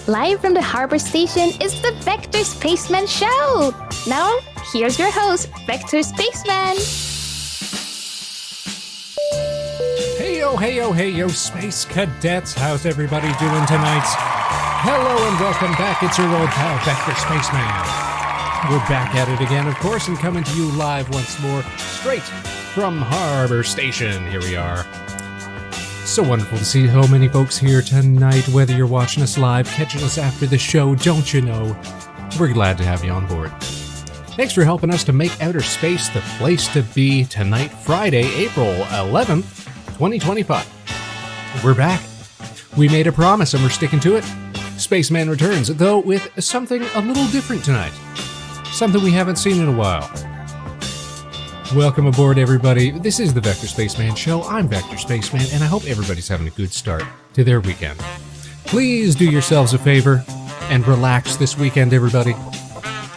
Live from the harbor station is the Vector Spaceman show! Now, here's your host, Vector Spaceman! Hey yo, Space Cadets! How's everybody doing tonight? Hello and welcome back, it's your old pal, Vector Spaceman. We're back at it again, of course, and coming to you live once more, straight from Harbor Station. Here we are. So wonderful to see so many folks here tonight, whether you're watching us live, catching us after the show, don't you know? We're glad to have you on board. Thanks for helping us to make outer space the place to be tonight, Friday, April 11th, 2025. We're back. We made a promise and we're sticking to it. Spaceman returns, though with something a little different tonight. Something we haven't seen in a while. Welcome aboard, everybody. This is the Vector Spaceman Show. I'm Vector Spaceman, and I hope everybody's having a good start to their weekend. Please do yourselves a favor and relax this weekend, everybody.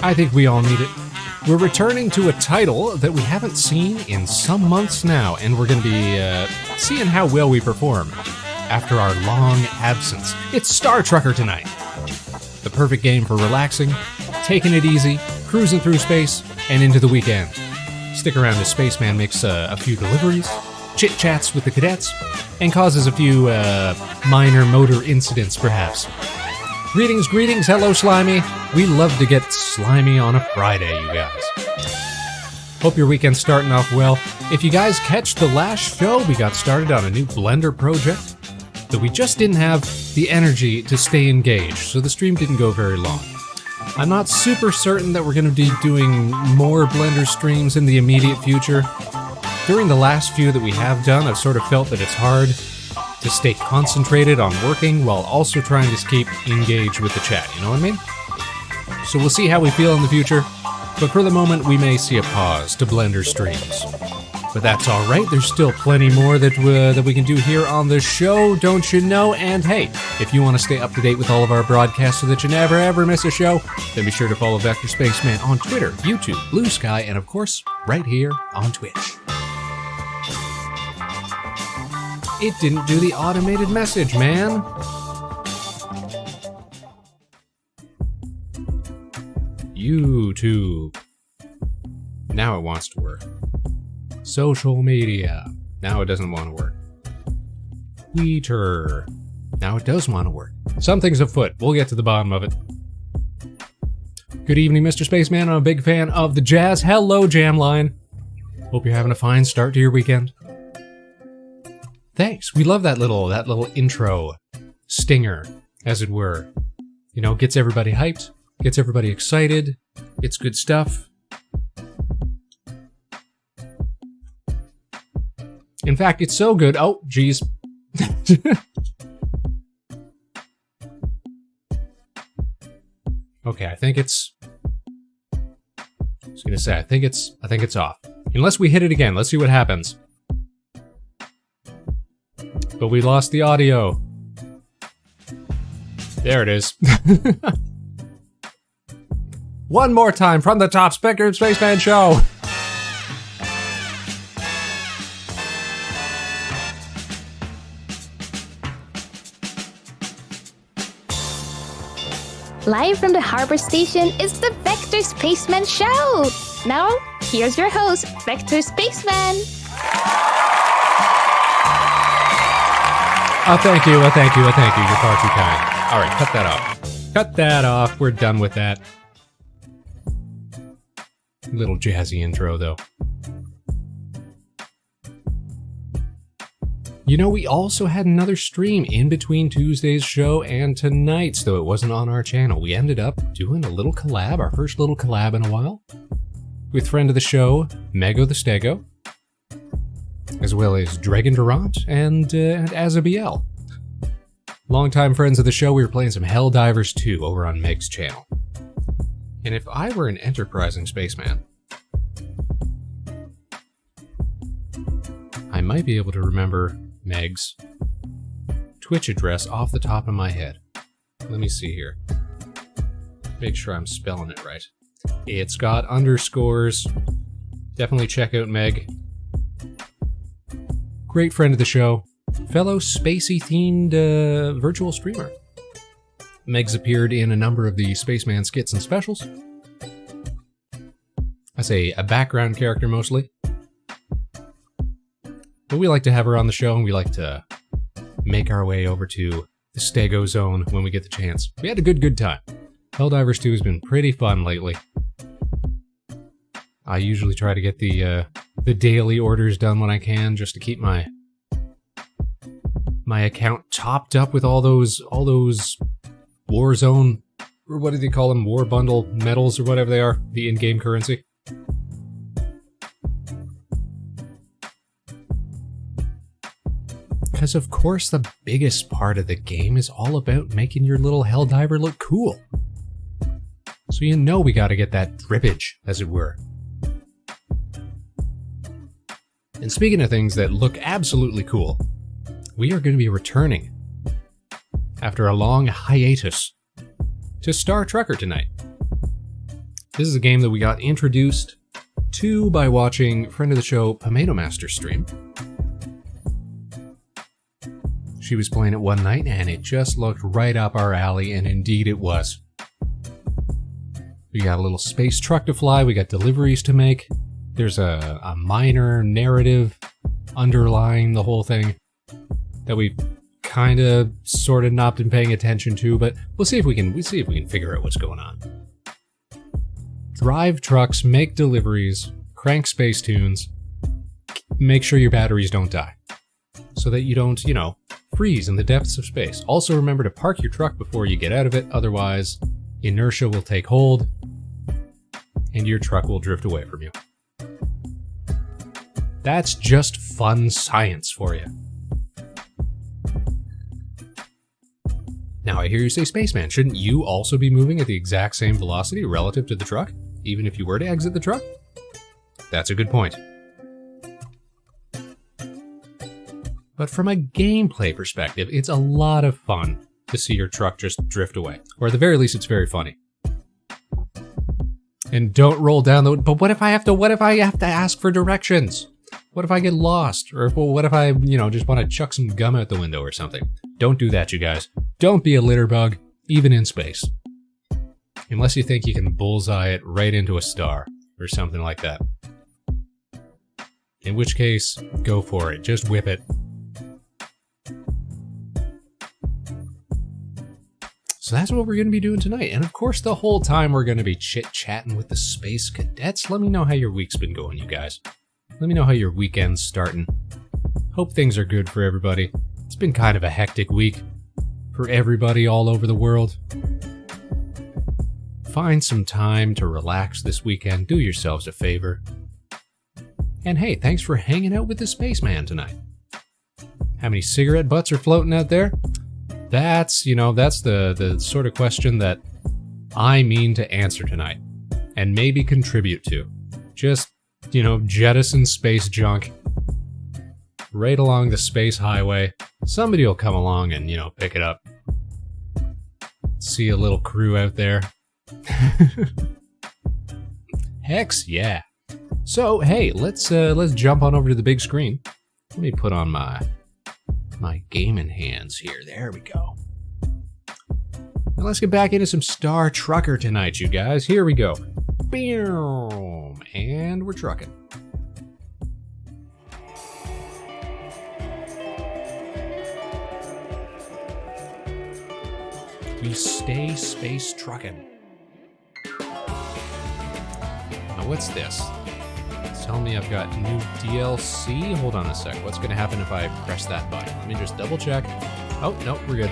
I think we all need it. We're returning to a title that we haven't seen in some months now, and we're going to be seeing how well we perform after our long absence. It's Star Trucker tonight. The perfect game for relaxing, taking it easy, cruising through space, and into the weekend. Stick around as Spaceman makes a few deliveries, chit-chats with the cadets, and causes a few minor motor incidents, perhaps. Greetings, hello Slimy. We love to get slimy on a Friday, you guys. Hope your weekend's starting off well. If you guys catch the last show, we got started on a new Blender project, but we just didn't have the energy to stay engaged, so the stream didn't go very long. I'm not super certain that we're going to be doing more Blender streams in the immediate future. During the last few that we have done, I've sort of felt that it's hard to stay concentrated on working while also trying to keep engaged with the chat, you know what I mean? So we'll see how we feel in the future, but for the moment we may see a pause to Blender streams. But that's alright, there's still plenty more that we can do here on the show, don't you know? And hey, if you want to stay up to date with all of our broadcasts so that you never ever miss a show, then be sure to follow Vector Spaceman on Twitter, YouTube, Blue Sky, and of course, right here on Twitch. It didn't do the automated message, man. YouTube. Now it wants to work. Social media. Now it doesn't want to work. Twitter. Now it does want to work. Something's afoot. We'll get to the bottom of it. Good evening, Mr. Spaceman. I'm a big fan of the jazz. Hello, Jamline. Hope you're having a fine start to your weekend. Thanks. We love that little intro stinger, as it were. You know, gets everybody hyped, gets everybody excited. It's good stuff. In fact, it's so good. Oh, geez. Okay, I think it's off. Unless we hit it again. Let's see what happens. But we lost the audio. There it is. One more time from the top, Vector Spaceman Show. Live from the harbor station is the Vector Spaceman show! Now, here's your host, Vector Spaceman! Thank you. You're far too kind. All right, cut that off. Cut that off. We're done with that. Little jazzy intro, though. You know, we also had another stream in between Tuesday's show and tonight's, though it wasn't on our channel. We ended up doing a little collab, our first little collab in a while, with friend of the show, Mego the Stego, as well as Dragon Durant and Azabiel. Longtime friends of the show, we were playing some Helldivers 2 over on Meg's channel. And if I were an enterprising spaceman, I might be able to remember Meg's Twitch address off the top of my head. Let me see here. Make sure I'm spelling it right. It's got underscores. Definitely check out Meg. Great friend of the show. Fellow spacey-themed virtual streamer. Meg's appeared in a number of the Spaceman skits and specials. I say a background character mostly. But we like to have her on the show, and we like to make our way over to the Stego Zone when we get the chance. We had a good time. Helldivers 2 has been pretty fun lately. I usually try to get the daily orders done when I can, just to keep my account topped up with all those Warzone, or what do they call them, War Bundle medals or whatever they are, the in-game currency. Because of course the biggest part of the game is all about making your little Helldiver look cool. So you know we gotta get that drippage, as it were. And speaking of things that look absolutely cool, we are going to be returning, after a long hiatus, to Star Trucker tonight. This is a game that we got introduced to by watching friend of the show, Pomato Master stream. She was playing it one night, and it just looked right up our alley, and indeed it was. We got a little space truck to fly, we got deliveries to make, there's a minor narrative underlying the whole thing that we've kind of sort of not been paying attention to, but we'll see if we can figure out what's going on. Drive trucks, make deliveries, crank space tunes, make sure your batteries don't die, so that you don't, freeze in the depths of space. Also remember to park your truck before you get out of it, otherwise inertia will take hold and your truck will drift away from you. That's just fun science for you. Now I hear you say, Spaceman, shouldn't you also be moving at the exact same velocity relative to the truck, even if you were to exit the truck? That's a good point. But from a gameplay perspective, it's a lot of fun to see your truck just drift away. Or at the very least, it's very funny. And don't roll down the... But what if I have to ask for directions? What if I get lost? Or what if I, just want to chuck some gum out the window or something? Don't do that, you guys. Don't be a litter bug, even in space. Unless you think you can bullseye it right into a star, or something like that. In which case, go for it. Just whip it. So that's what we're going to be doing tonight. And of course, the whole time we're going to be chit-chatting with the Space Cadets. Let me know how your week's been going, you guys. Let me know how your weekend's starting. Hope things are good for everybody. It's been kind of a hectic week for everybody all over the world. Find some time to relax this weekend. Do yourselves a favor. And hey, thanks for hanging out with the Spaceman tonight. How many cigarette butts are floating out there? That's the sort of question that I mean to answer tonight. And maybe contribute to. Just, jettison space junk right along the space highway. Somebody will come along and, pick it up. See a little crew out there. Hex, yeah. So, hey, let's jump on over to the big screen. Let me put on my gaming hands here. There we go. Now let's get back into some Star Trucker tonight, you guys. Here we go. Boom! And we're trucking. We stay space trucking. Now what's this? It's telling me I've got new DLC. Hold on a sec. What's going to happen if I press that button? Let me just double check. Oh, no, we're good.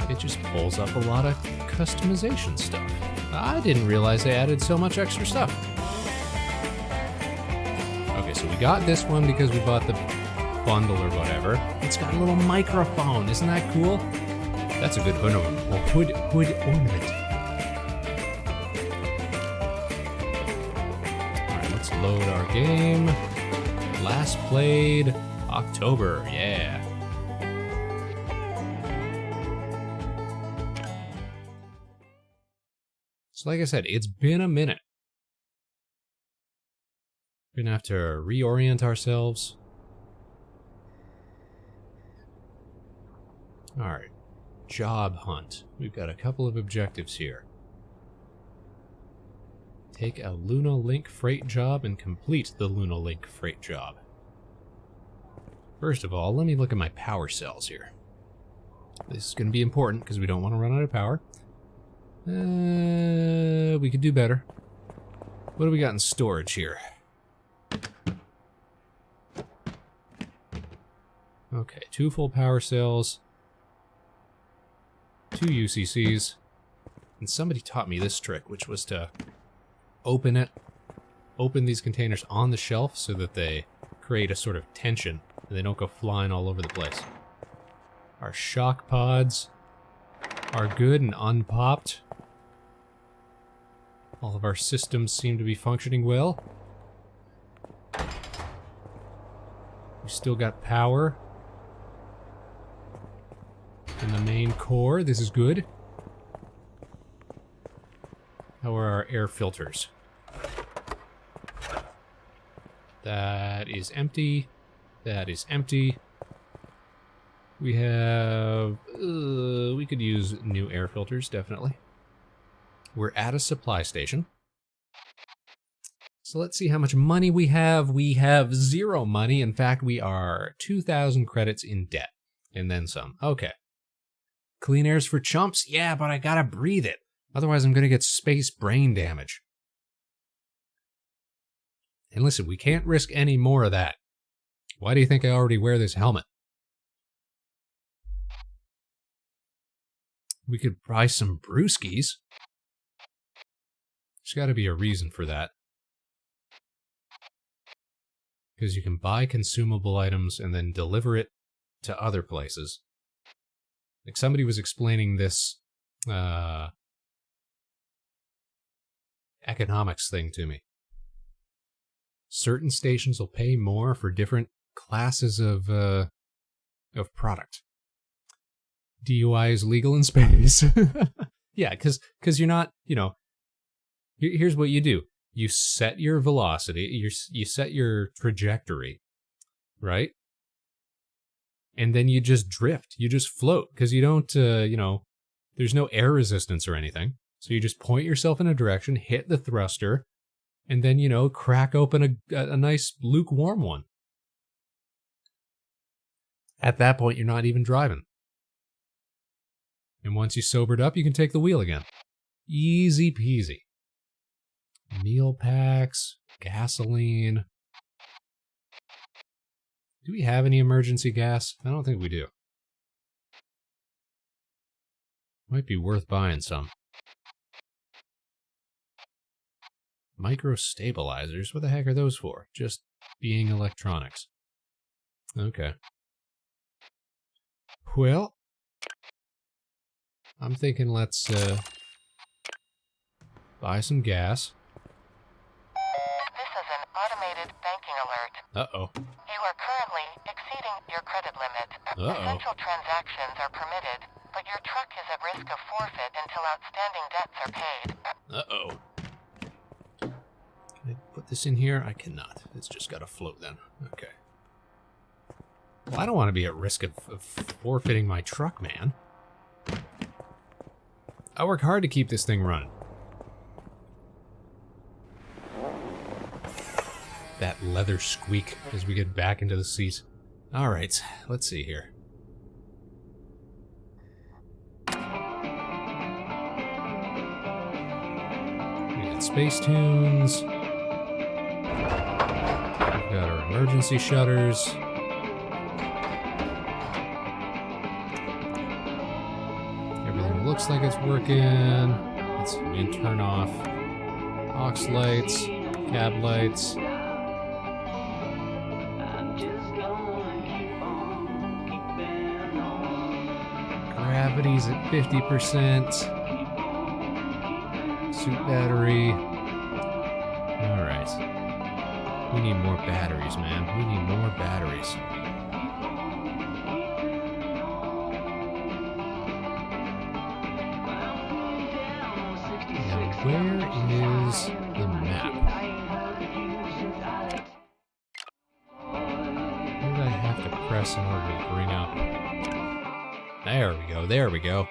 It just pulls up a lot of customization stuff. I didn't realize they added so much extra stuff. Okay, so we got this one because we bought the bundle or whatever. It's got a little microphone. Isn't that cool? That's a good hood ornament. Alright, let's load our game. Last played October. Yeah. So like I said, it's been a minute. We're gonna have to reorient ourselves. Alright. job hunt. We've got a couple of objectives here. Take a Lunalink freight job and complete the Lunalink freight job. First of all, let me look at my power cells here. This is going to be important because we don't want to run out of power. We could do better. What do we got in storage here? Okay, 2 full power cells, 2 UCCs, and somebody taught me this trick, which was to open these containers on the shelf so that they create a sort of tension and they don't go flying all over the place. Our shock pods are good and unpopped. All of our systems seem to be functioning well. We still got power in the main core. This is good. How are our air filters? That is empty. That is empty. We have... we could use new air filters, definitely. We're at a supply station. So let's see how much money we have. We have 0 money. In fact, we are 2,000 credits in debt. And then some. Okay. Clean air's for chumps? Yeah, but I gotta breathe it. Otherwise, I'm gonna get space brain damage. And listen, we can't risk any more of that. Why do you think I already wear this helmet? We could buy some brewskis. There's gotta be a reason for that. Because you can buy consumable items and then deliver it to other places. Like somebody was explaining this economics thing to me. Certain stations will pay more for different classes of product. DUI is legal in space. Yeah, because you're not, you know, here's what you do. You set your velocity, you set your trajectory, right? And then you just drift. You just float because you don't, you know, there's no air resistance or anything. So you just point yourself in a direction, hit the thruster, and then, you know, crack open a nice lukewarm one. At that point, you're not even driving. And once you sobered up, you can take the wheel again. Easy peasy. Meal packs, gasoline. Do we have any emergency gas? I don't think we do. Might be worth buying some. Micro stabilizers? What the heck are those for? Just being electronics. Okay. Well, I'm thinking let's buy some gas. This is an automated banking alert. Uh-oh. You are currently exceeding your credit limit. Uh-oh. Essential transactions are permitted, but your truck is at risk of forfeit until outstanding debts are paid. Uh-oh. Can I put this in here? I cannot. It's just got to float then. Okay. Well, I don't want to be at risk of forfeiting my truck, man. I work hard to keep this thing running. That leather squeak as we get back into the seat. All right, let's see here. We got space tunes. We've got our emergency shutters. Everything looks like it's working. Let's see, we can turn off aux lights, cab lights. Gravity's at 50%. Suit battery. Alright. We need more batteries, man. We need more batteries. Now, where is the map? What did I have to press in order to bring up? There we go, there we go.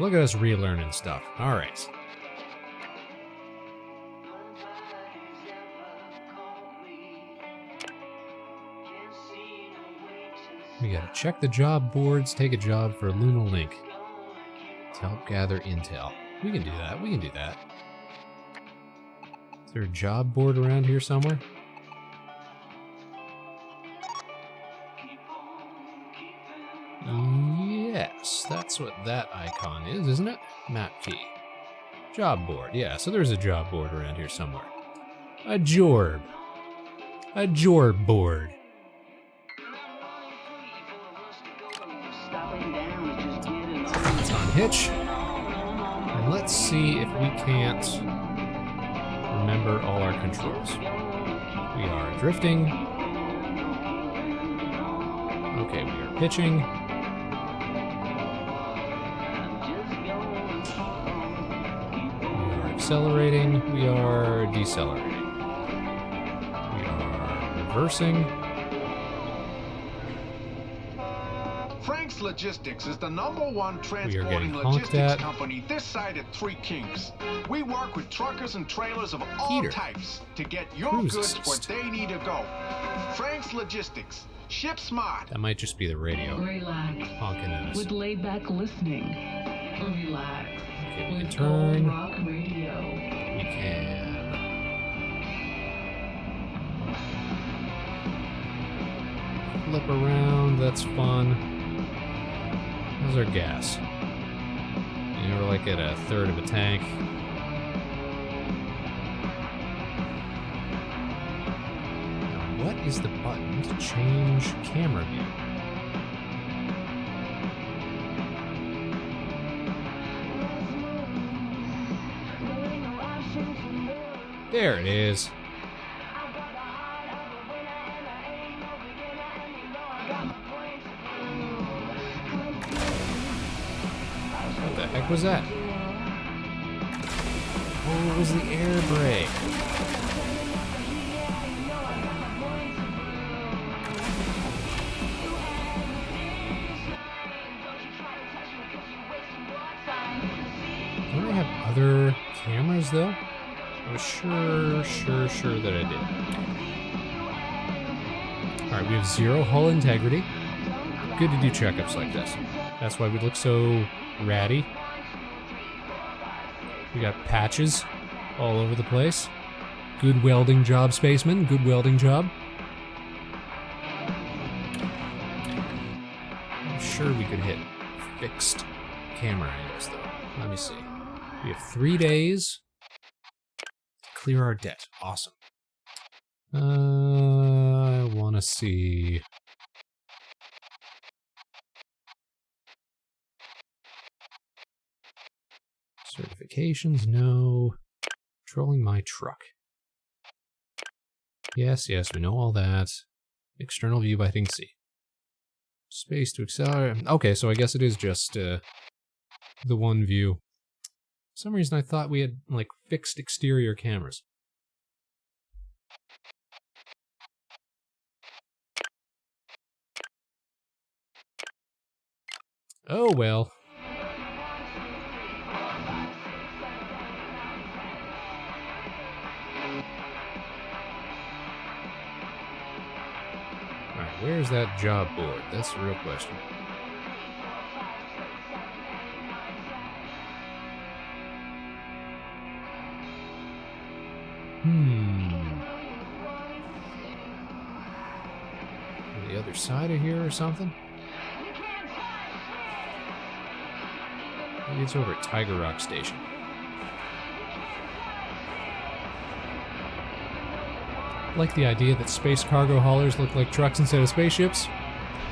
Look at us relearning stuff. Alright. We gotta check the job boards, take a job for Luna Link to help gather intel. We can do that, we can do that. Is there a job board around here somewhere? Yes, that's what that icon is, isn't it? Map key. Job board, yeah, so there's a job board around here somewhere. A jorb. A jorb board. Let's unhitch. And let's see if we can't remember all our controls. We are drifting. Okay, we are pitching. We are accelerating. We are decelerating. We are reversing. Frank's Logistics is the #1 transporting honked logistics at. company this side of Three Kings. We work with truckers and trailers of all Peter. types to get your Cruise goods assist. where they need to go. Frank's Logistics. Ship smart. That might just be the radio Relax honking at us. with laid back listening. Relax Okay, we can with turn. Gold Rock Radio. We can. Flip around, that's fun. How's our gas? You know, we're like at a third of a tank. Now, what is the button to change camera view? There it is. What the heck was that? Oh, it was the air brake. Don't I have other cameras though? I was sure that I did. Alright, we have 0 hull integrity. Good to do checkups like this. That's why we look so ratty. We got patches all over the place. Good welding job, Spaceman. Good welding job. I'm sure we could hit fixed camera angles though. Let me see. We have 3 days. Clear our debt. Awesome. I want to see. Certifications, no. Controlling my truck. Yes, we know all that. External view by hitting C. Space to accelerate. Okay, so I guess it is just the one view. For some reason I thought we had, like, fixed exterior cameras. Oh well. Alright, where's that job board? That's the real question. On the other side of here or something? Maybe it's over at Tiger Rock Station. Like the idea that space cargo haulers look like trucks instead of spaceships?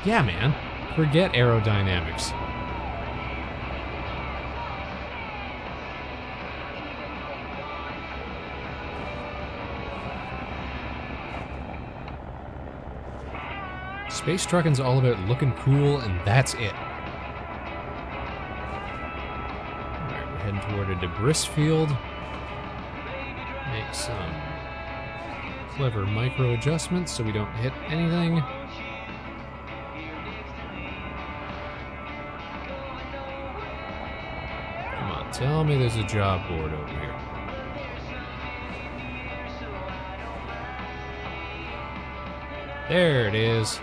Yeah, man. Forget aerodynamics. Space trucking's all about looking cool, and that's it. Alright, we're heading toward a debris field. Make some clever micro adjustments so we don't hit anything. Tell me there's a job board over here. There it is.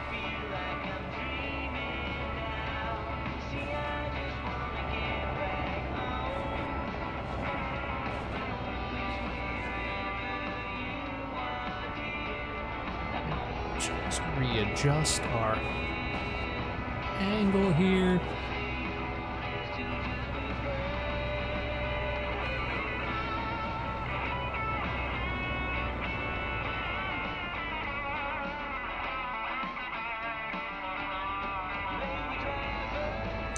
Just readjust our angle here.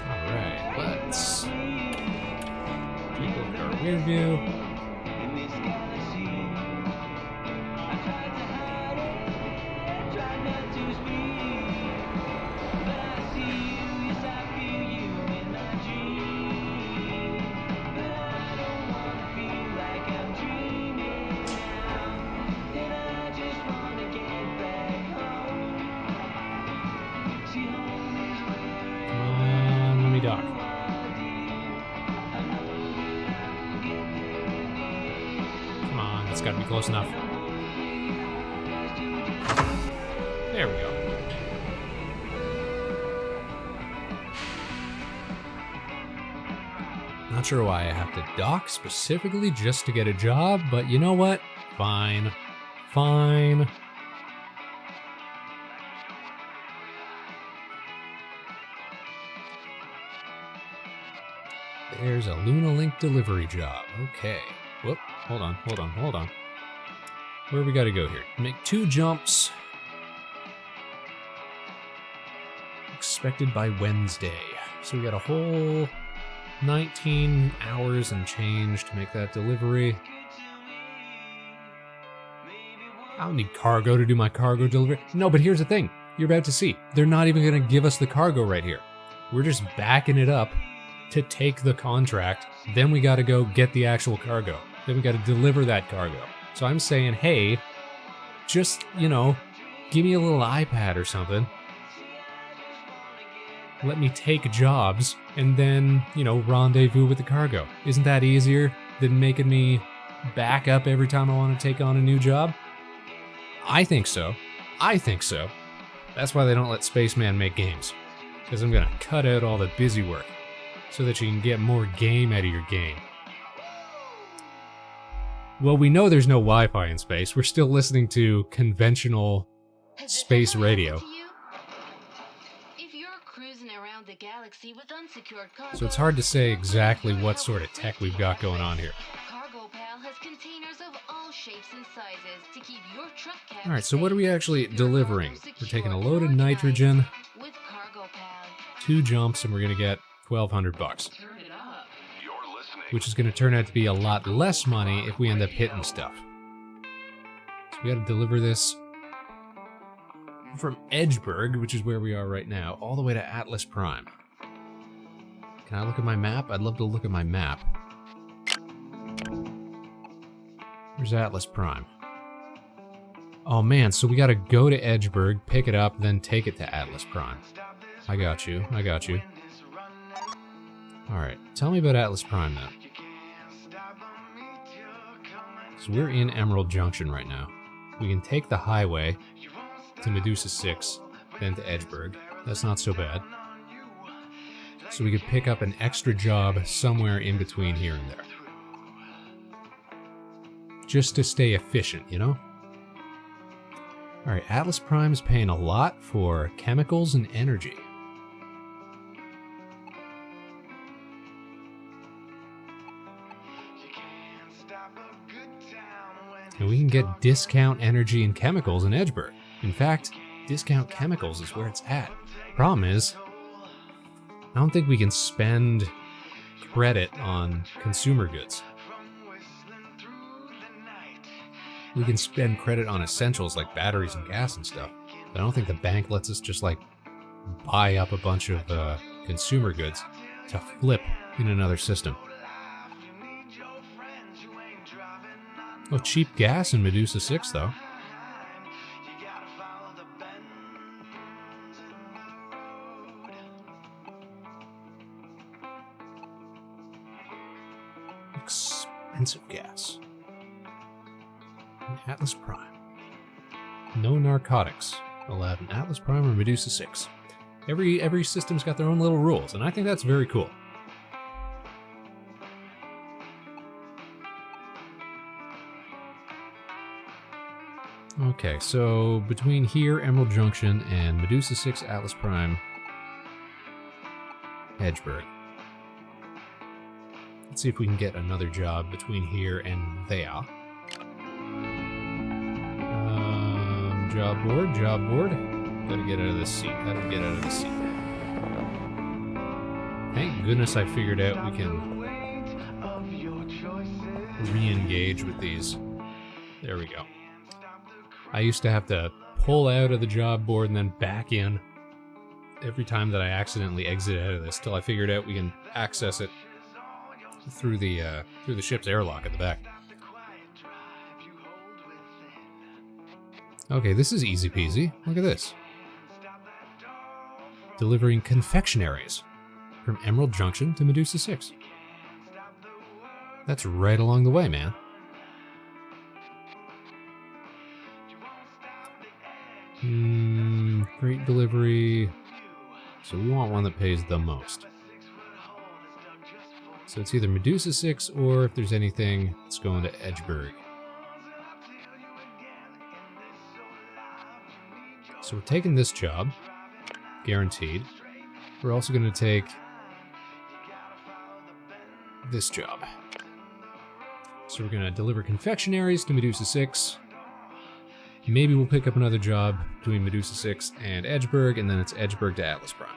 Alright, let's take a look at our rear view. Dock. Come on, that's gotta be close enough. There we go. Not sure why I have to dock specifically just to get a job, but you know what? Fine. Fine. There's a Lunalink delivery job. Okay. Whoop. Hold on. Where we gotta go here? Make 2 jumps. Expected by Wednesday. So we got a whole 19 hours and change to make that delivery. I don't need cargo to do my cargo delivery. No, but here's the thing. You're about to see. They're not even gonna give us the cargo right here. We're just backing it up to take the contract, then we gotta go get the actual cargo. Then we gotta deliver that cargo. So I'm saying, hey, just, you know, give me a little iPad or something. Let me take jobs, and then, you know, rendezvous with the cargo. Isn't that easier than making me back up every time I want to take on a new job? I think so. That's why they don't let Spaceman make games. Because I'm gonna cut out all the busy work, so that you can get more game out of your game. Well, we know there's no Wi-Fi in space. We're still listening to conventional space radio. If you're cruising around the galaxy with unsecured cargo, So it's hard to say exactly what sort of tech we've got going on here. Cargo Pal has containers of all shapes and sizes to keep your truck cab All right, so what are we actually safe, delivering? your cargo We're taking a secure load of and organized nitrogen, with Cargo Pal. 2 jumps, and we're gonna get $1,200, Turn it up. You're listening. which is gonna turn out to be a lot less money if we end up hitting stuff. So we gotta deliver this from Edgeburg, which is where we are right now, all the way to Atlas Prime. Can I look at my map? I'd love to look at my map. Where's Atlas Prime? Oh man, so we gotta go to Edgeburg, pick it up, then take it to Atlas Prime. I got you. Alright, tell me about Atlas Prime then. So we're in Emerald Junction right now. We can take the highway to Medusa 6, then to Edgeburg. That's not so bad. So we could pick up an extra job somewhere in between here and there. Just to stay efficient, you know? Alright, Atlas Prime is paying a lot for chemicals and energy. And we can get discount energy and chemicals in Edgeburg. In fact, discount chemicals is where it's at. Problem is, I don't think we can spend credit on consumer goods. We can spend credit on essentials like batteries and gas and stuff. But I don't think the bank lets us just like buy up a bunch of consumer goods to flip in another system. Oh, cheap gas in Medusa 6 though. expensive gas. Atlas Prime. No narcotics allowed in Atlas Prime or Medusa 6. Every system's got their own little rules, and I think that's very cool. Okay, so between here, Emerald Junction, and Medusa 6, Atlas Prime, Edgeburg. Let's see if we can get another job between here and there. Job board, job board. Gotta get out of this seat. How do we get out of this seat? Thank goodness I figured out we can re-engage with these. There we go. I used to have to pull out of the job board and then back in every time that I accidentally exit out of this, till I figured out we can access it through the ship's airlock at the back. Okay, this is easy peasy. Look at this. Delivering confectionaries from Emerald Junction to Medusa 6. That's right along the way, man. Freight delivery. So we want one that pays the most. So it's either Medusa 6 or if there's anything, it's going to Edgeburg. So we're taking this job, guaranteed. We're also going to take this job. So we're going to deliver confectionaries to Medusa 6. Maybe we'll pick up another job between Medusa 6 and Edgeburg, and then it's Edgeburg to Atlas Prime.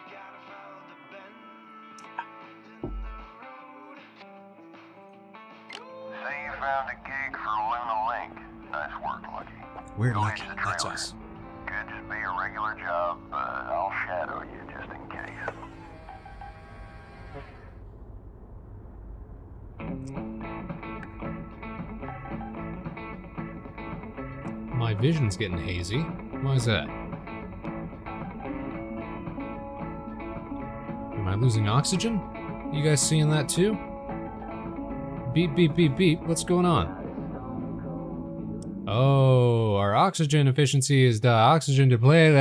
Say you found a gig for Luna Link. Nice work, Lucky. We're Go lucky, use the that's trailer. us. Could just be a regular job, but I'll shadow you just in case. My vision's getting hazy. Why is that? Am I losing oxygen? You guys seeing that too? Beep, beep, beep, beep. What's going on? Oh, our oxygen efficiency is the oxygen depleted.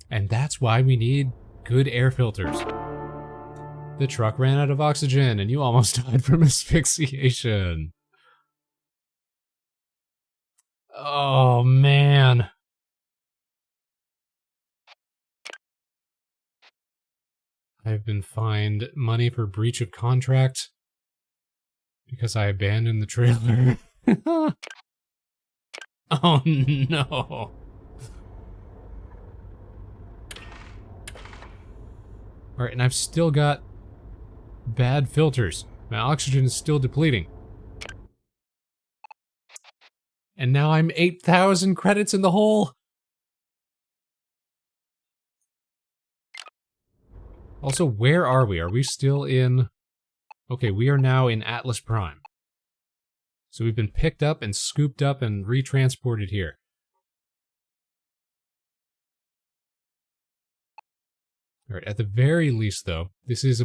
And that's why we need good air filters. The truck ran out of oxygen and you almost died from asphyxiation. Oh, man. I've been fined money for breach of contract because I abandoned the trailer. Oh, no. Alright, and I've still got bad filters. My oxygen is still depleting. And now I'm 8,000 credits in the hole! Also, where are we? Are we still in... Okay, we are now in Atlas Prime. So we've been picked up and scooped up and retransported here. Alright, at the very least, though, this is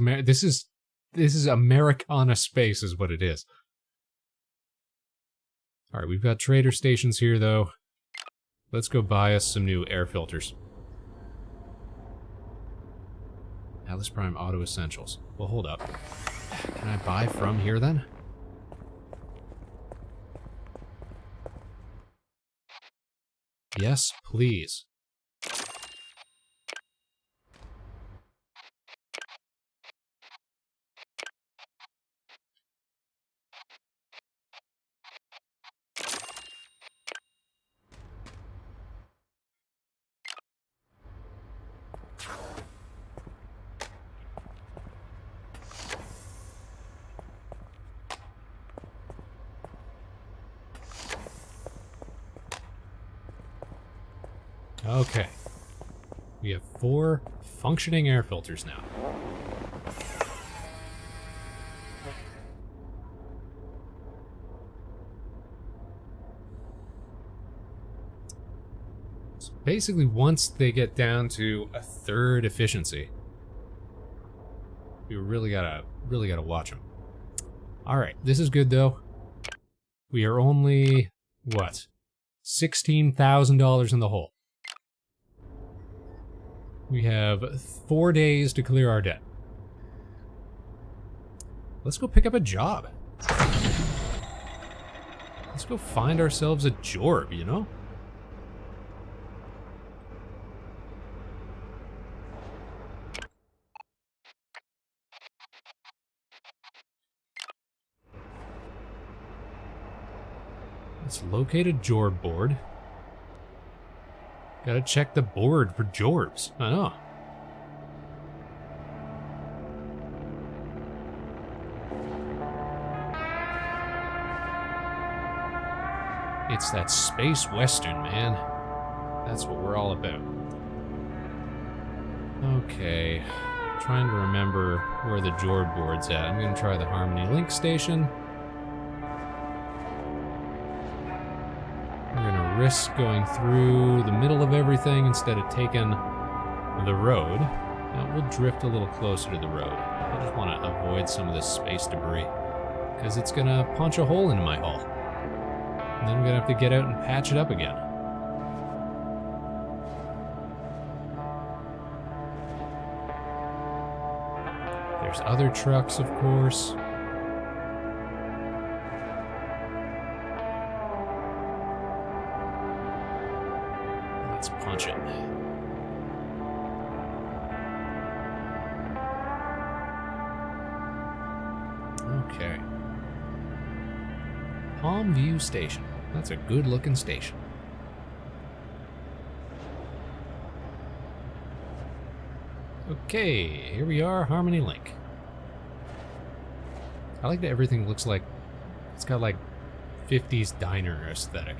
Americana space is what it is. Alright, we've got trader stations here, though. Let's go buy us some new air filters. Atlas Prime Auto Essentials. Well, hold up. Can I buy from here, then? Yes, please. Okay. We have 4 functioning air filters now. So basically, once they get down to a third efficiency, we really gotta watch them. All right, this is good though. We are only what, $16,000 in the hole. We have 4 days to clear our debt. Let's go pick up a job. Let's go find ourselves a job, you know? Let's locate a jorb board. Gotta check the board for jorbs. I know. It's that space western, man. That's what we're all about. Okay. Trying to remember where the jorb board's at. I'm gonna try the Harmony Link station. We're gonna risk going through the middle of everything instead of taking the road. Now we'll drift a little closer to the road. I just want to avoid some of this space debris because it's gonna punch a hole into my hull. And then I'm gonna have to get out and patch it up again. There's other trucks, of course. Let's punch it. Okay. Palm View Station. That's a good looking station. Okay, here we are, Harmony Link. I like that everything looks like it's got like 50s diner aesthetic.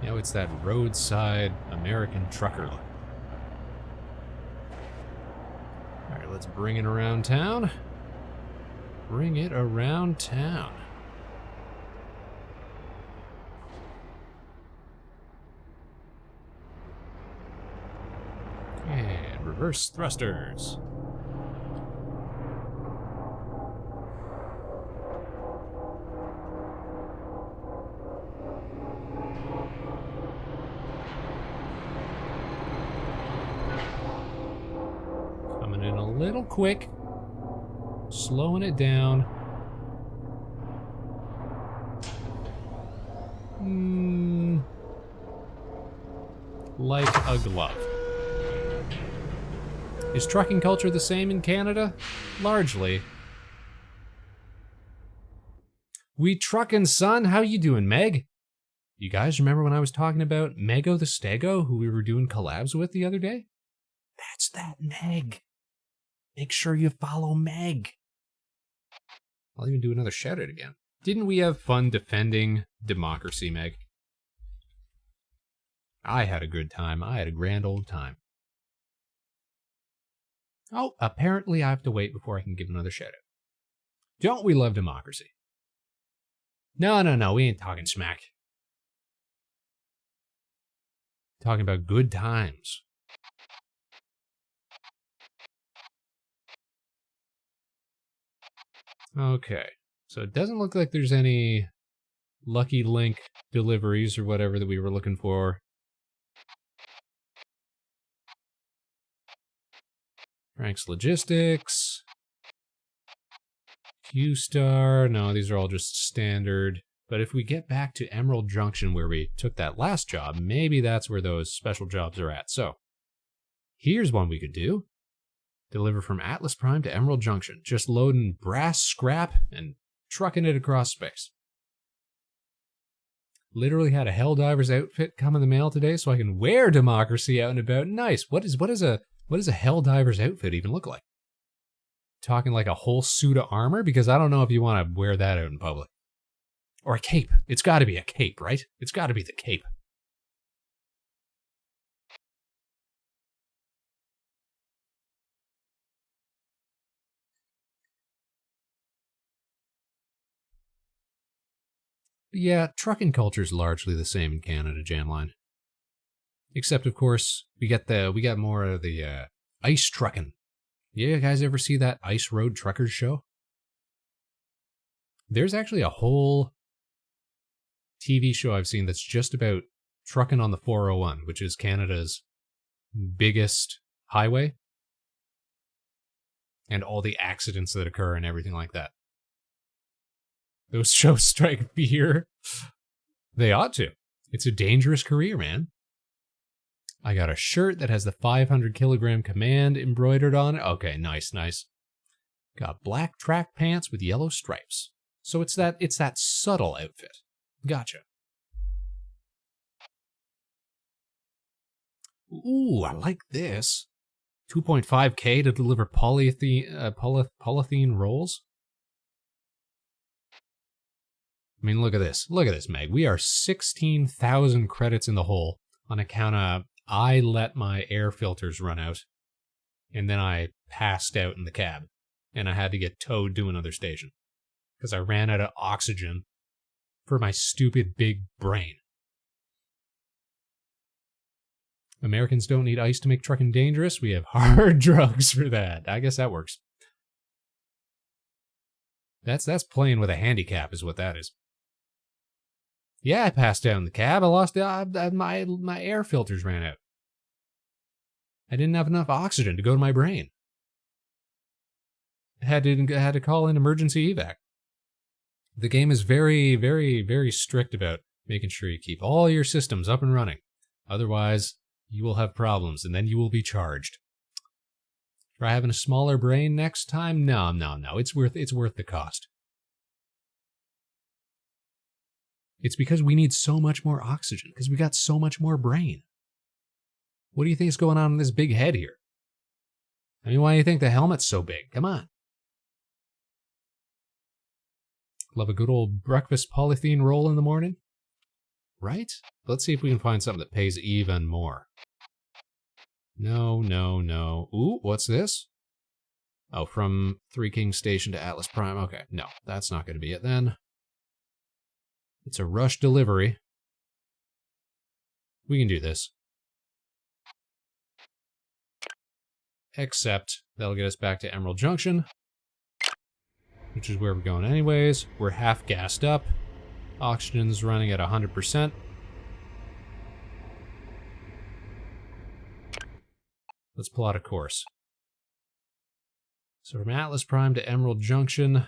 You know, it's that roadside American trucker look. Alright, let's bring it around town. Bring it around town. And reverse thrusters. Coming in a little quick. Slowing it down. Like a glove. Is trucking culture the same in Canada? Largely. We truckin', son. How you doing, Meg? You guys remember when I was talking about Mego the Stego, who we were doing collabs with the other day? That's that Meg. Make sure you follow Meg. I'll even do another shout out again. Didn't we have fun defending democracy, Meg? I had a good time. I had a grand old time. Oh, apparently I have to wait before I can give another shout out. Don't we love democracy? No, we ain't talking smack. Talking about good times. Okay, so it doesn't look like there's any Lucky Link deliveries or whatever that we were looking for. Frank's Logistics. Q-Star. No, these are all just standard. But if we get back to Emerald Junction where we took that last job, maybe that's where those special jobs are at. So, here's one we could do. Deliver from Atlas Prime to Emerald Junction. Just loading brass scrap and trucking it across space. Literally had a Helldiver's outfit come in the mail today so I can wear democracy out and about. Nice. What does a Helldiver's outfit even look like? Talking like a whole suit of armor? Because I don't know if you want to wear that out in public. Or a cape. It's got to be a cape, right? It's got to be the cape. But yeah, trucking culture is largely the same in Canada, Janline. Except, of course, we got more of the ice trucking. Yeah, you guys ever see that Ice Road Truckers show? There's actually a whole TV show I've seen that's just about trucking on the 401, which is Canada's biggest highway, and all the accidents that occur and everything like that. Those shows strike fear. They ought to. It's a dangerous career, man. I got a shirt that has the 500 kilogram command embroidered on it. Okay, nice, nice. Got black track pants with yellow stripes. So it's that subtle outfit. Gotcha. Ooh, I like this. 2.5K to deliver polythene rolls. I mean, look at this. Look at this, Meg. We are 16,000 credits in the hole on account of I let my air filters run out, and then I passed out in the cab, and I had to get towed to another station because I ran out of oxygen for my stupid big brain. Americans don't need ice to make trucking dangerous. We have hard drugs for that. I guess that works. That's playing with a handicap is what that is. Yeah, I passed out in the cab. I lost my air filters ran out. I didn't have enough oxygen to go to my brain. I had to call in emergency evac. The game is very, very, very strict about making sure you keep all your systems up and running. Otherwise, you will have problems, and then you will be charged. Try having a smaller brain next time? No. It's worth the cost. It's because we need so much more oxygen, because we got so much more brain. What do you think is going on in this big head here? I mean, why do you think the helmet's so big? Come on. Love a good old breakfast polythene roll in the morning? Right? Let's see if we can find something that pays even more. No. Ooh, what's this? Oh, from Three Kings Station to Atlas Prime. Okay, no, that's not going to be it then. It's a rush delivery. We can do this. Except that'll get us back to Emerald Junction, which is where we're going anyways. We're half gassed up. Oxygen's running at 100%. Let's plot a course. So from Atlas Prime to Emerald Junction,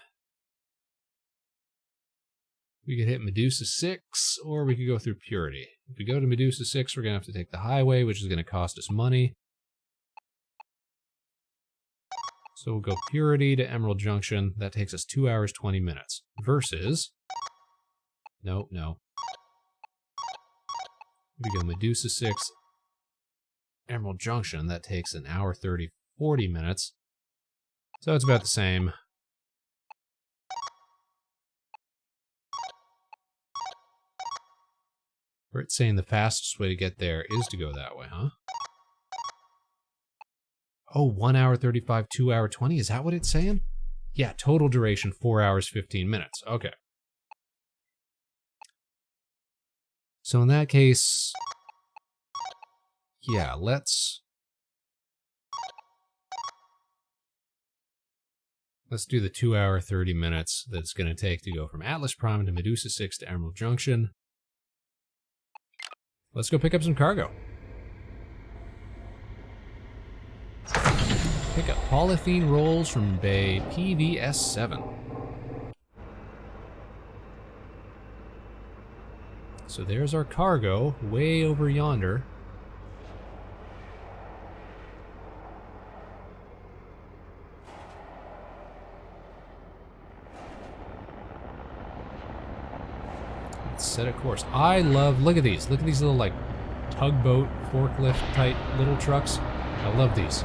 we could hit Medusa 6, or we could go through Purity. If we go to Medusa 6, we're going to have to take the highway, which is going to cost us money. So we'll go Purity to Emerald Junction. That takes us 2 hours, 20 minutes. Versus... No. We go Medusa 6, Emerald Junction. That takes an hour, 30, 40 minutes. So it's about the same. It's saying the fastest way to get there is to go that way, huh? Oh, 1 hour 35, 2 hour 20. Is that what it's saying? Yeah, total duration 4 hours 15 minutes. Okay. So in that case, yeah, let's do the 2 hour 30 minutes that it's going to take to go from Atlas Prime to Medusa 6 to Emerald Junction. Let's go pick up some cargo. Pick up polythene rolls from Bay PVS7. So there's our cargo, way over yonder. Let's set a course. I love, look at these little like tugboat, forklift type little trucks. I love these.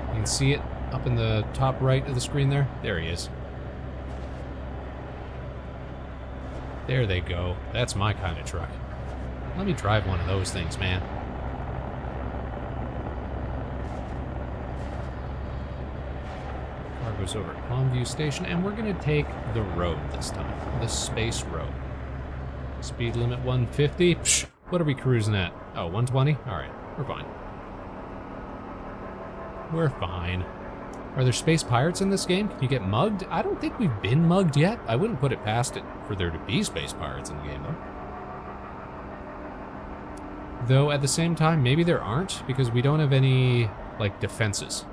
You can see it up in the top right of the screen there. There he is. There they go. That's my kind of truck. Let me drive one of those things, man. Cargo's over at Palmview Station, and we're going to take the road this time. The space road. Speed limit 150. Psh, what are we cruising at? Oh, 120? Alright, we're fine. We're fine. Are there space pirates in this game? Can you get mugged? I don't think we've been mugged yet. I wouldn't put it past it for there to be space pirates in the game, though. Though, at the same time, maybe there aren't, because we don't have any, like, defenses.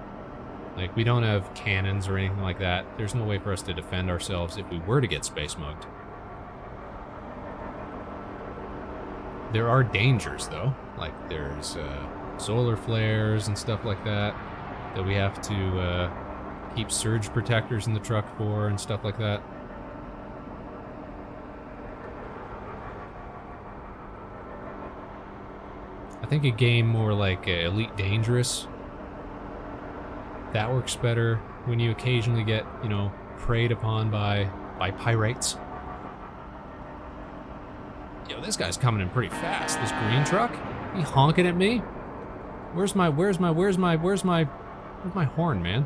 Like, we don't have cannons or anything like that. There's no way for us to defend ourselves if we were to get space mugged. There are dangers, though. Like, there's solar flares and stuff like that we have to keep surge protectors in the truck for and stuff like that. I think a game more like Elite Dangerous, that works better when you occasionally get, you know, preyed upon by pirates. Yo, this guy's coming in pretty fast. This green truck? He honking at me? Where's my horn, man?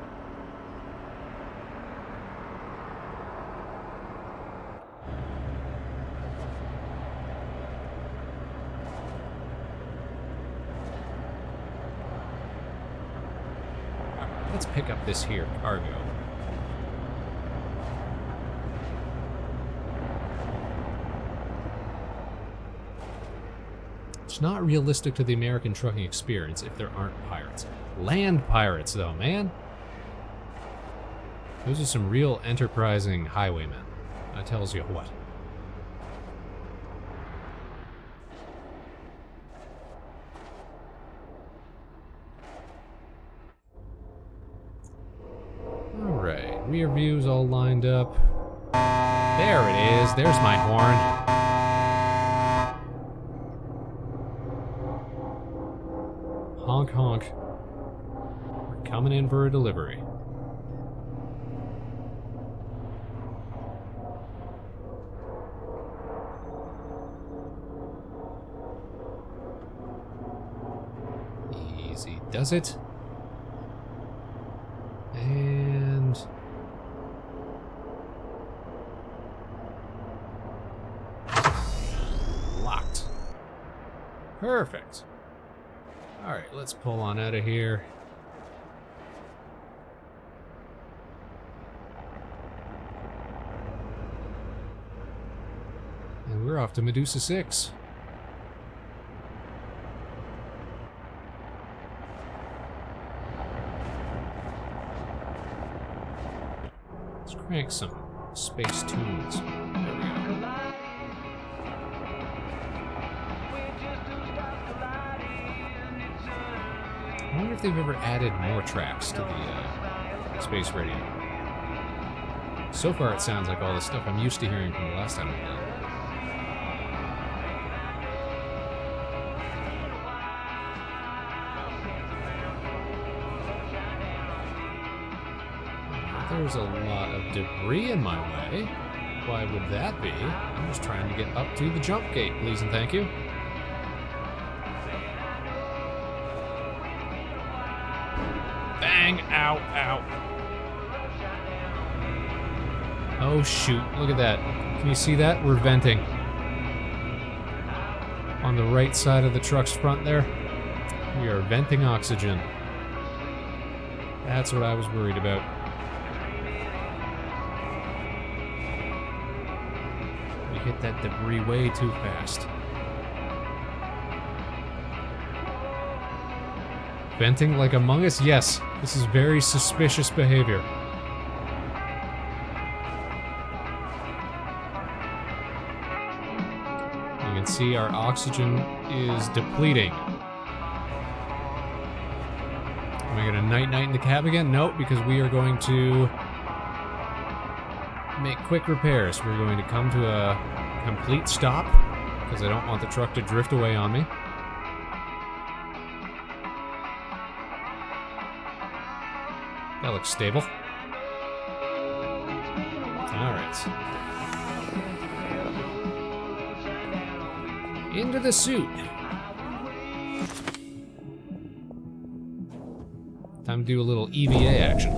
Alright, let's pick up this here cargo. It's not realistic to the American trucking experience if there aren't pirates. Land pirates, though, man. Those are some real enterprising highwaymen. That tells you what. Alright, rear view's all lined up. There it is, there's my horn. Honk honk. We're coming in for a delivery. Easy does it. And locked. Perfect. Alright, let's pull on out of here. And we're off to Medusa 6. Let's crank some space tunes. There we go. I wonder if they've ever added more tracks to the Space Radio. So far it sounds like all the stuff I'm used to hearing from the last time we played. There's a lot of debris in my way. Why would that be? I'm just trying to get up to the jump gate, please and thank you. Bang! Ow, ow. Oh shoot, look at that. Can you see that? We're venting. On the right side of the truck's front there, we are venting oxygen. That's what I was worried about. We hit that debris way too fast. Venting like Among Us? Yes, this is very suspicious behavior. You can see our oxygen is depleting. Am I gonna night-night in the cab again? Nope, because we are going to make quick repairs. We're going to come to a complete stop, because I don't want the truck to drift away on me. That looks stable. Alright. Into the suit. Time to do a little EVA action.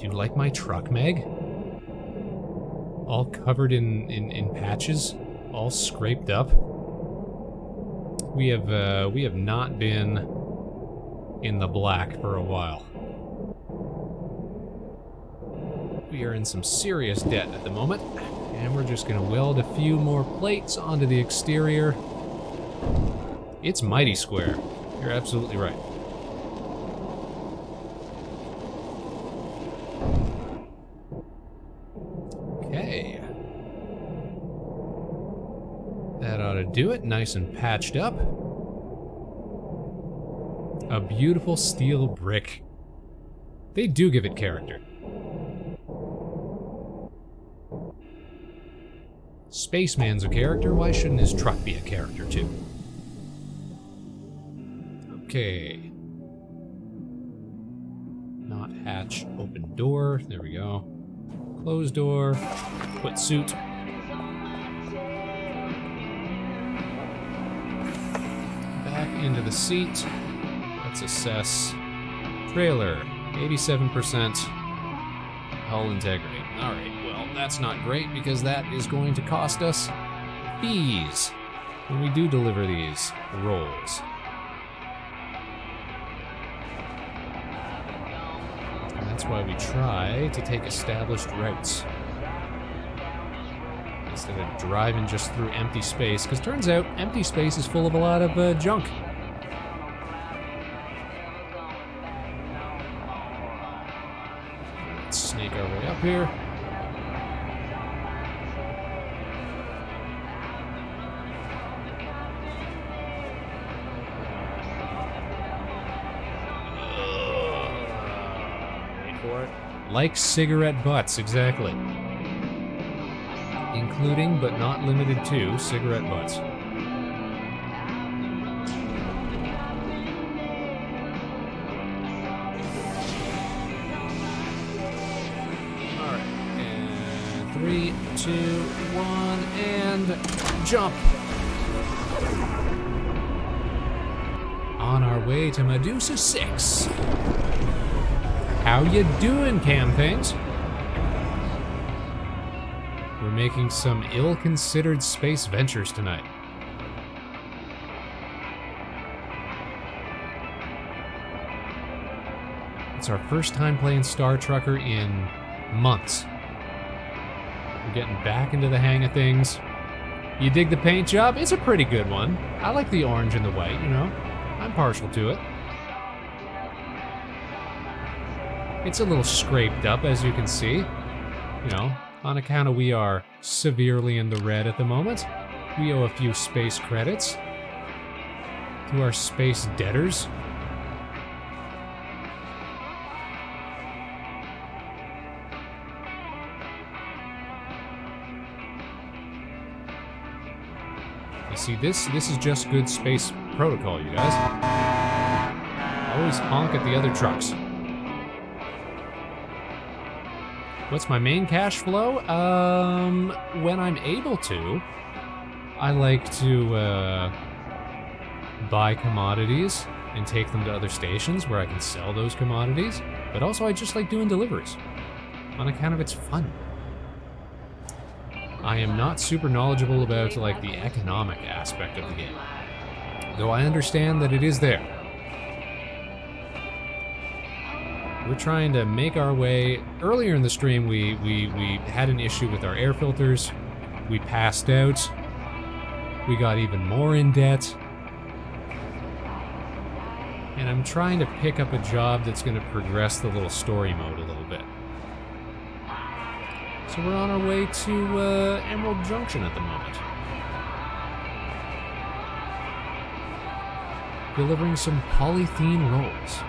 you like my truck, Meg? All covered in patches, all scraped up. We have not been in the black for a while. We are in some serious debt at the moment, and we're just gonna weld a few more plates onto the exterior. It's mighty square. You're absolutely right. Okay. That ought to do it. Nice and patched up. A beautiful steel brick. They do give it character. Spaceman's a character, why shouldn't his truck be a character too? Okay. Not hatch, open door, there we go. Close door, put suit. Back into the seat. Let's assess. Trailer, 87% hull integrity. Alright, well, that's not great because that is going to cost us fees when we do deliver these rolls. And that's why we try to take established routes instead of driving just through empty space, because turns out empty space is full of a lot of junk. Let's snake our way up here. Like cigarette butts, exactly. Including, but not limited to, cigarette butts. Alright, and 3, 2, 1, and jump! On our way to Medusa 6. How you doing, cam things? We're making some ill-considered space ventures tonight. It's our first time playing Star Trucker in months. We're getting back into the hang of things. You dig the paint job? It's a pretty good one. I like the orange and the white, you know. I'm partial to it. It's a little scraped up, as you can see. You know, on account of we are severely in the red at the moment. We owe a few space credits to our space debtors. You see, this is just good space protocol, you guys. Always honk at the other trucks. What's my main cash flow? When I'm able to, I like to buy commodities and take them to other stations where I can sell those commodities. But also I just like doing deliveries on account of it's fun. I am not super knowledgeable about like the economic aspect of the game, though I understand that it is there. We're trying to make our way. Earlier in the stream, we had an issue with our air filters. We passed out. We got even more in debt. And I'm trying to pick up a job that's going to progress the little story mode a little bit. So we're on our way to Emerald Junction at the moment. Delivering some polythene rolls.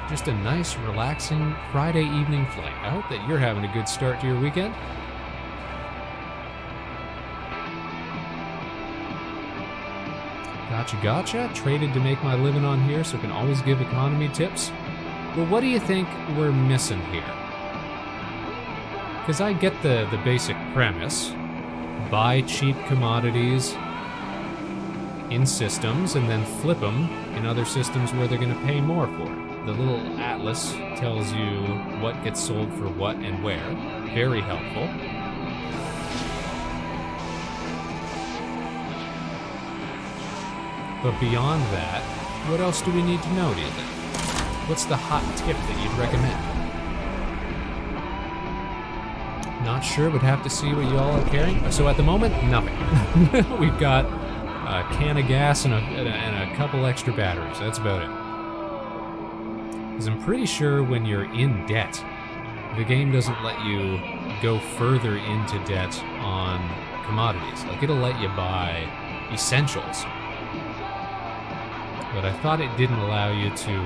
Just a nice, relaxing Friday evening flight. I hope that you're having a good start to your weekend. Gotcha. Traded to make my living on here, so can always give economy tips. Well, what do you think we're missing here? Because I get the basic premise. Buy cheap commodities in systems and then flip them in other systems where they're going to pay more for it. the little atlas tells you what gets sold for what and where. Very helpful. But beyond that, what else do we need to know, do you think? What's the hot tip that you'd recommend? Not sure, would have to see what y'all are carrying. So at the moment, nothing. We've got a can of gas and a couple extra batteries. That's about it. Because I'm pretty sure when you're in debt, the game doesn't let you go further into debt on commodities. Like, it'll let you buy essentials. But I thought it didn't allow you to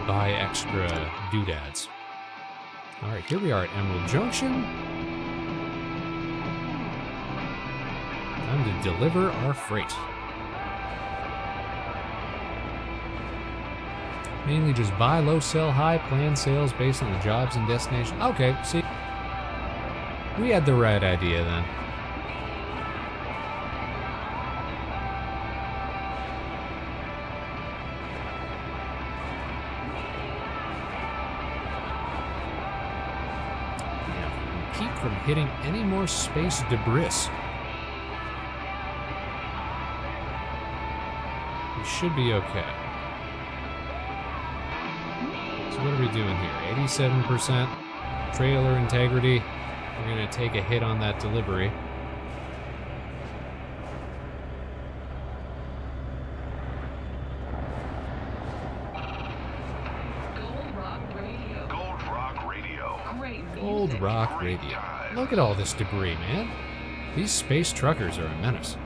buy extra doodads. Alright, here we are at Emerald Junction. Time to deliver our freight. Mainly just buy low, sell high, plan sales based on the jobs and destination. Okay, see, we had the right idea then. Yeah, keep from hitting any more space debris. We should be okay. What are we doing here? 87% trailer integrity. We're going to take a hit on that delivery. Gold Rock Radio. Gold Rock Radio. Great music. Gold Rock Radio. Look at all this debris, man. These space truckers are a menace.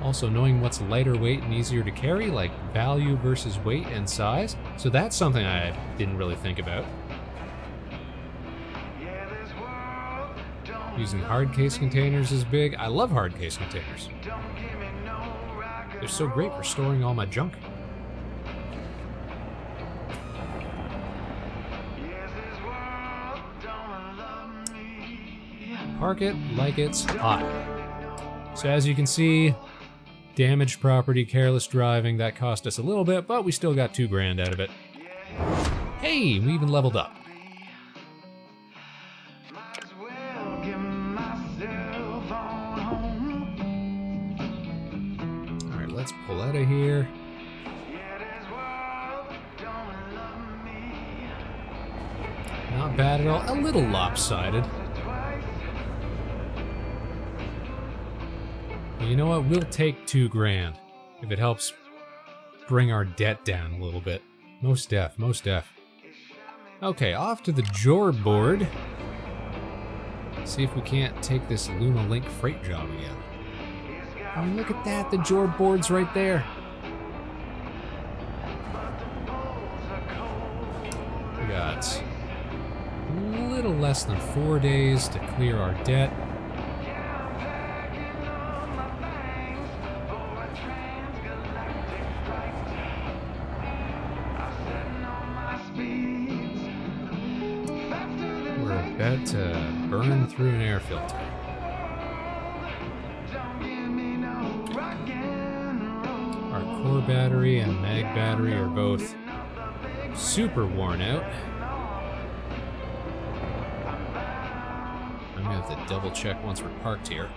Also, knowing what's lighter weight and easier to carry, like value versus weight and size. So that's something I didn't really think about. Using hard case containers is big. I love hard case containers. They're so great for storing all my junk. Park it like it's hot. So as you can see, damaged property, careless driving, that cost us a little bit, but we still got $2,000 out of it. Hey, we even leveled up. Alright, let's pull out of here. Not bad at all. A little lopsided. You know what? We'll take $2,000 if it helps bring our debt down a little bit. Most def, most def. Okay, off to the job board. See if we can't take this Luna Link freight job again. I mean, look at that. The job board's right there. We got a little less than 4 days to clear our debt. About to burn through an air filter. Our core battery and mag battery are both super worn out. I'm gonna have to double check once we're parked here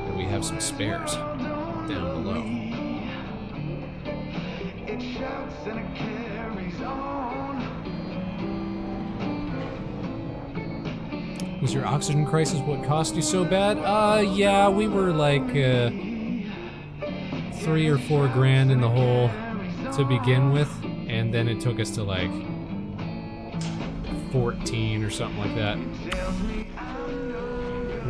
that we have some spares down below. It shouts and it carries on. Was your oxygen crisis what cost you so bad? Yeah, we were like $3 or $4,000 in the hole to begin with, and then it took us to like 14 or something like that.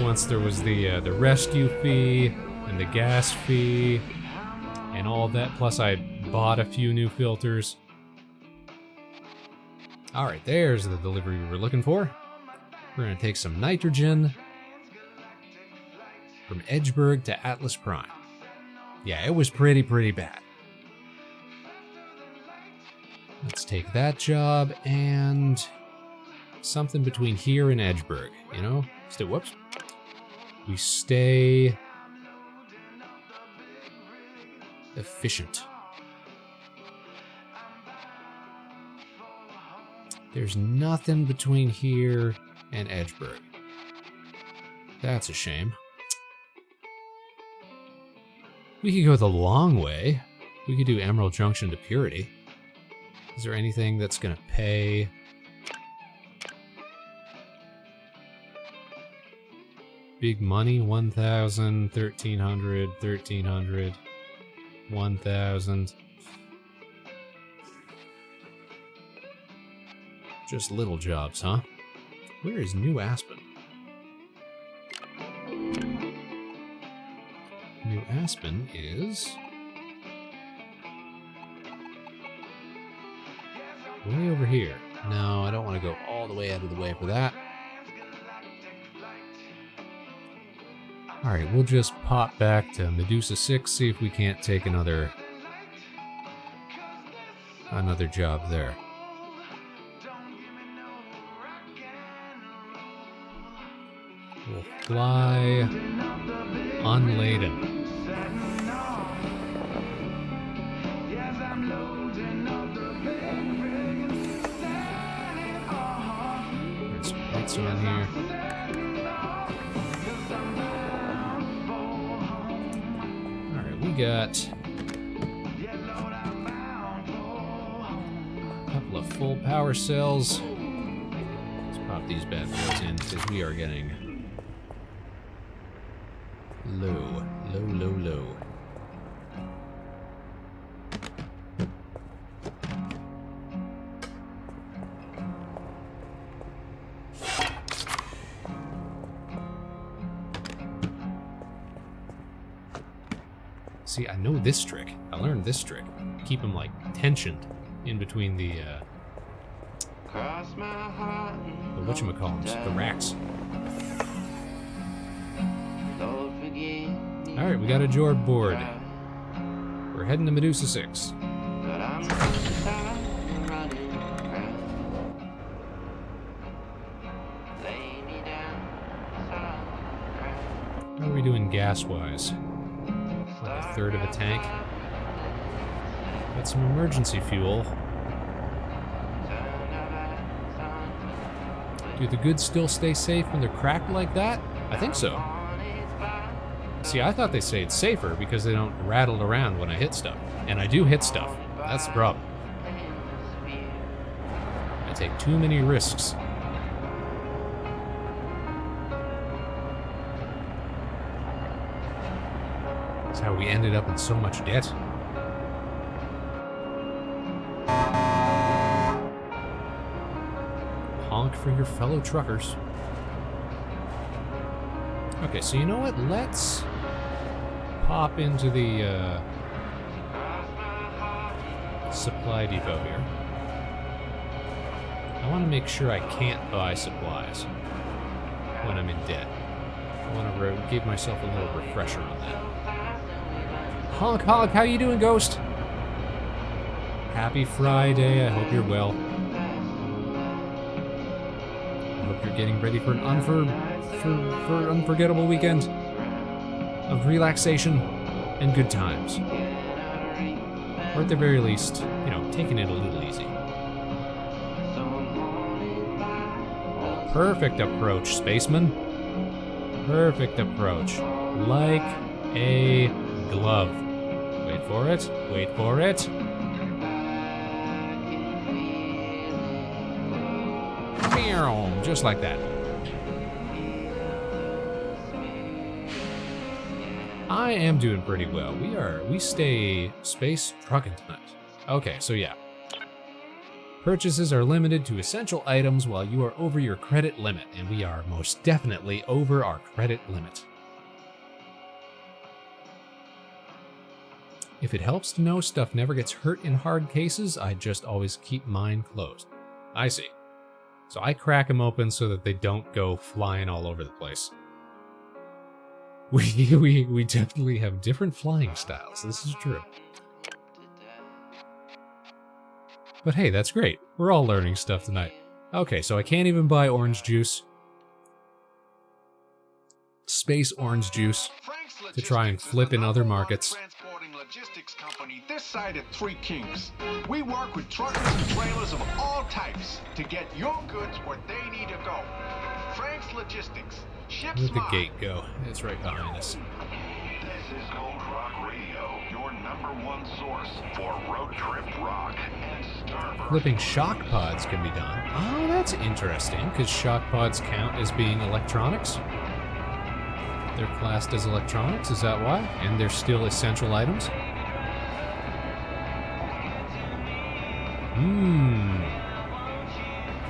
Once there was the rescue fee and the gas fee and all that, plus I bought a few new filters. All right, there's the delivery we were looking for. We're gonna take some nitrogen from Edgeburg to Atlas Prime. Yeah, it was pretty bad. Let's take that job and something between here and Edgeburg, you know? Whoops. We stay efficient. There's nothing between here and Edgeburg. That's a shame. We could go the long way. We could do Emerald Junction to Purity. Is there anything that's gonna pay? Big money, 1,000, 1,300, 1,300, 1,000. Just little jobs, huh? Where is New Aspen? New Aspen is way over here. No, I don't want to go all the way out of the way for that. Alright, we'll just pop back to Medusa 6, see if we can't take another job there. We'll fly unladen. There's some lights around here. Alright, we got a couple of full power cells. Let's pop these bad boys in because we are getting low, low, low, low. See, I know this trick. I learned this trick. Keep them, like, tensioned in between the whatchamacallums, the racks. Alright, we got a Jord board. We're heading to Medusa 6. How are we doing gas-wise? Like a third of a tank. Got some emergency fuel. Do the goods still stay safe when they're cracked like that? I think so. See, I thought they stayed safer because they don't rattle around when I hit stuff. And I do hit stuff. That's the problem. I take too many risks. That's how we ended up in so much debt. Honk for your fellow truckers. Okay, so you know what? Let's pop into the supply depot here. I want to make sure I can't buy supplies when I'm in debt. I want to give myself a little refresher on that. Honk, honk, how you doing, Ghost? Happy Friday, I hope you're well. I hope you're getting ready for an unforgettable weekend of relaxation and good times. Or at the very least, you know, taking it a little easy. Oh, perfect approach, Spaceman. Perfect approach. Like a glove. Wait for it. Wait for it. Just like that. I am doing pretty well. We stay space trucking tonight. Okay, so yeah. Purchases are limited to essential items while you are over your credit limit, and we are most definitely over our credit limit. If it helps to know stuff never gets hurt in hard cases, I just always keep mine closed. I see. So I crack them open so that they don't go flying all over the place. We definitely have different flying styles, this is true. But hey, that's great. We're all learning stuff tonight. Okay, so I can't even buy orange juice. Space orange juice to try and flip in other markets. logistics company this side of Three Kings. We work with truckers and trailers of all types to get your goods where they need to go. Frank's Logistics. Ship Where'd the smart. gate go? It's right behind us. This is Gold Rock Radio, your #1 source for road trip rock and starburst. Flipping shock pods can be done. Oh, that's interesting, because shock pods count as being electronics. They're classed as electronics, is that why? And they're still essential items?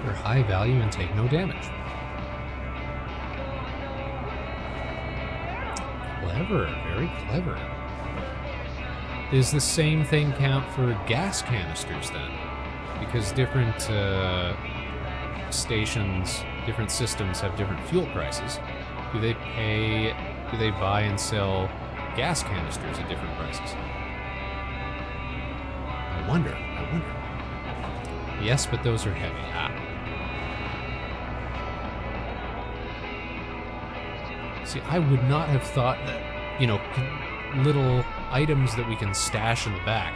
They're high value and take no damage. Clever, very clever. Does the same thing count for gas canisters then? Because different stations, different systems have different fuel prices. Do they buy and sell gas canisters at different prices? I wonder. Yes, but those are heavy. See, I would not have thought that, little items that we can stash in the back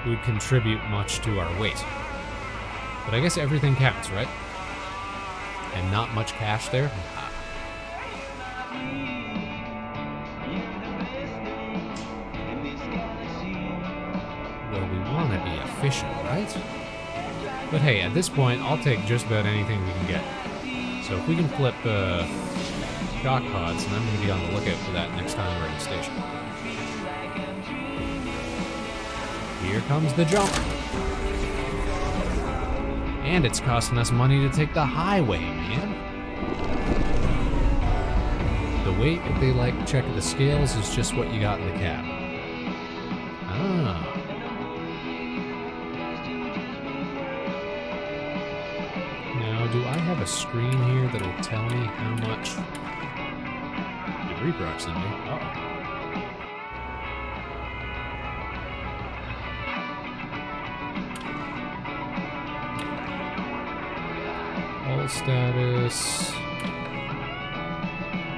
would contribute much to our weight. But I guess everything counts, right? And not much cash there? Well, we want to be efficient, right? But hey, at this point, I'll take just about anything we can get. So if we can flip shock pods, and I'm going to be on the lookout for that next time we're at the station. Here comes the jump. And it's costing us money to take the highway, man. The weight, if they like check the scales, is just what you got in the cab. Ah. Now, do I have a screen here that'll tell me how much debris proximity? Uh-oh. Hull status,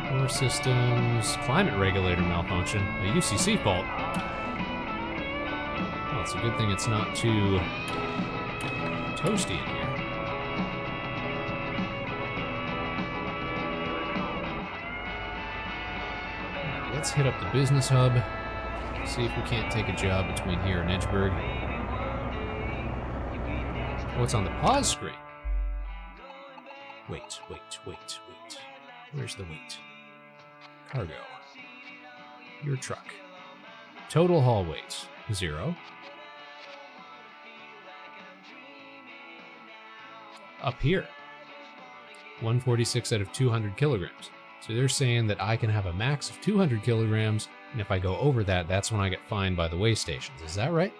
power systems, climate regulator malfunction, a UCC fault. Well, it's a good thing it's not too toasty in here. Alright, let's hit up the business hub, see if we can't take a job between here and Edgeburg. What's on the pause screen? Wait. Where's the weight? Cargo. Your truck. Total haul weight, 0. Up here, 146 out of 200 kilograms. So they're saying that I can have a max of 200 kilograms, and if I go over that, that's when I get fined by the weigh stations. Is that right?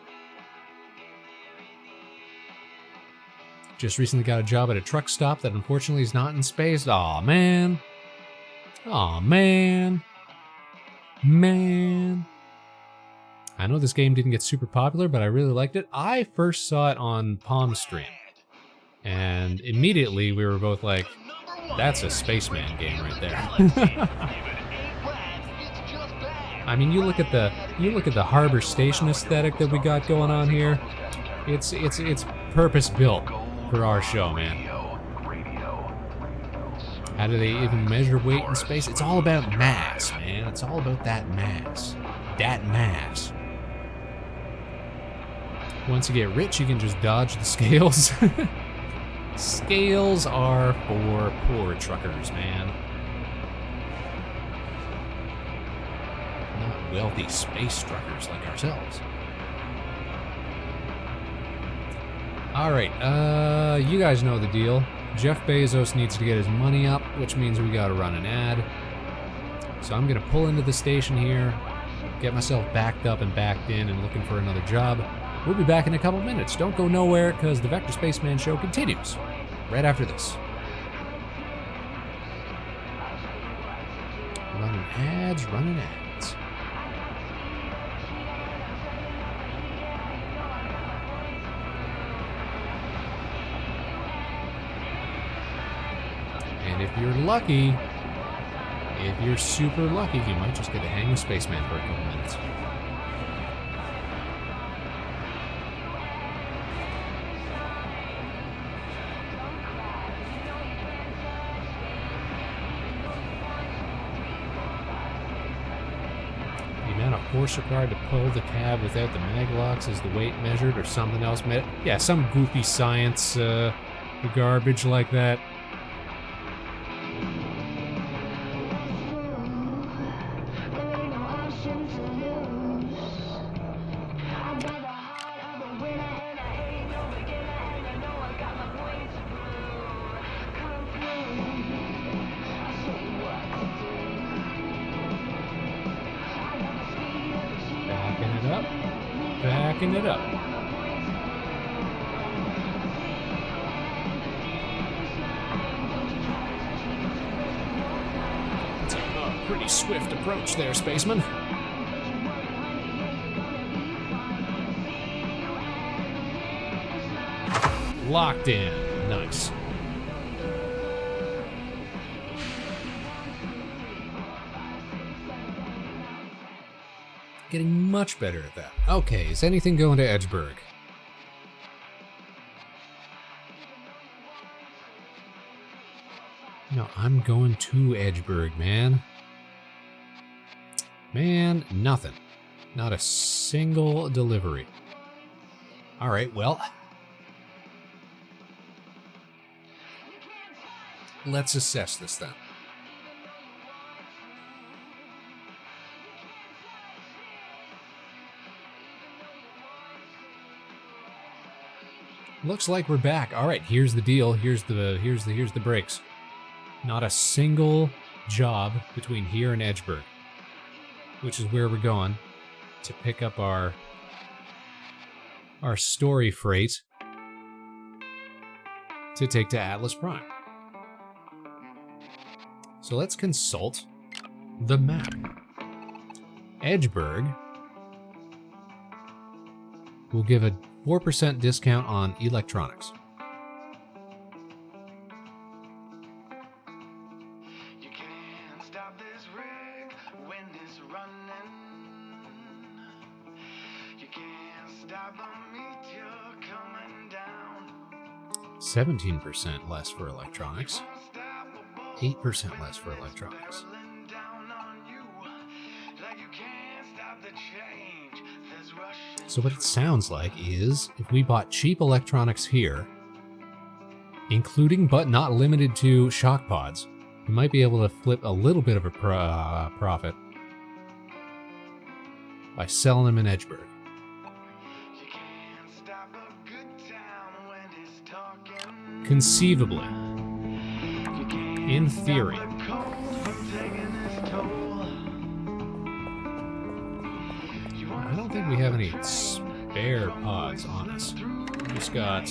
Just recently got a job at a truck stop that unfortunately is not in space. Aw, man. Aw, man. Man. I know this game didn't get super popular, but I really liked it. I first saw it on Palm Stream. And immediately we were both like, that's a Spaceman game right there. I mean, you look at the Harbor Station aesthetic that we got going on here. It's purpose built for our show, man. How do they even measure weight in space? It's all about mass, man. It's all about that mass. That mass. Once you get rich, you can just dodge the scales. Scales are for poor truckers, man. Not wealthy space truckers like ourselves. Alright, you guys know the deal. Jeff Bezos needs to get his money up, which means we gotta run an ad. So I'm gonna pull into the station here, get myself backed up and backed in and looking for another job. We'll be back in a couple minutes. Don't go nowhere, because the Vector Spaceman show continues right after this. Running ads. And if you're lucky, if you're super lucky, you might just get to hang with Spaceman for a couple minutes. force required to pull the cab without the mag locks is the weight measured or something else. Yeah, some goofy science garbage like that. Backing it up. It's a pretty swift approach there, Spaceman. Locked in. Nice. Getting much better at that. Okay, is anything going to Edgeburg? No, I'm going to Edgeburg, man. Man, nothing. Not a single delivery. Alright, well. Let's assess this then. Looks like we're back. All right, here's the deal. Here's the breaks. Not a single job between here and Edgeburg, which is where we're going to pick up our story freight to take to Atlas Prime. So let's consult the map. Edgeburg will give a 4% discount on electronics. You can't stop this rig when it's running. You can't stop the meteor coming down. 17% less for electronics. 8% less for electronics. So what it sounds like is, if we bought cheap electronics here, including but not limited to shock pods, we might be able to flip a little bit of a profit by selling them in Edgeburg. Conceivably. In theory. I don't think we have any spare pods on us. We just got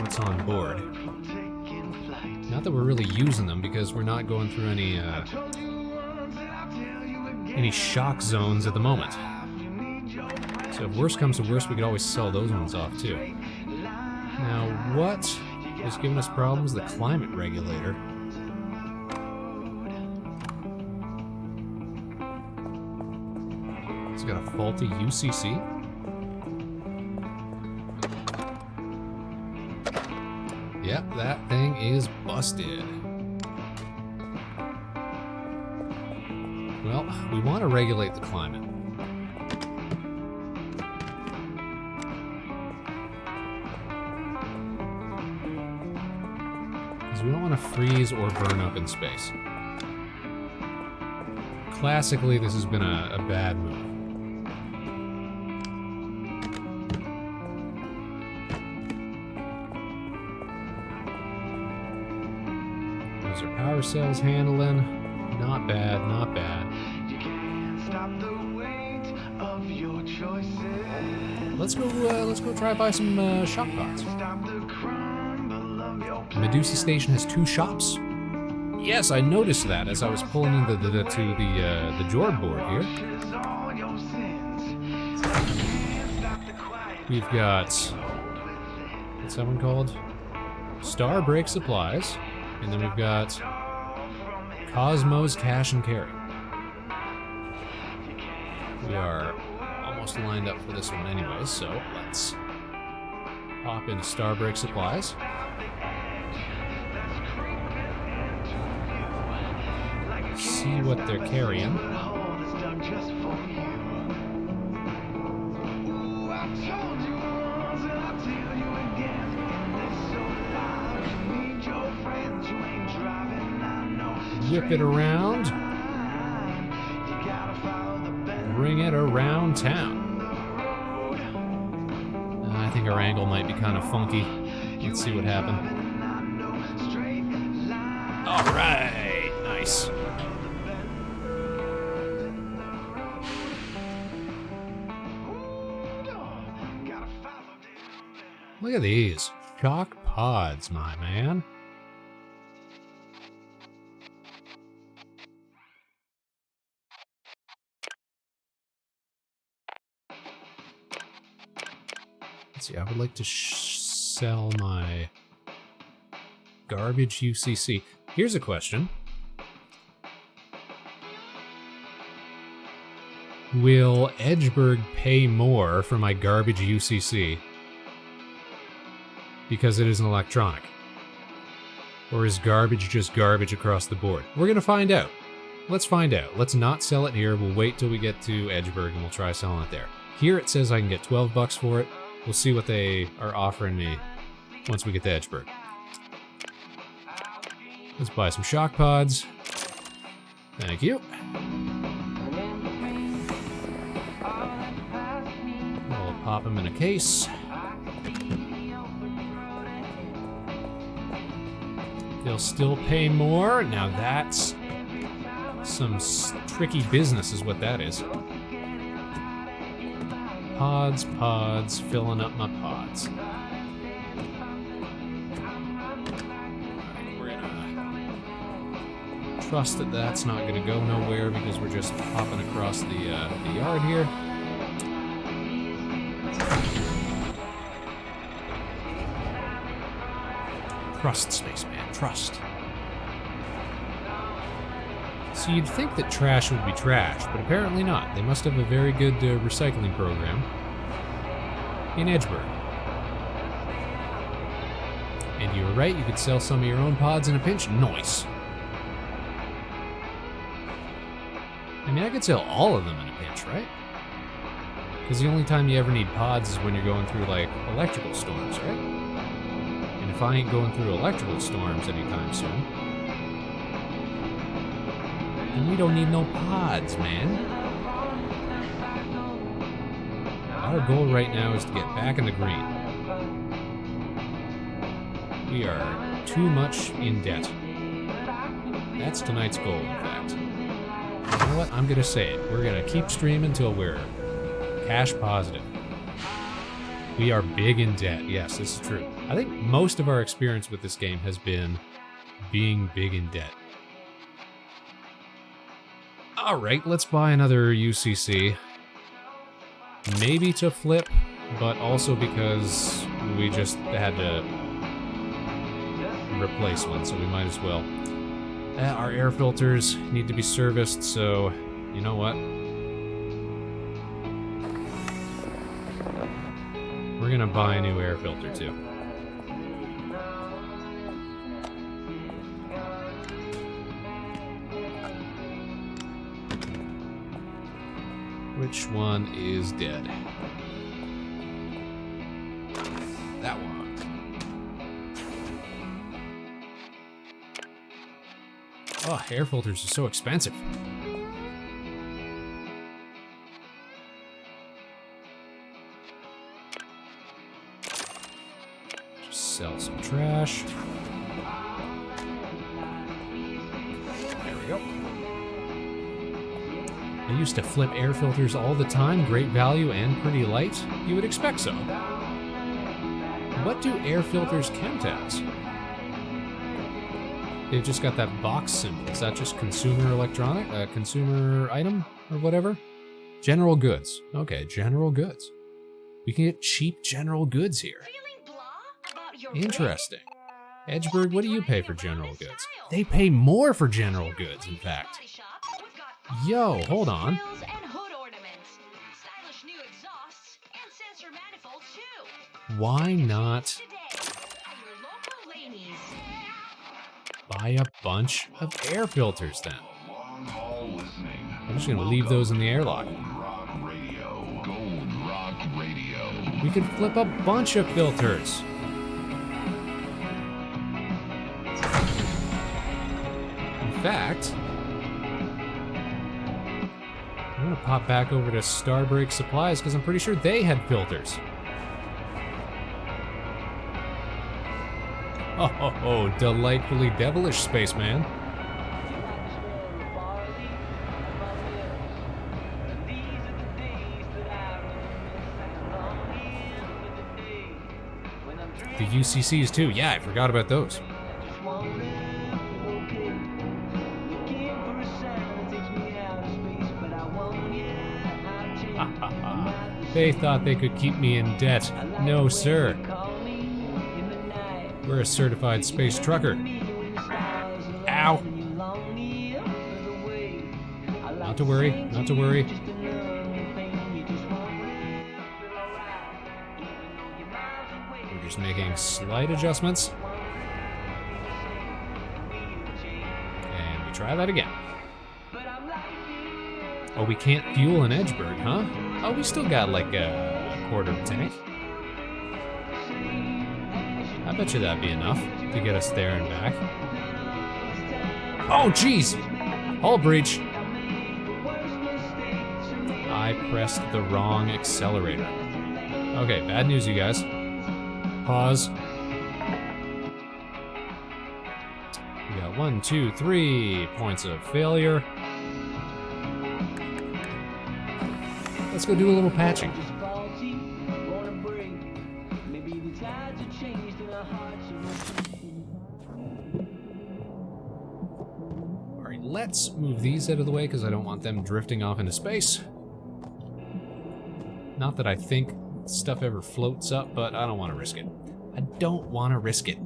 what's on board. Not that we're really using them because we're not going through any shock zones at the moment. So if worst comes to worst, we could always sell those ones off too. Now what is giving us problems? The climate regulator. It's got a faulty UCC. Yep, that thing is busted. Well, we want to regulate the climate. Because we don't want to freeze or burn up in space. Classically, this has been a bad move. Those are power cells handling. Not bad, not bad. You can't stop the weight of your choices. Let's go try buy some shop pods. Stop the crumble of your Medusa Station has 2 shops. Yes, I noticed that as I was pulling into the Jord board here. all your sins. So you can't stop the quiet. We've got, what's that one called? Star Break Supplies, and then we've got Cosmos Cash and Carry. We are almost lined up for this one anyway, so let's pop into Star Break Supplies. See what they're carrying. just for you. Ooh, I told you once and I'll tell you again. And it's so loud, you need your friends, you ain't driving, I know. Whip it around. You gotta follow the bend. Bring it around town. I think our angle might be kind of funky. Let's see what happened. All right, nice. Look at these chalk pods, my man. Let's see, I would like to sell my garbage UCC. Here's a question. Will Edgeburg pay more for my garbage UCC because it is an electronic? Or is garbage just garbage across the board? We're gonna find out. Let's find out. Let's not sell it here. We'll wait till we get to Edgeburg and we'll try selling it there. Here it says I can get 12 bucks for it. We'll see what they are offering me once we get to Edgeburg. Let's buy some shock pods. Thank you. We'll pop them in a case. They'll still pay more. Now that's some tricky business is what that is. Pods, pods, filling up my pods. We're gonna trust that that's not gonna go nowhere because we're just hopping across the yard here. Trust, Spaceman, trust. So you'd think that trash would be trash, but apparently not. They must have a very good recycling program in Edgeburg. And you were right, you could sell some of your own pods in a pinch. Nice. I mean, I could sell all of them in a pinch, right? Because the only time you ever need pods is when you're going through, like, electrical storms, right? And if I ain't going through electrical storms anytime soon, and we don't need no pods, man. Our goal right now is to get back in the green. We are too much in debt. That's tonight's goal, in fact. You know what? I'm gonna say it. We're gonna keep streaming till we're cash positive. We are big in debt. Yes, this is true. I think most of our experience with this game has been being big in debt. Alright, let's buy another UCC. Maybe to flip, but also because we just had to replace one, so we might as well. Our air filters need to be serviced, so you know what? We're gonna buy a new air filter too. Which one is dead? That one. Oh, air filters are so expensive. Just sell some trash. There we go. I used to flip air filters all the time, great value and pretty light. You would expect so. What do air filters count as? They've just got that box symbol. Is that just consumer electronic? Consumer item or whatever? General goods. Okay, general goods. We can get cheap general goods here. Interesting. Edgeburg, what do you pay for general goods? They pay more for general goods, in fact. Yo, hold on. Why not buy a bunch of air filters then? Long haul listening. I'm just gonna leave those in the airlock. Rock Radio. Gold Rock Radio. We could flip a bunch of filters. In fact, I'm gonna pop back over to Starbreak Supplies because I'm pretty sure they had filters. Oh, delightfully devilish, Spaceman. The UCCs too. Yeah, I forgot about those. They thought they could keep me in debt. No, sir. We're a certified space trucker. Ow! Not to worry, not to worry. We're just making slight adjustments. And we try that again. Oh, we can't fuel an Edgebird, huh? Oh, we still got like a quarter of a tank. I bet you that'd be enough to get us there and back. Oh, jeez! Hull breach. I pressed the wrong accelerator. Okay, bad news, you guys. Pause. We got 1, 2, 3 points of failure. Let's go do a little patching. Alright, let's move these out of the way because I don't want them drifting off into space. Not that I think stuff ever floats up, but I don't want to risk it. I don't want to risk it.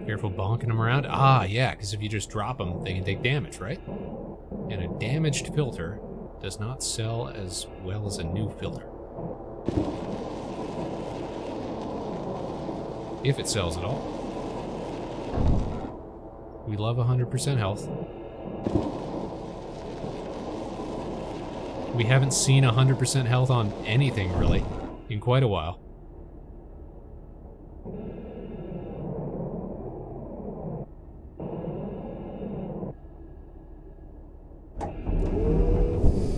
Careful bonking them around. Ah, yeah, because if you just drop them, they can take damage, right? And a damaged filter does not sell as well as a new filter. If it sells at all. We love 100% health. We haven't seen 100% health on anything, really, in quite a while.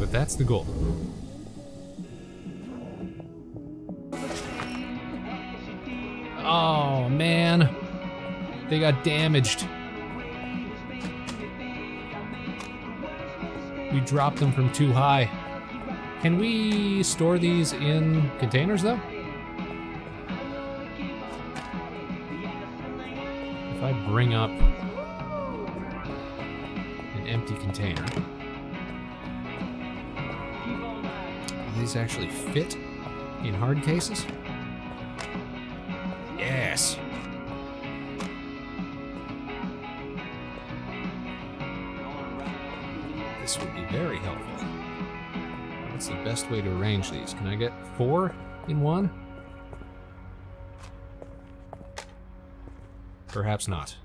But that's the goal. Oh, man. They got damaged. We dropped them from too high. Can we store these in containers, though? If I bring up an empty container, will these actually fit in hard cases? Yes. This would be very helpful. What's the best way to arrange these? Can I get 4 in one? Perhaps not.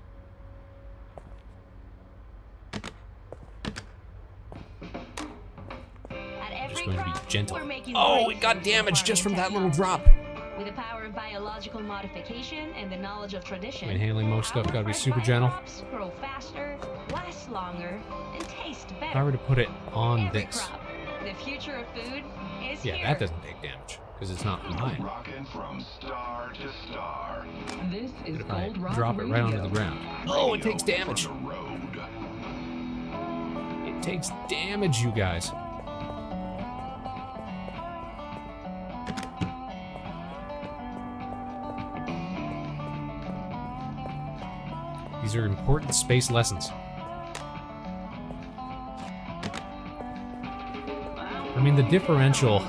Just going to be gentle. Oh, it got damaged just from that little drop. With the power of biological modification and the knowledge of tradition, When handling most stuff, gotta be super gentle. crops grow faster, last longer, and taste better. If I were to put it on Every this, crop. The future of food is yeah, here. that doesn't take damage because it's not mine. Rocking from star to star. This is If I Gold Rock drop it right onto Radio. the ground, oh, it takes Radio damage. for the road. It takes damage, you guys. These are important space lessons. I mean, the differential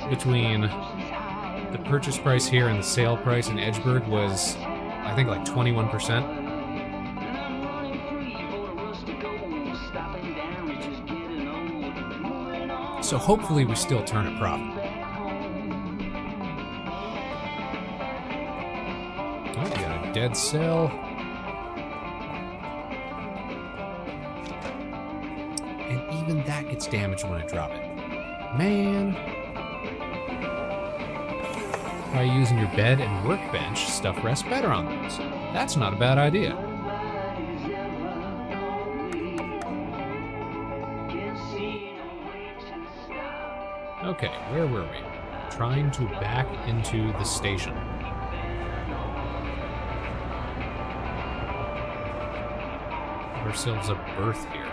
between the purchase price here and the sale price in Edgebird was, I think, like 21%. So hopefully we still turn a profit. Oh, we got a dead cell. And even that gets damaged when I drop it. Man. By using your bed and workbench, stuff rests better on those. That's not a bad idea. Okay, where were we? Trying to back into the station. Give ourselves a berth here.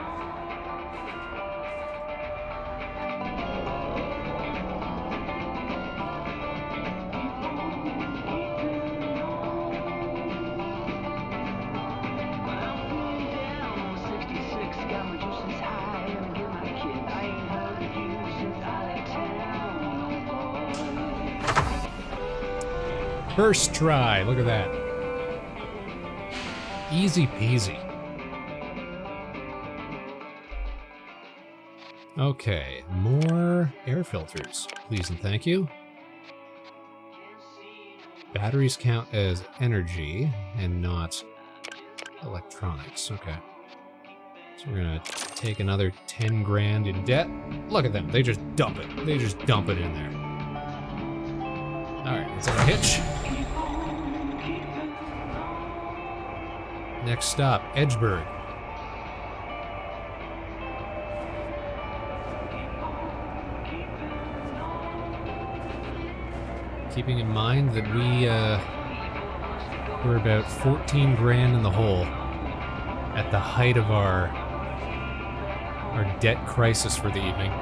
First try, look at that. Easy peasy. Okay, more air filters, please and thank you. Batteries count as energy and not electronics, okay. So we're gonna take another 10 grand in debt. Look at them, they just dump it. They just dump it in there. All right, let's have a hitch. Next stop, Edgeburg. Keeping in mind that we're about 14 grand in the hole at the height of our debt crisis for the evening.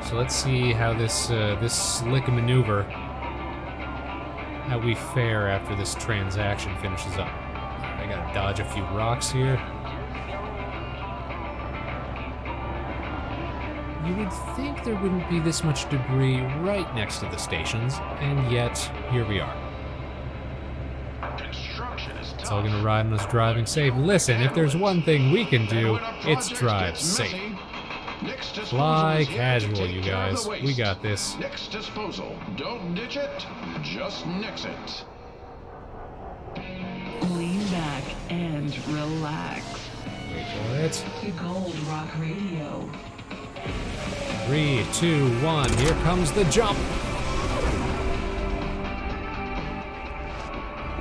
So let's see how this this slick maneuver, how we fare after this transaction finishes up. I gotta dodge a few rocks here. You would think there wouldn't be this much debris right next to the stations, and yet here we are. It's all gonna ride on us driving safe. Listen, if there's one thing we can do, it's drive safe. Fly casual, you guys. We got this. Next disposal. Don't ditch it, just nix it. Lean back and relax. Wait for it. The Gold Rock Radio. 3, 2, 1. Here comes the jump.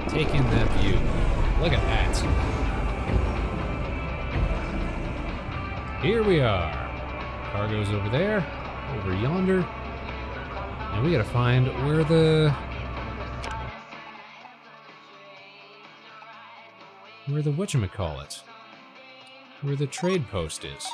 Take in that view. Look at that. Here we are. Cargo's over there, over yonder. And we gotta find where the whatchamacallit, where the trade post is.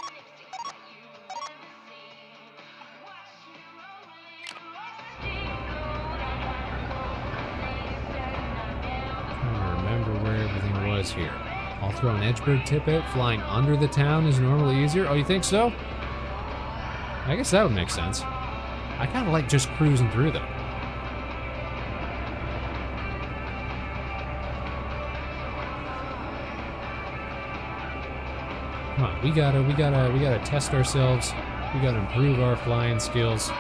Trying to remember where everything was here. I'll throw an Edgeburg tip out. Flying under the town is normally easier. Oh, you think so? I guess that would make sense. I kind of like just cruising through them. Come on, we gotta test ourselves. We gotta improve our flying skills.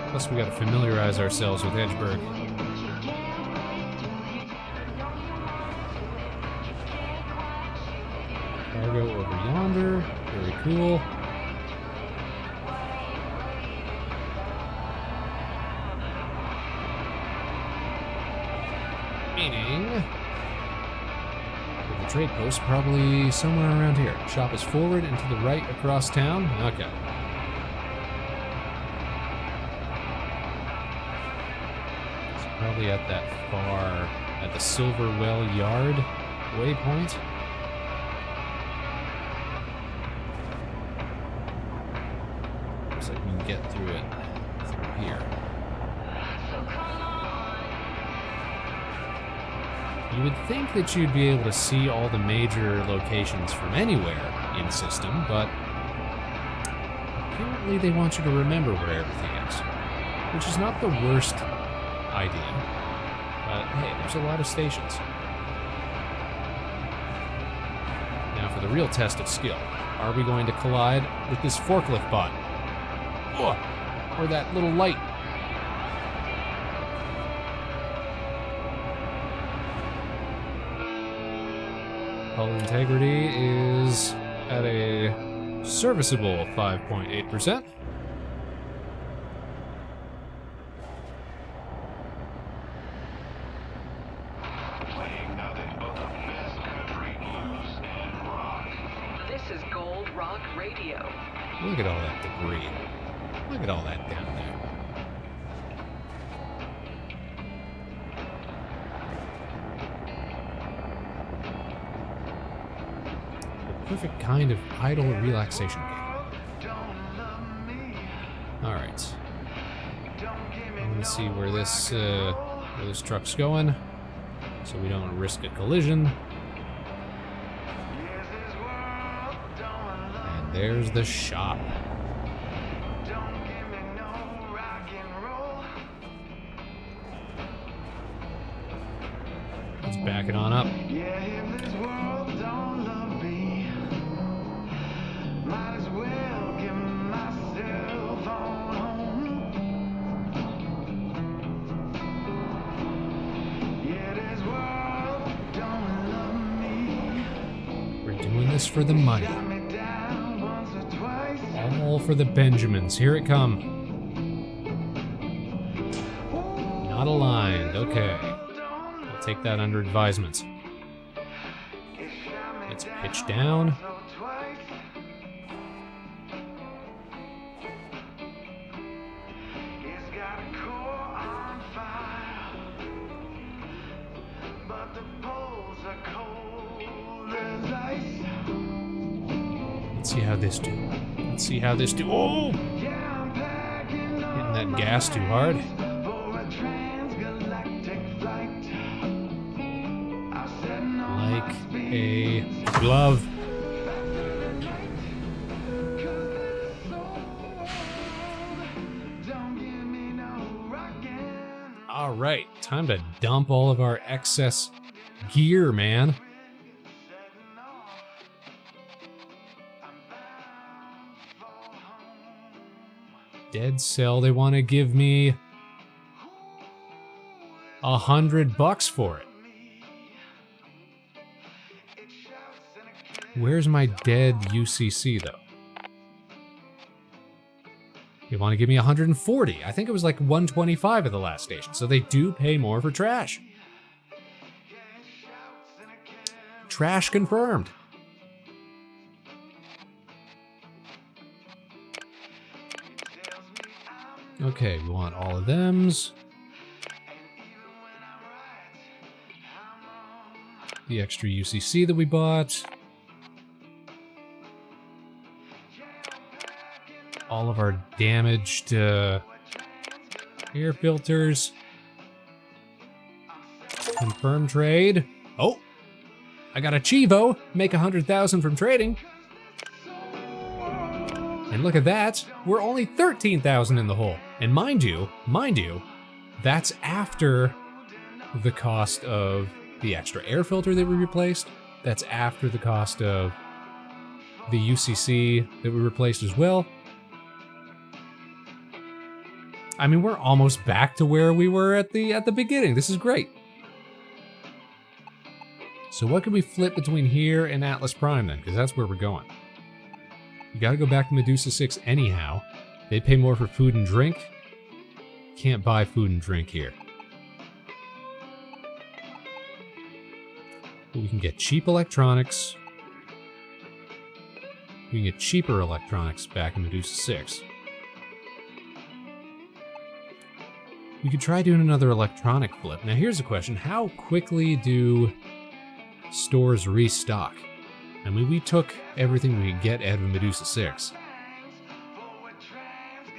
Plus, we gotta familiarize ourselves with Edgeburg. Cargo over yonder. Very cool. Meaning the trade post probably somewhere around here. Shop is forward and to the right across town. Okay. It's probably at that far, at the Silver Well Yard waypoint. Looks like we can get through it through here. You would think that you'd be able to see all the major locations from anywhere in system, but apparently they want you to remember where everything is, which is not the worst idea. But hey, there's a lot of stations. the real test of skill. Are we going to collide with this forklift bot? Ugh. Or that little light? Hull integrity is at a serviceable 5.8%. Playing nothing but the best country, blues, and rock. This is Gold Rock Radio. Look at all that debris. Look at all that down there. The perfect kind of idle relaxation game. Alright. Let me see where this truck's going, so we don't risk a collision. And there's the shop. Let's back it on up. We're doing this for the money. All for the Benjamins. Here it come. Not aligned. Okay. I'll take that under advisement. Let's pitch down. Let's see how this do. Let's see how this do. Oh! Hitting that gas too hard. Like a glove. All right, time to dump all of our excess gear, man. Dead cell, they want to give me $100 for it. Where's my dead UCC though? They want to give me 140. I think it was like 125 at the last station, so they do pay more for trash. Trash confirmed. Okay, we want all of thems. The extra UCC that we bought. All of our damaged air filters. Confirm trade. Oh, I got a Chivo. Make 100,000 from trading. And look at that, we're only 13,000 in the hole. And mind you, that's after the cost of the extra air filter that we replaced. That's after the cost of the UCC that we replaced as well. I mean, we're almost back to where we were at the beginning. This is great. So what can we flip between here and Atlas Prime then? Because that's where we're going. You gotta go back to Medusa 6 anyhow. They pay more for food and drink. Can't buy food and drink here. But we can get cheap electronics. We can get cheaper electronics back in Medusa 6. We could try doing another electronic flip. Now here's a question. How quickly do stores restock? I mean, we took everything we could get out of Medusa 6.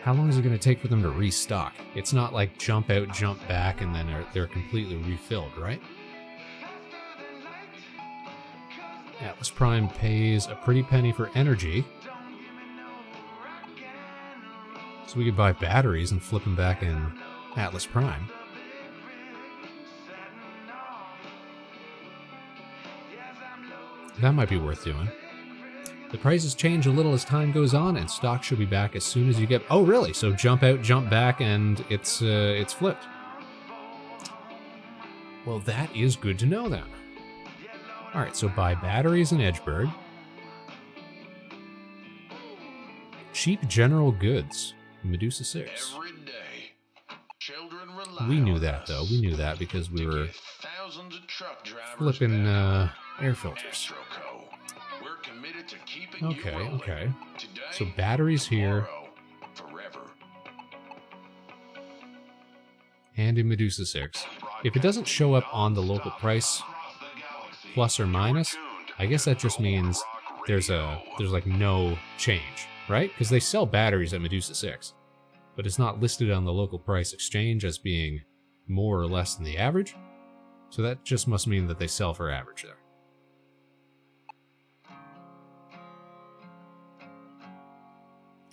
How long is it going to take for them to restock? It's not like jump out, jump back, and then they're completely refilled, right? Atlas Prime pays a pretty penny for energy. So we could buy batteries and flip them back in Atlas Prime. That might be worth doing. The prices change a little as time goes on, and stock should be back as soon as you get... Oh, really? So jump out, jump back, and it's flipped. Well, that is good to know, then. All right, so buy batteries in Edgeburg. Cheap general goods, Medusa 6. Every day, children rely We knew on that, us though. We knew that because we to were get thousands of truck drivers flipping back. air filters. Astroco. We're committed to keeping Okay, you rolling. okay. Today, So batteries here. tomorrow, forever. And in Medusa 6. If it doesn't show up on the local price, plus or minus, I guess that just means there's like no change, right? Because they sell batteries at Medusa 6, but it's not listed on the local price exchange as being more or less than the average. So that just must mean that they sell for average there.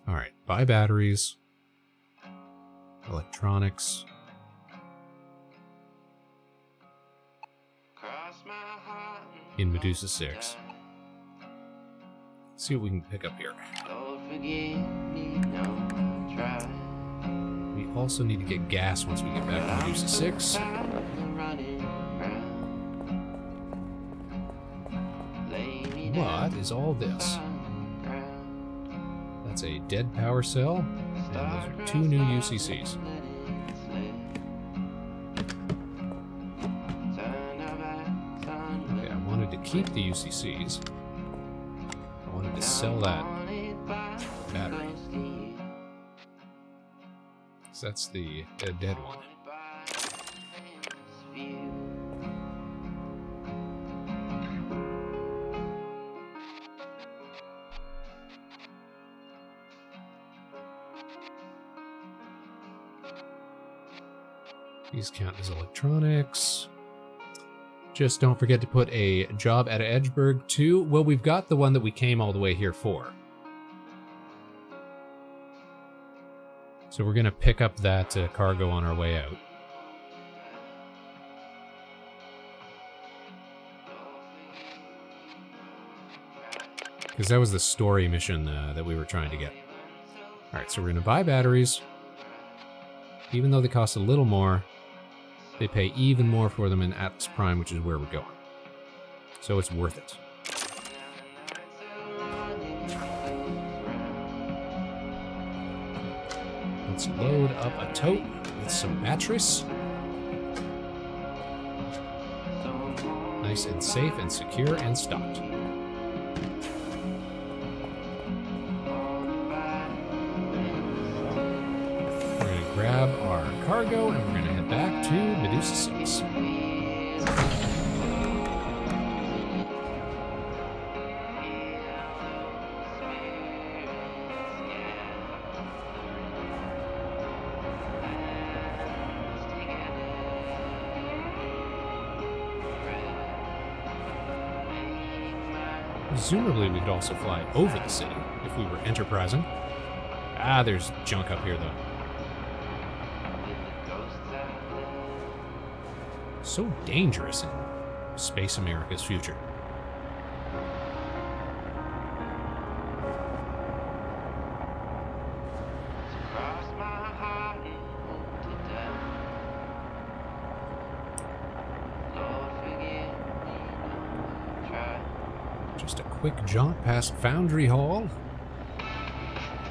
All right, buy batteries, electronics. In Medusa 6. See what we can pick up here. We also need to get gas once we get back to Medusa 6. What is all this? That's a dead power cell, and those are 2 new UCCs. Okay, I wanted to keep the UCCs. I wanted to sell that battery. So that's the dead one. These count as electronics. Just don't forget to put a job at Edgeburg too. Well, we've got the one that we came all the way here for. So we're going to pick up that cargo on our way out. Because that was the story mission that we were trying to get. Alright, so we're going to buy batteries. Even though they cost a little more, they pay even more for them in Atlas Prime, which is where we're going. So it's worth it. Let's load up a tote with some batteries. Nice and safe and secure and stocked. We're going to grab our cargo and we're going to head back to Medusa 6. Presumably we could also fly over the city if we were enterprising. Ah, there's junk up here though. So dangerous in Space America's future. Just a quick jaunt past Foundry Hall.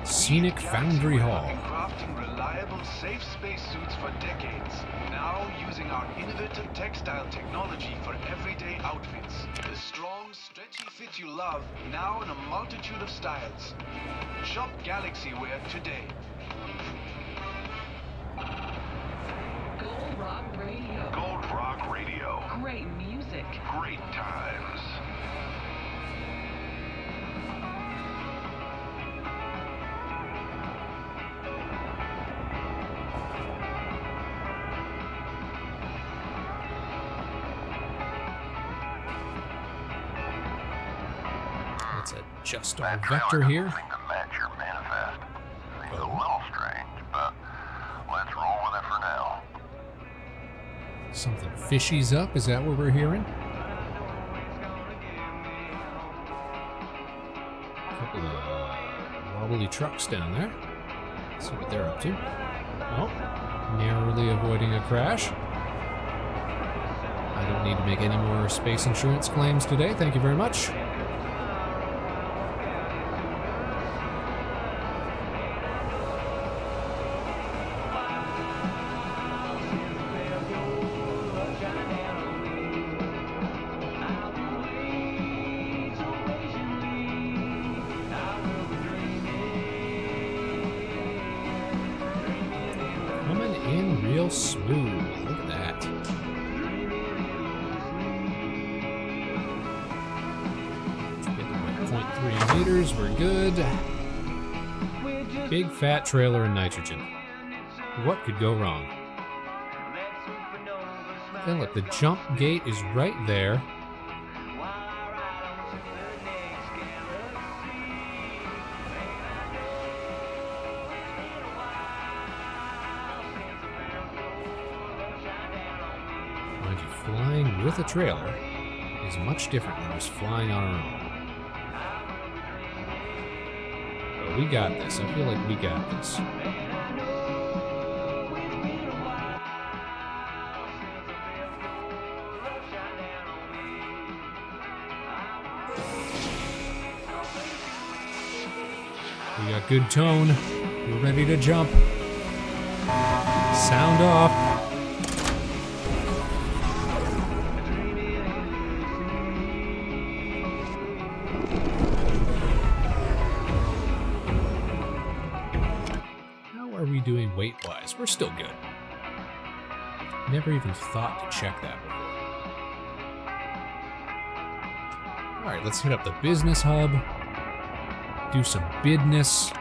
Scenic Foundry Hall. Crafting reliable, safe spacesuits for decades. Now using our innovative textile technology for everyday outfits. The strong, stretchy fit you love, now in a multitude of styles. Shop Galaxy Wear today. Gold Rock Radio. Gold Rock Radio. Great music. Great times. Let's adjust our vector here. Seem to match your manifest. Seems a little strange, but let's roll with it for now. Something fishy's up, is that what we're hearing? wobbly trucks down there. Let's see what they're up to. Oh, narrowly avoiding a crash. I don't need to make any more space insurance claims today. Thank you very much. Coming in real smooth. Look at that. Get to 0.3 meters. We're good. Big fat trailer and nitrogen. What could go wrong? And look, the jump gate is right there. Mind you, flying with a trailer is much different than just flying on our own. But we got this. I feel like we got this. We got good tone. We're ready to jump. Sound off. How are we doing weight-wise? We're still good. Never even thought to check that before. Alright, let's hit up the business hub. Do some bidness.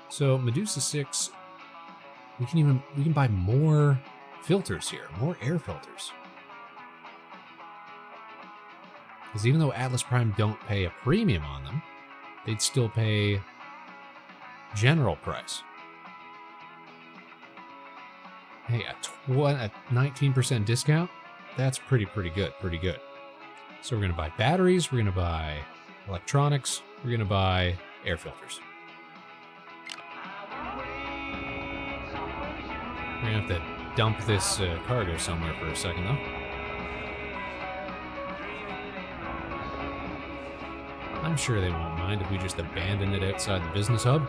So Medusa 6, we can buy more filters here, more air filters. Because even though Atlas Prime don't pay a premium on them, they'd still pay general price. Hey, a 19% discount? That's pretty good, pretty good. So we're gonna buy batteries, we're gonna buy electronics, we're gonna buy air filters. We're gonna have to dump this cargo somewhere for a second, though. I'm sure they won't mind if we just abandon it outside the business hub.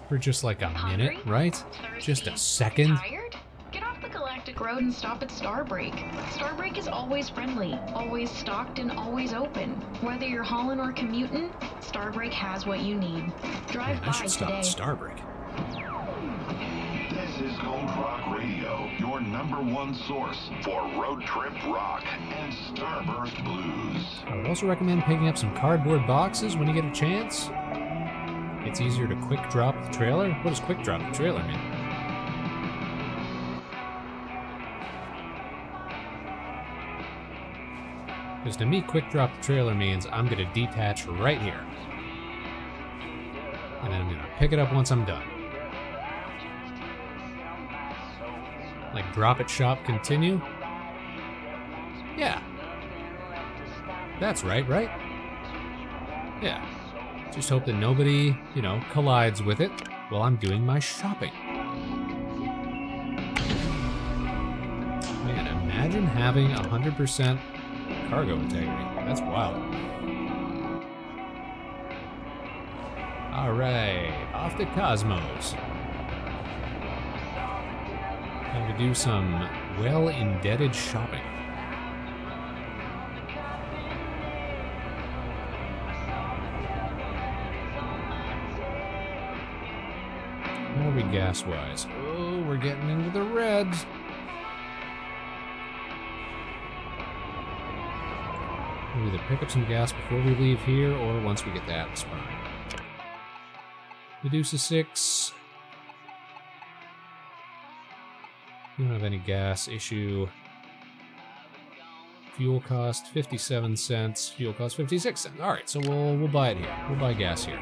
For just like a minute, right? Just a second. Tired? Get off the galactic road and stop at Starbreak. Starbreak is always friendly, always stocked, and always open. Whether you're hauling or commuting, Starbreak has what you need. Drive Man, by I should stop today. at Starbreak. This is Gold Rock Radio, your #1 source for road trip rock and starburst blues. I would also recommend picking up some cardboard boxes when you get a chance. It's easier to quick drop the trailer. What does quick drop the trailer mean? Because to me, quick drop the trailer means I'm going to detach right here. And then I'm going to pick it up once I'm done. Like drop it, shop, continue? Yeah. That's right? Yeah. Just hope that nobody, collides with it while I'm doing my shopping. Man, imagine having 100% cargo integrity. That's wild. Alright, off to Cosmos. Time to do some well-indebted shopping. How are we gas-wise? Oh, we're getting into the reds. We'll either pick up some gas before we leave here or once we get the Atlas Prime. Medusa 6. We don't have any gas issue. Fuel cost 57 cents. Fuel cost 56 cents. All right, so we'll buy it here. We'll buy gas here.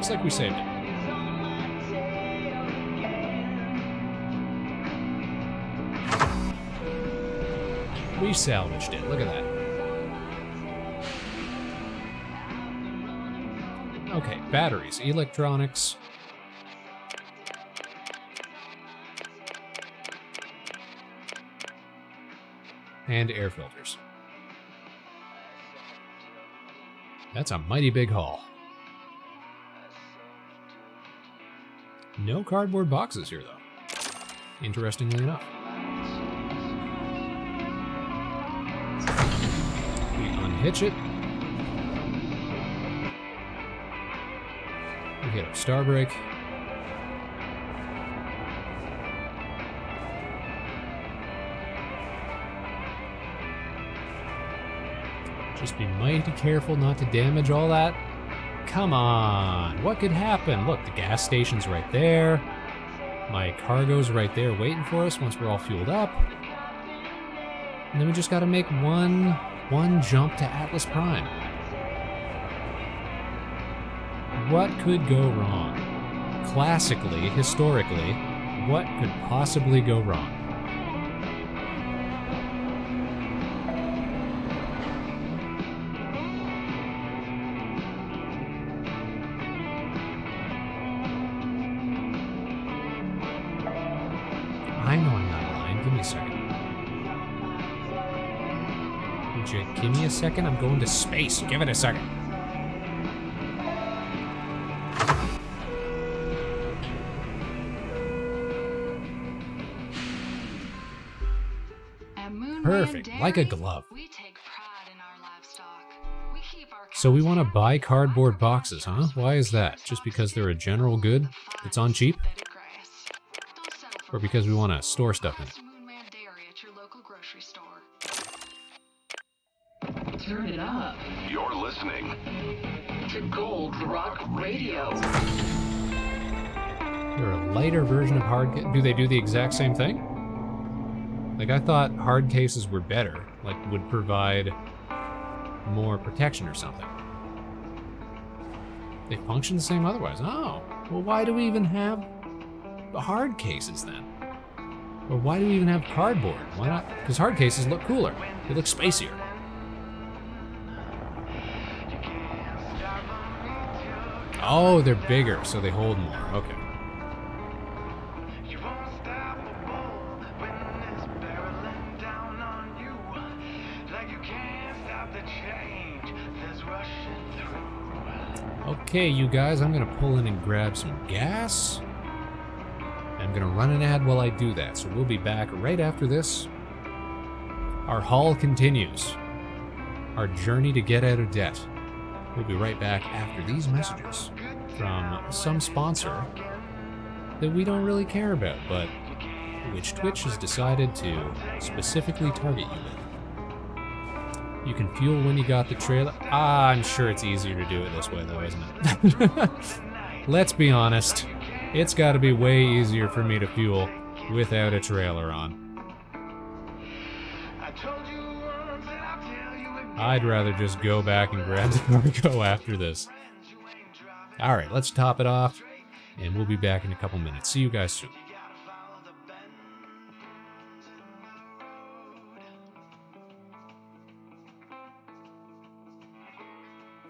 Looks like we saved it. We salvaged it. Look at that. Okay, batteries, electronics. And air filters. That's a mighty big haul. No cardboard boxes here, though. Interestingly enough. We unhitch it. We hit our star brake. Just be mighty careful not to damage all that. Come on, what could happen? Look, the gas station's right there. My cargo's right there waiting for us once we're all fueled up. And then we just gotta make one jump to Atlas Prime. What could go wrong? Classically, historically, what could possibly go wrong? I know I'm not lying. Give me a second. Would you give me a second? I'm going to space. Give it a second. Perfect, like a glove. We take pride in our livestock. We keep our So we want to buy cardboard boxes, huh? Why is that? Just because they're a general good that's on cheap? Or because we want to store stuff in it? Turn it up You're listening. to Gold Rock Radio. They're a lighter version of hard case. Do they do the exact same thing? Like, I thought hard cases were better, like would provide more protection or something. They function the same otherwise. Oh, well, why do we even have the hard cases then? Or why do we even have cardboard? Why not? Because hard cases look cooler. They look spacier. Oh, they're bigger, so they hold more. Okay. Okay, you guys, I'm gonna pull in and grab some gas. I'm gonna run an ad while I do that, so we'll be back right after this. Our haul continues. Our journey to get out of debt. We'll be right back after these messages from some sponsor that we don't really care about, but which Twitch has decided to specifically target you with. You can fuel when you got the trailer. I'm sure it's easier to do it this way, though, isn't it? Let's be honest. It's got to be way easier for me to fuel without a trailer on. I'd rather just go back and grab the cargo after this. Alright, let's top it off, and we'll be back in a couple minutes. See you guys soon.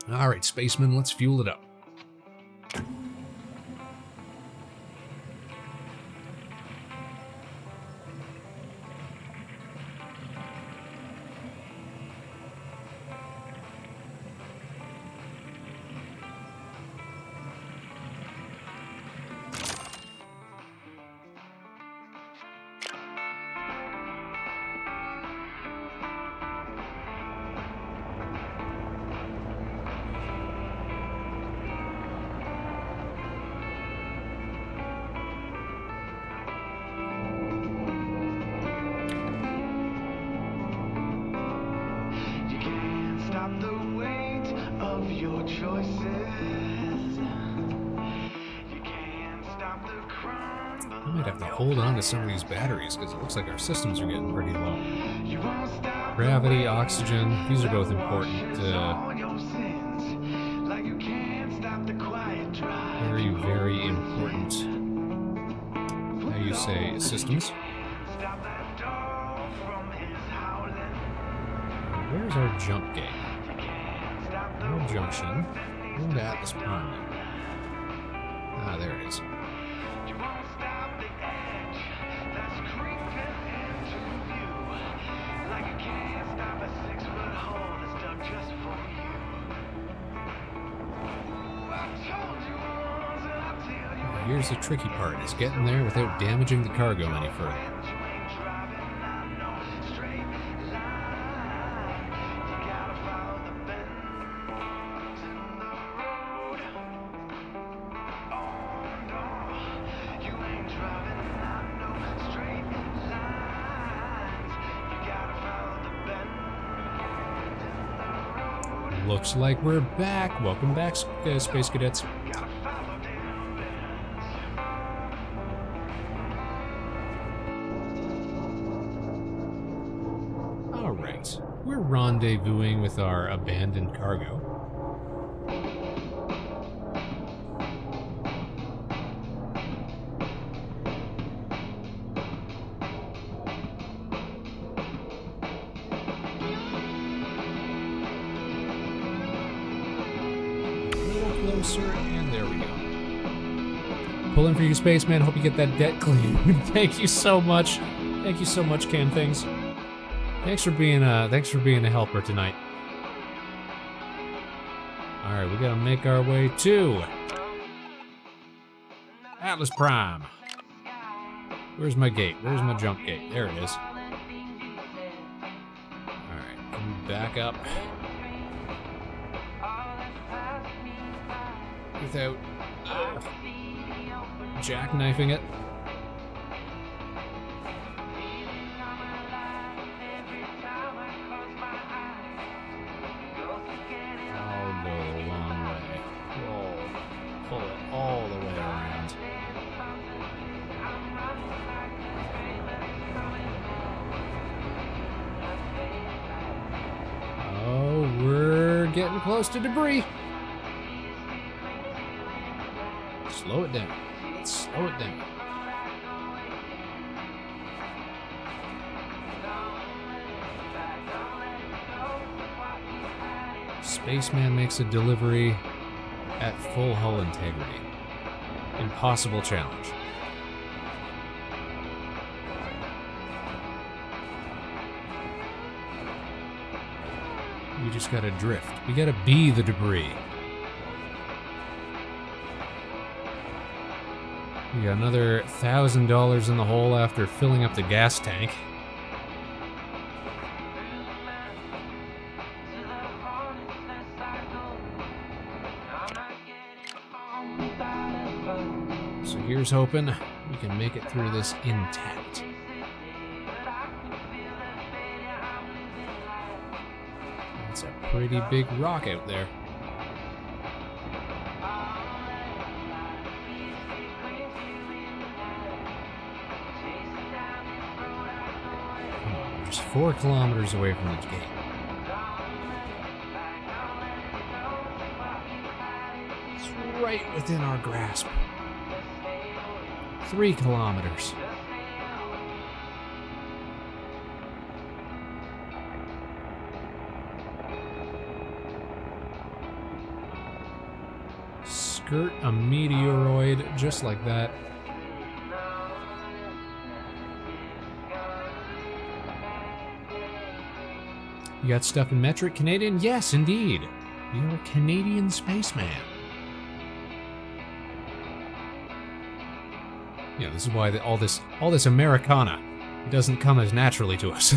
Alright, Spaceman, let's fuel it up. I might have to hold on to some of these batteries because it looks like our systems are getting pretty low. Gravity, oxygen, these are both important. very important, how you say, systems. Where's our jump gate? No junction. No Atlas Prime. Ah, there it is. Here's the tricky part, is getting there without damaging the cargo any further. Looks like we're back. Welcome back, Space Cadets. Alright, we're rendezvousing with our abandoned cargo. Closer, and there we go. Pulling for you, Spaceman. Hope you get that debt clean. Thank you so much. Thank you so much, Can Things. Thanks for being a helper tonight. All right, we gotta make our way to Atlas Prime. Where's my gate? Where's my jump gate? There it is. All right, come back up. Without jackknifing it. I'll go a long way. Whoa. Pull it all the way around. Oh, we're getting close to debris. Slow it down. Let's slow it down. Spaceman makes a delivery at full hull integrity. Impossible challenge. We just gotta drift. We gotta be the debris. We got another $1,000 in the hole after filling up the gas tank. So here's hoping we can make it through this intact. That's a pretty big rock out there. Just 4 kilometers away from the gate. It's right within our grasp. 3 kilometers. Skirt a meteoroid just like that. You got stuff in metric Canadian? Yes, indeed. You're a Canadian spaceman. Yeah, this is why all this Americana doesn't come as naturally to us.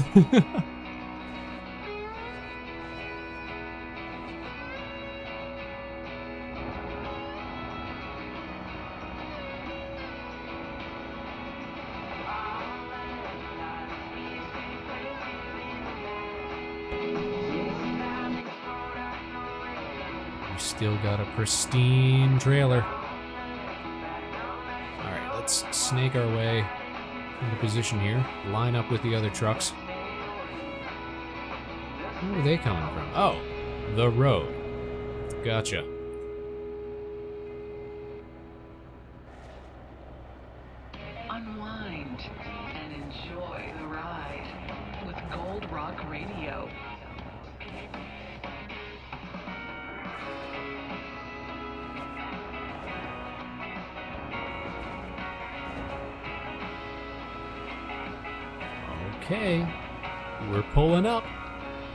Still got a pristine trailer. Alright, let's snake our way into position here. Line up with the other trucks. Where are they coming from? Oh, the road. Gotcha. Rock Radio. Okay, we're pulling up.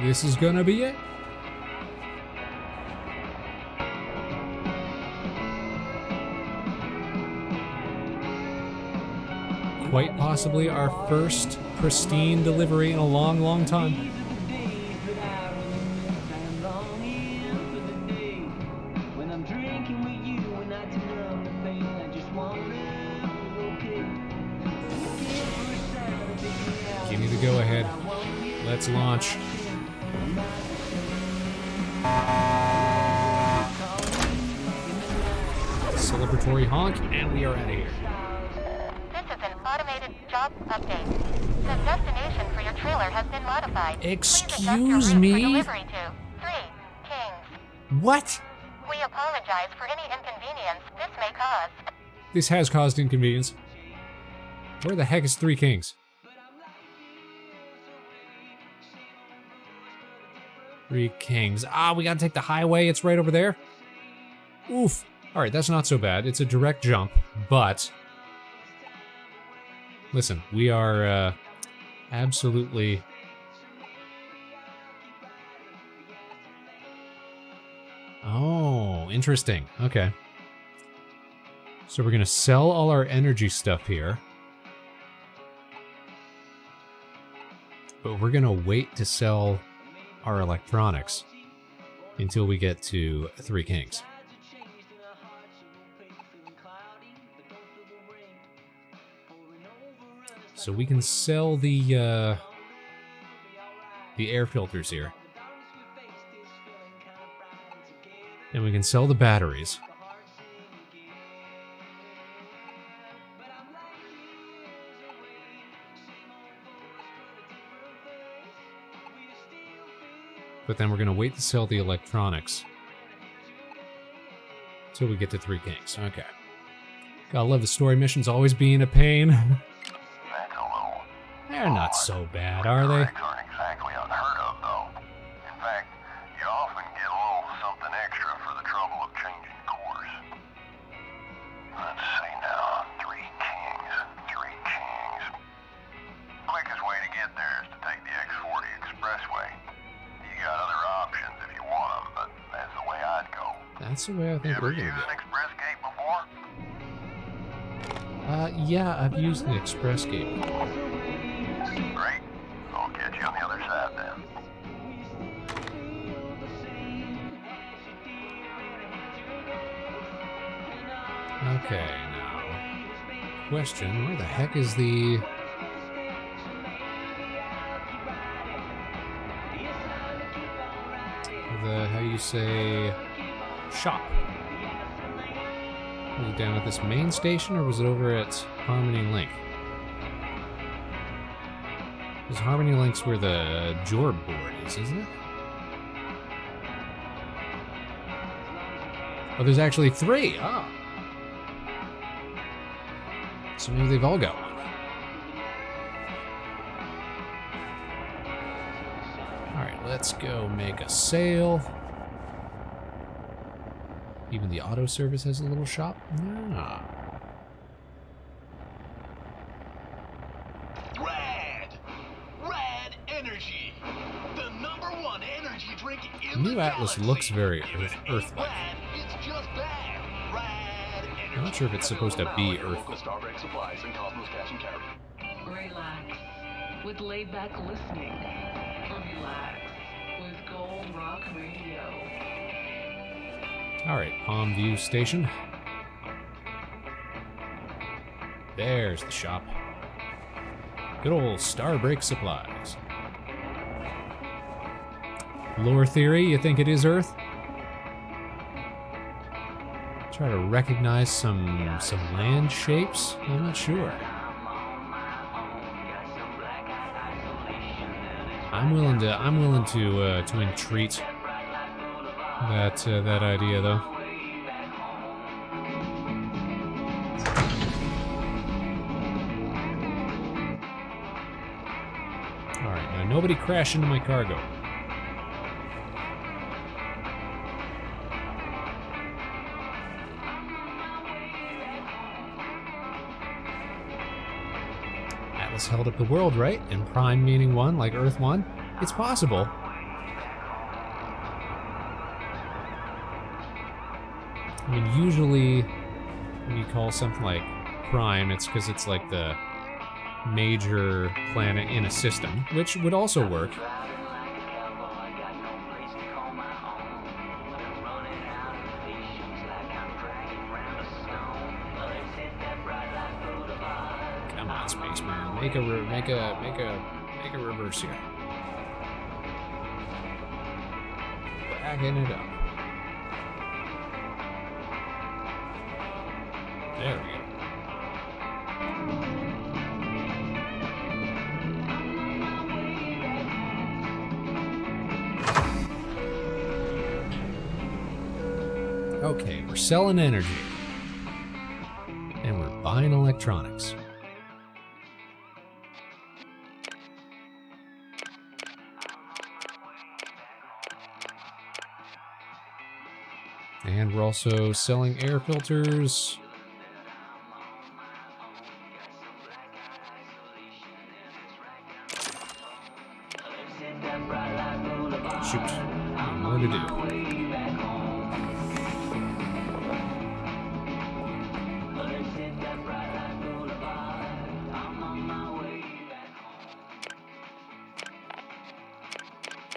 This is gonna be it. Quite possibly our first pristine delivery in a long, long time. Give me the go-ahead. Let's launch. Celebratory honk, and we are out of here. This is an automated job update. The destination for your trailer has been modified. Please adjust your Excuse route for me? delivery to 3 Kings. What? We apologize for any inconvenience this may cause. This has caused inconvenience. Where the heck is 3 Kings? 3 Kings. Ah, we gotta take the highway. It's right over there. Oof. Alright, that's not so bad. It's a direct jump, but... Listen, we are absolutely... Oh, interesting. Okay. So we're gonna sell all our energy stuff here. But we're gonna wait to sell our electronics until we get to 3 Kings. So we can sell the air filters here. And we can sell the batteries. But then we're going to wait to sell the electronics until we get to 3 Kings. Okay. Gotta love the story missions always being a pain. That's a little... They're not so bad, are they? Corrects aren't exactly unheard of, though. In fact, you often get a little something extra for the trouble of changing course. Let's see now. 3 Kings. 3 Kings. Quickest way to get there is to take the X40 expressway. You got other options if you want them, but that's the way I'd go. That's the way I think You we're ever gonna used go. an express gate before? Yeah, I've used the express gate. Great. I'll catch you on the other side then. Okay, now. Question, where the heck is the... how you say, shop? Was it down at this main station, or was it over at Harmony Link? Because Harmony Link's where the Jorb board is, isn't it? Oh, there's actually 3. Ah. So maybe they've all got one. Alright, let's go make a sale. Even the auto service has a little shop? Ah. Rad Energy. The #1 energy drink in New the Atlas galaxy. looks very If it ain't Earth-like. rad, it's just bad. Rad Energy. I'm not sure if it's supposed to be Available now at your Earth. local Starbreak Supplies and Cosmos Cash and Carry. Relax with laid back listening. Relax with Gold Rock Radio. Alright, Palm View Station. There's the shop. Good old Starbreak Supplies. Lore theory, you think it is Earth? Try to recognize some land shapes? I'm not sure. I'm willing to entreat that idea, though. Alright, now Nobody crash into my cargo. Atlas held up the world, right? And prime meaning 1, like Earth 1. It's possible. I mean, usually when you call something like prime, it's because it's like the major planet in a system, which would also work. Come on, Spaceman, make a reverse here. Backing it up. There we go. Okay, we're selling energy. And we're buying electronics. And we're also selling air filters. Shoot. More to do.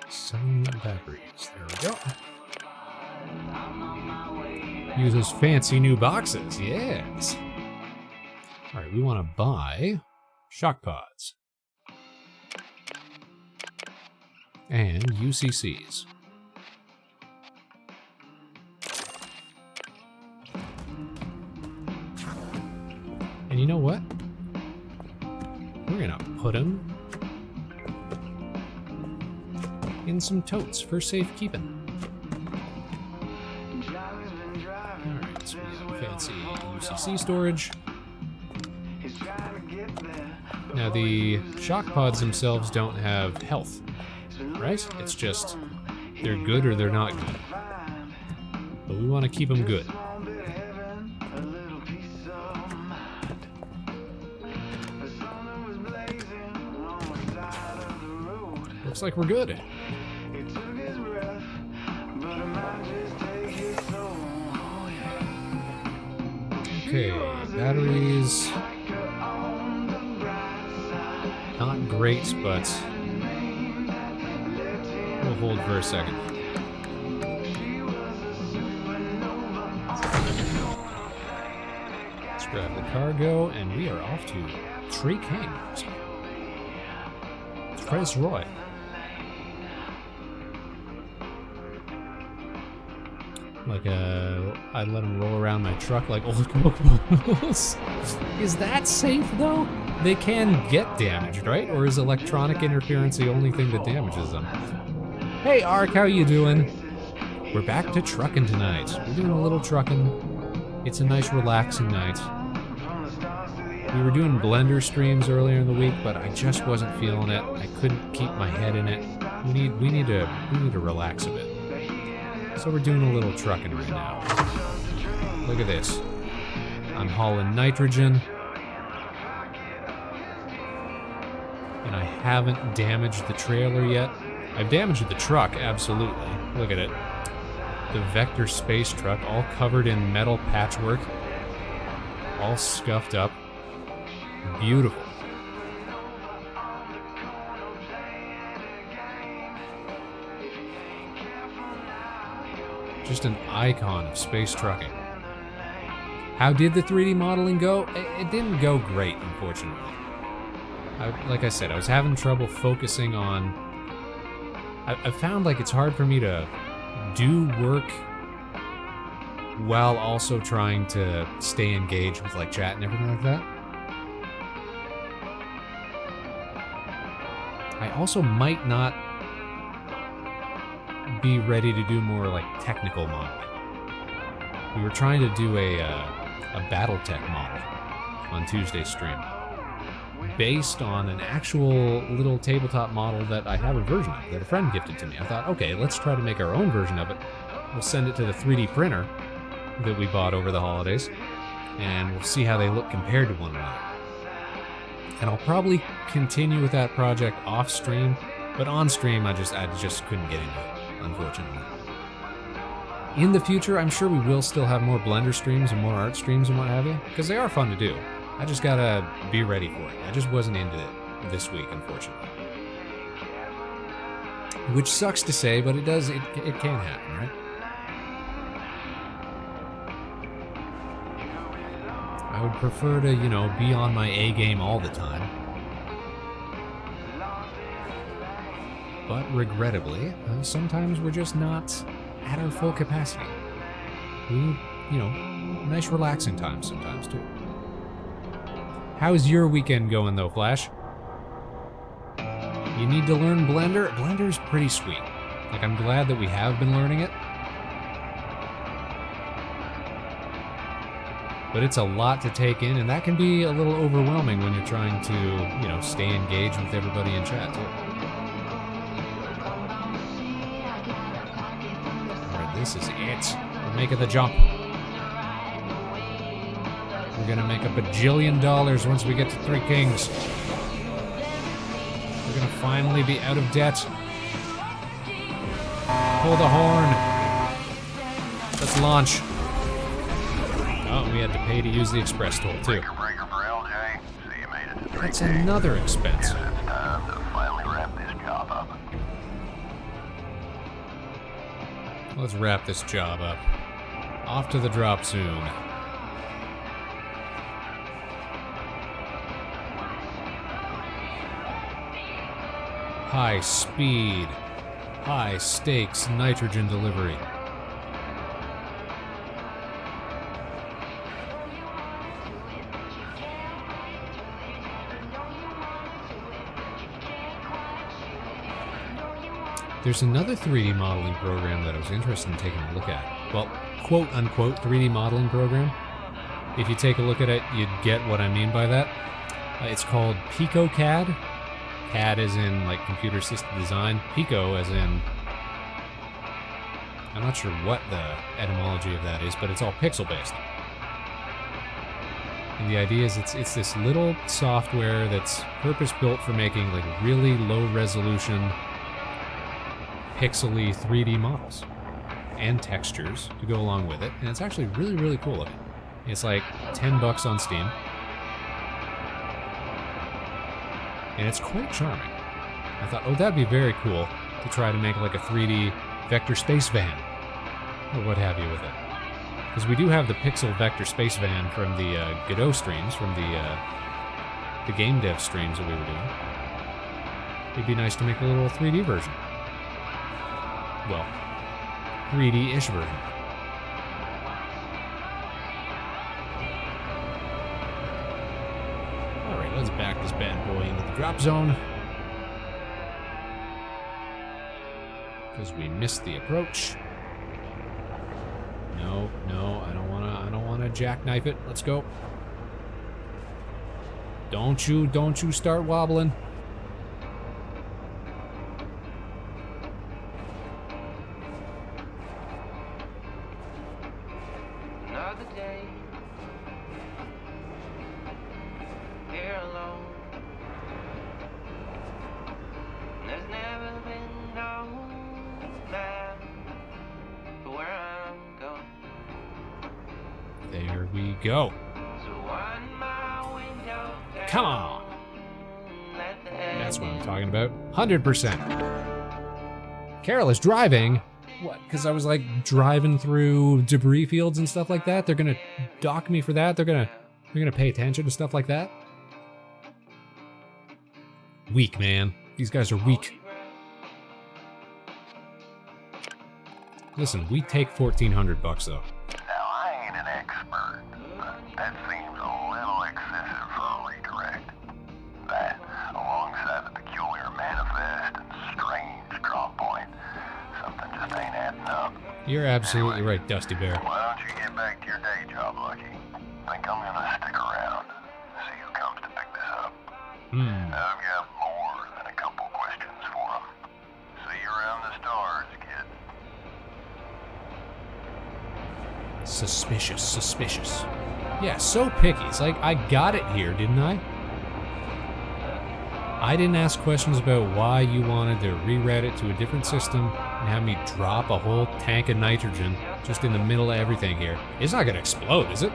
Selling batteries. There we go. Use those fancy new boxes. Yes. All right, we want to buy shock pods. And UCCs. And you know what? We're gonna put them in some totes for safekeeping. Alright, so we have fancy UCC storage. Now the shock pods themselves don't have health. Right? It's just they're good or they're not good. But we want to keep them good. Looks like we're good. Okay, batteries. Not great, but we'll hold for a second. Let's grab the cargo, and we are off to TRUCKIN. Prince Roy. Like I'd let them roll around my truck like old Pokeballs. Is that safe though? They can get damaged, right? Or is electronic interference the only thing that damages them? Hey Ark, how you doing? We're back to trucking tonight. We're doing a little trucking. It's a nice relaxing night. We were doing Blender streams earlier in the week, but I just wasn't feeling it. I couldn't keep my head in it. We need to relax a bit. So we're doing a little trucking right now. Look at this. I'm hauling nitrogen. And I haven't damaged the trailer yet. I've damaged the truck, absolutely. Look at it. The Vector space truck, all covered in metal patchwork. All scuffed up. Beautiful. Just an icon of space trucking. How did the 3D modeling go? It didn't go great, unfortunately. Like I said, I was having trouble focusing on... I found like it's hard for me to do work while also trying to stay engaged with like chat and everything like that. I also might not be ready to do more like technical modeling. We were trying to do a BattleTech model on Tuesday's stream. based on an actual little tabletop model that I have a version of, that a friend gifted to me. I thought, okay, let's try to make our own version of it. We'll send it to the 3D printer that we bought over the holidays, and we'll see how they look compared to one another. And I'll probably continue with that project off stream, but on stream I just couldn't get into it, unfortunately. In the future, I'm sure we will still have more Blender streams and more art streams and what have you, because they are fun to do. I just gotta be ready for it. I just wasn't into it this week, unfortunately. Which sucks to say, but it can happen, right? I would prefer to, you know, be on my A game all the time. But regrettably, sometimes we're just not at our full capacity. We need, you know, nice relaxing time sometimes too. How's your weekend going though, Flash? You need to learn Blender? Blender's pretty sweet. Like, I'm glad that we have been learning it. But it's a lot to take in, and that can be a little overwhelming when you're trying to, you know, stay engaged with everybody in chat too. Alright, this is it. We're making the jump. We're gonna make $1 bajillion once we get to 3 Kings. We're gonna finally be out of debt. Pull the horn. Let's launch. Oh, we had to pay to use the express toll too. That's another expense. It's time to finally wrap this job up. Let's wrap this job up. Off to the drop soon. High speed, high stakes nitrogen delivery. There's another 3D modeling program that I was interested in taking a look at. Well, quote unquote 3D modeling program. If you take a look at it, you'd get what I mean by that. It's called PicoCAD. CAD as in like computer assisted design. Pico as in, I'm not sure what the etymology of that is, but it's all pixel based. And the idea is it's this little software that's purpose built for making like really low resolution pixely 3D models and textures to go along with it, and it's actually really, really cool looking. It's like $10 on Steam, and it's quite charming. I thought, oh, that'd be very cool to try to make like a 3D vector space van or what have you with it, because we do have the pixel vector space van from the Godot streams, from the game dev streams that we were doing. It'd be nice to make a little 3D version. Well, 3D-ish version. Alright, let's back this bad boy into the drop zone. Because we missed the approach. No, I don't wanna jackknife it. Let's go. Don't you start wobbling. There we go. Come on. That's what I'm talking about. 100%. Careless driving? What? Because I was like driving through debris fields and stuff like that? They're gonna dock me for that? They're gonna pay attention to stuff like that? Weak, man. These guys are weak. Listen, we take $1,400 though. Now, I ain't an expert, but that seems a little excessive for a redirect. That, alongside the peculiar manifest and strange drop point, something just ain't adding up. You're absolutely right, Dusty Bear. Why don't you get back to your day job, Lucky? Think I'm gonna stick around, see who comes to pick this up. I've got more than a couple questions for him. See you around the stars, kid. Suspicious, suspicious. Yeah, so picky. It's like, I got it here, didn't I? I didn't ask questions about why you wanted to reroute it to a different system and have me drop a whole tank of nitrogen just in the middle of everything here. It's not gonna explode, is it?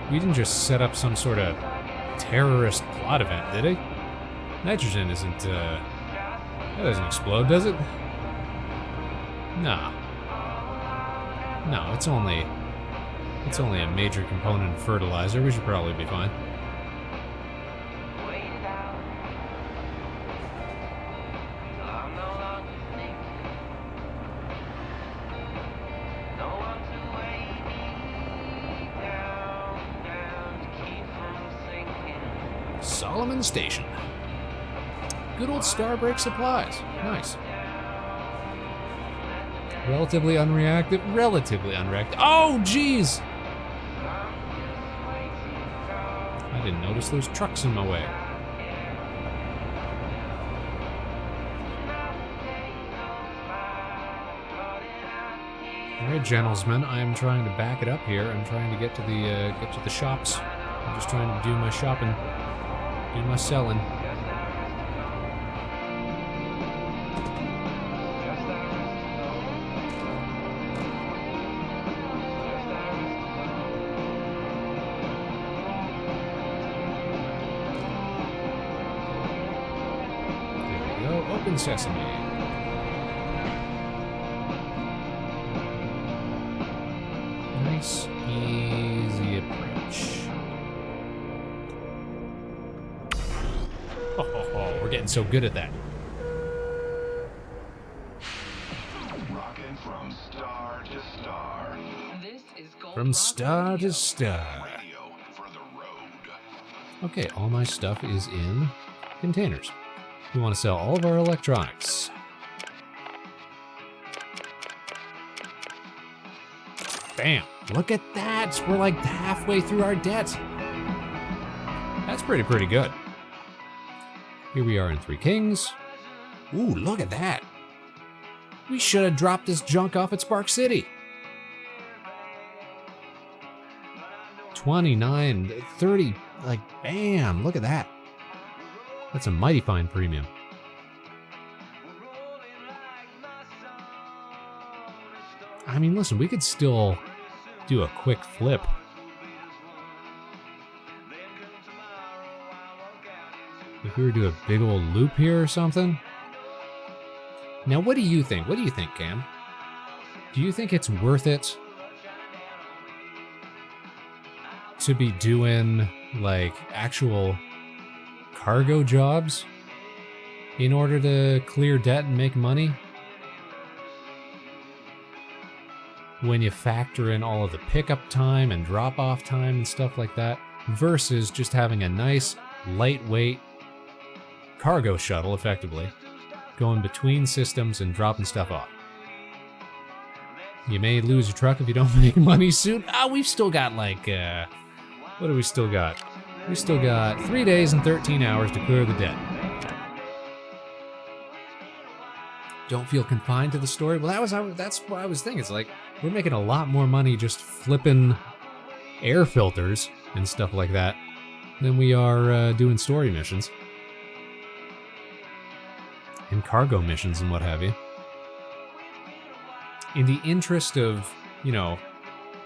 We didn't just set up some sort of terrorist plot event, did it? Nitrogen isn't, that doesn't explode, does it? Nah. No, it's only a major component of fertilizer. We should probably be fine. Solomon Station. Good old Starbreak supplies. Nice. Relatively unreactive. Oh, jeez! I didn't notice those trucks in my way. Alright, gentlemen, I am trying to back it up here. I'm trying to get to the shops. I'm just trying to do my shopping, do my selling. Open sesame. Nice, easy approach. Oh, we're getting so good at that. Rocking from star to star. This is Gold From Rock star Radio. to star. Radio for the road. Okay, all my stuff is in containers. We want to sell all of our electronics. Bam! Look at that! We're like halfway through our debt. That's pretty good. Here we are in Three Kings. Ooh, look at that! We should have dropped this junk off at Spark City. 29, 30, like, bam! Look at that. That's a mighty fine premium. I mean, listen, we could still do a quick flip. If we were to do a big old loop here or something. Now, what do you think? What do you think, Cam? Do you think it's worth it to be doing, like, actual cargo jobs in order to clear debt and make money? When you factor in all of the pickup time and drop-off time and stuff like that, versus just having a nice, lightweight cargo shuttle, effectively, going between systems and dropping stuff off. You may lose your truck if you don't make money soon. We've still got like, what do we still got? We still got 3 days and 13 hours to clear the debt. Don't feel confined to the story. Well, that's what I was thinking. It's like, we're making a lot more money just flipping air filters and stuff like that than we are doing story missions. And cargo missions and what have you. In the interest of, you know,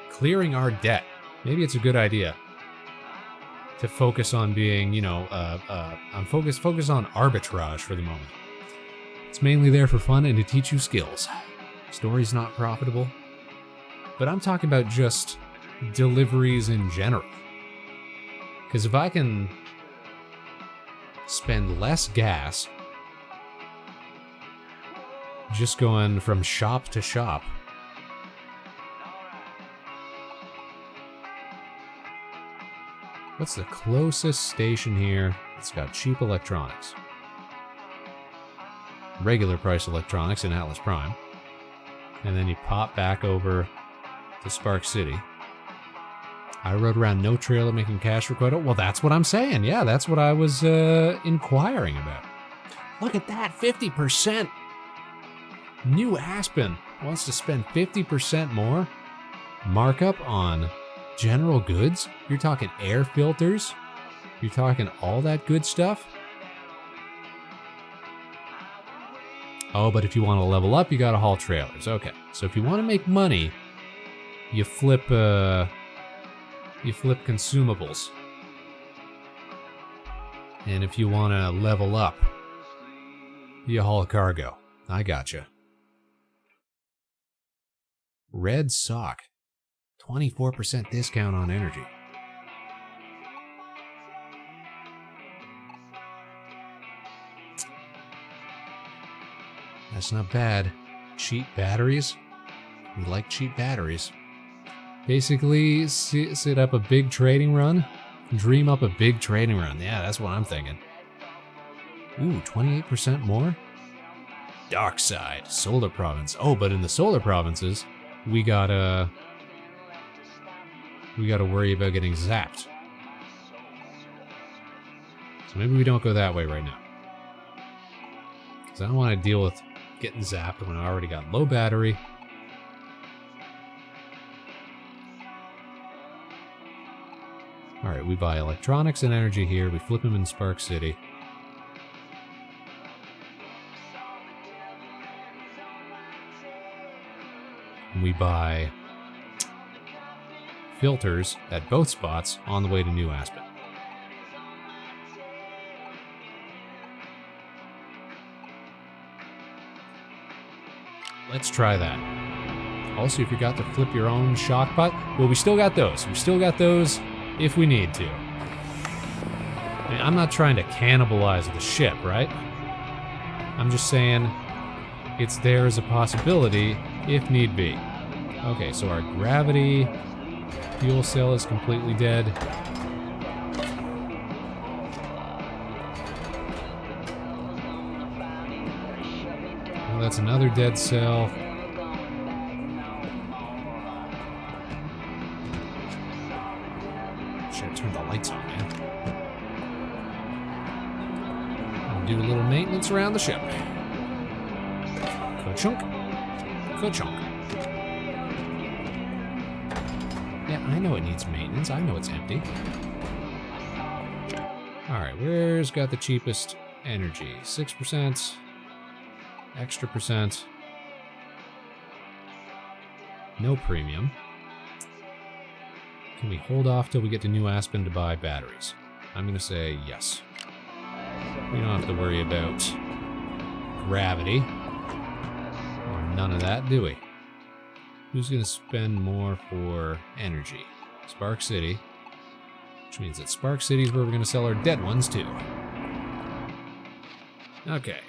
clearing our debt, maybe it's a good idea to focus on being, you know, focus on arbitrage for the moment. It's mainly there for fun and to teach you skills. Story's not profitable, but I'm talking about just deliveries in general. Because if I can spend less gas just going from shop to shop, what's the closest station here that's got cheap electronics? Regular price electronics in Atlas Prime. And then you pop back over to Spark City. I rode around no trailer making cash for quota. Well, that's what I'm saying. Yeah, that's what I was inquiring about. Look at that, 50%. New Aspen wants to spend 50% more markup on general goods. You're talking air filters. You're talking all that good stuff. Oh, but if you want to level up, you got to haul trailers. Okay, so if you want to make money, you flip consumables. And if you want to level up, you haul cargo. I gotcha. Red Sock. 24% discount on energy. That's not bad. Cheap batteries. We like cheap batteries. Basically, set up a big trading run. Dream up a big trading run. Yeah, that's what I'm thinking. Ooh, 28% more? Dark side. Solar province. Oh, but in the solar provinces, we gotta worry about getting zapped. So maybe we don't go that way right now. Because I don't want to deal with getting zapped when I already got low battery. Alright, we buy electronics and energy here. We flip them in Spark City. And we buy filters at both spots on the way to New Aspen. Let's try that. Also, you forgot to flip your own shock pot. Well, we still got those. We still got those if we need to. I mean, I'm not trying to cannibalize the ship, right? I'm just saying it's there as a possibility if need be. Okay, so our gravity fuel cell is completely dead. Well, that's another dead cell. Should turn the lights on, man. I'll do a little maintenance around the ship. Ka-chunk. Ka-chunk. Yeah, I know it needs maintenance. I know it's empty. Alright, where's got the cheapest energy? 6%. Extra percent. No premium. Can we hold off till we get to New Aspen to buy batteries? I'm gonna say yes. We don't have to worry about gravity. Or none of that, do we? Who's gonna spend more for energy? Spark City. Which means that Spark City is where we're gonna sell our dead ones too. Okay.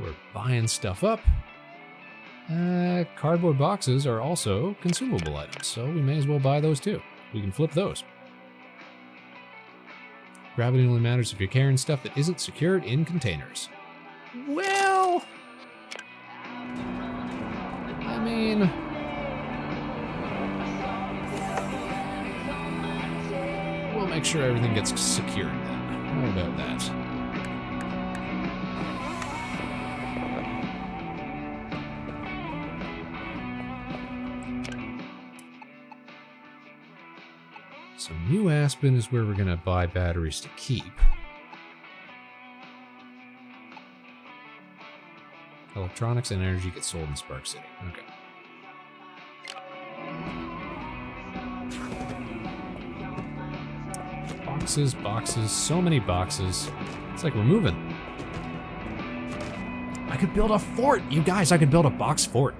We're buying stuff up. Cardboard boxes are also consumable items, so we may as well buy those too. We can flip those. Gravity only matters if you're carrying stuff that isn't secured in containers. Well, I mean, we'll make sure everything gets secured then. How about that? So New Aspen is where we're going to buy batteries to keep. Electronics and energy get sold in Spark City. Okay. Boxes, boxes, so many boxes. It's like we're moving. I could build a fort! You guys, I could build a box fort.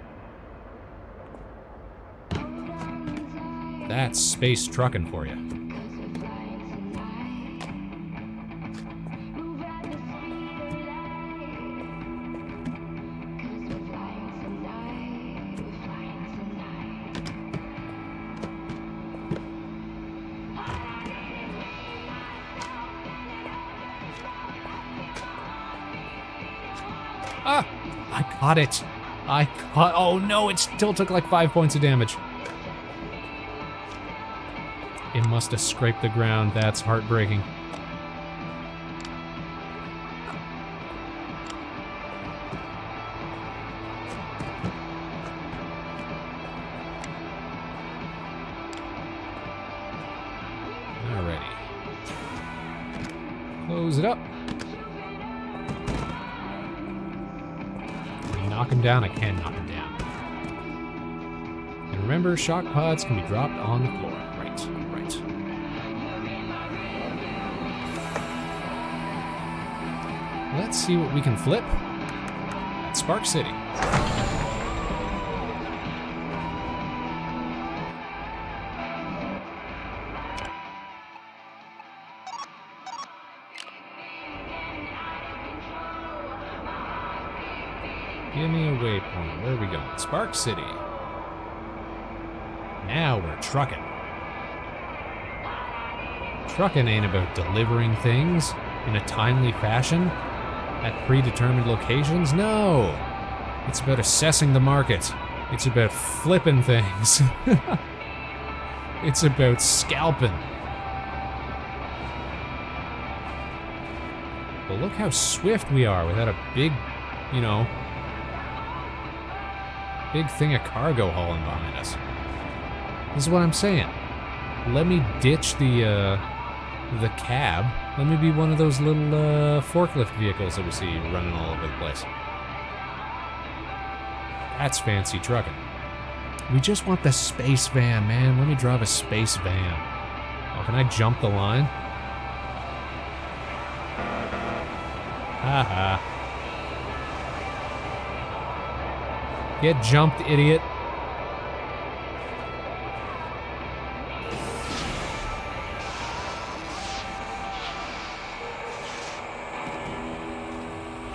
That's space trucking for you. Ah! I caught it! I caught. Oh no, it still took like 5 points of damage. It must have scraped the ground. That's heartbreaking. Alrighty. Close it up. Can I knock him down? I can knock him down. And remember, shock pods can be dropped on the floor. Right, right. Let's see what we can flip at Spark City. Give me a waypoint. Where are we going? Spark City. Now we're trucking. Trucking ain't about delivering things in a timely fashion at predetermined locations. No. It's about assessing the market. It's about flipping things. It's about scalping. But look how swift we are without a big, you know, big thing of cargo hauling behind us. This is what I'm saying. Let me ditch the cab. Let me be one of those little forklift vehicles that we see running all over the place. That's fancy trucking. We just want the space van, man. Let me drive a space van. Oh, can I jump the line? Haha. Get jumped, idiot.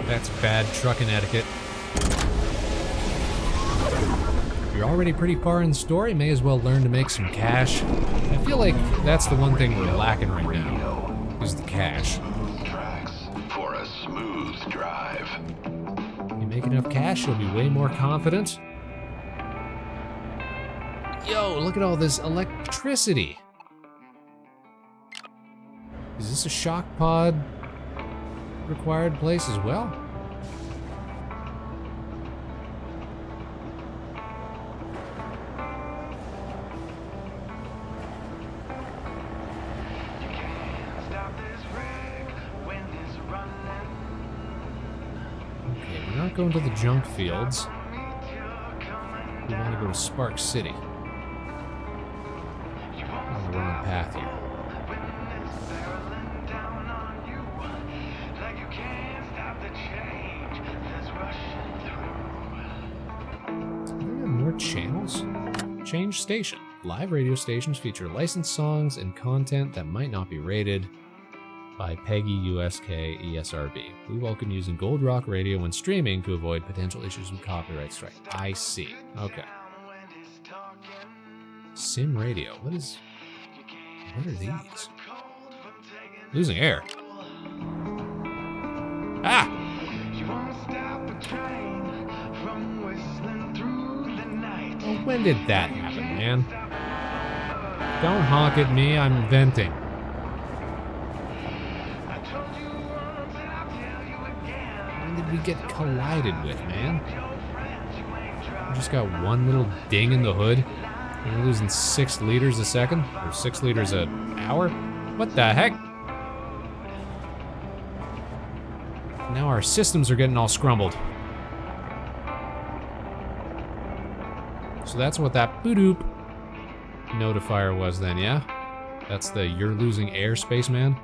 That's bad trucking etiquette. If you're already pretty far in the story, may as well learn to make some cash. I feel like that's the one thing we're lacking right now, is the cash. Tracks for a smooth drive. You make enough cash, you'll be way more confident. Yo, look at all this electricity. Is this a shock pod required place as well? Okay, we're not going to the junk fields. We want to go to Spark City. On the wrong path here. More channels? Change station. Live radio stations feature licensed songs and content that might not be rated by PEGI USK ESRB. We welcome using Gold Rock Radio when streaming to avoid potential issues with copyright strike. I see. Okay. Sim radio. What are these? Losing air. Ah! Well, when did that happen, man? Don't honk at me, I'm venting. When did we get collided with, man? We just got one little ding in the hood. And we're losing 6 liters a second? Or 6 liters an hour? What the heck? Now our systems are getting all scrumbled. So that's what that boop notifier was then, yeah? That's the you're losing air, Spaceman?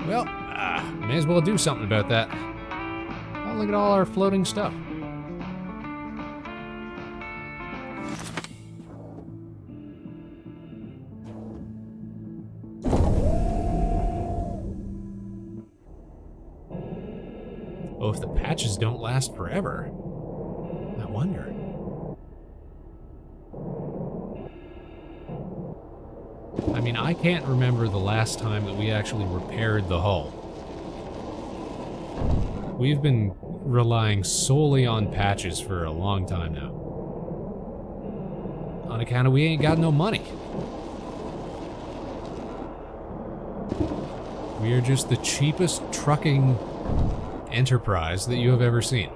Well, may as well do something about that. Oh, look at all our floating stuff. Oh, if the patches don't last forever. I wonder. I mean, I can't remember the last time that we actually repaired the hull. We've been relying solely on patches for a long time now. On account of we ain't got no money. We are just the cheapest trucking enterprise that you have ever seen.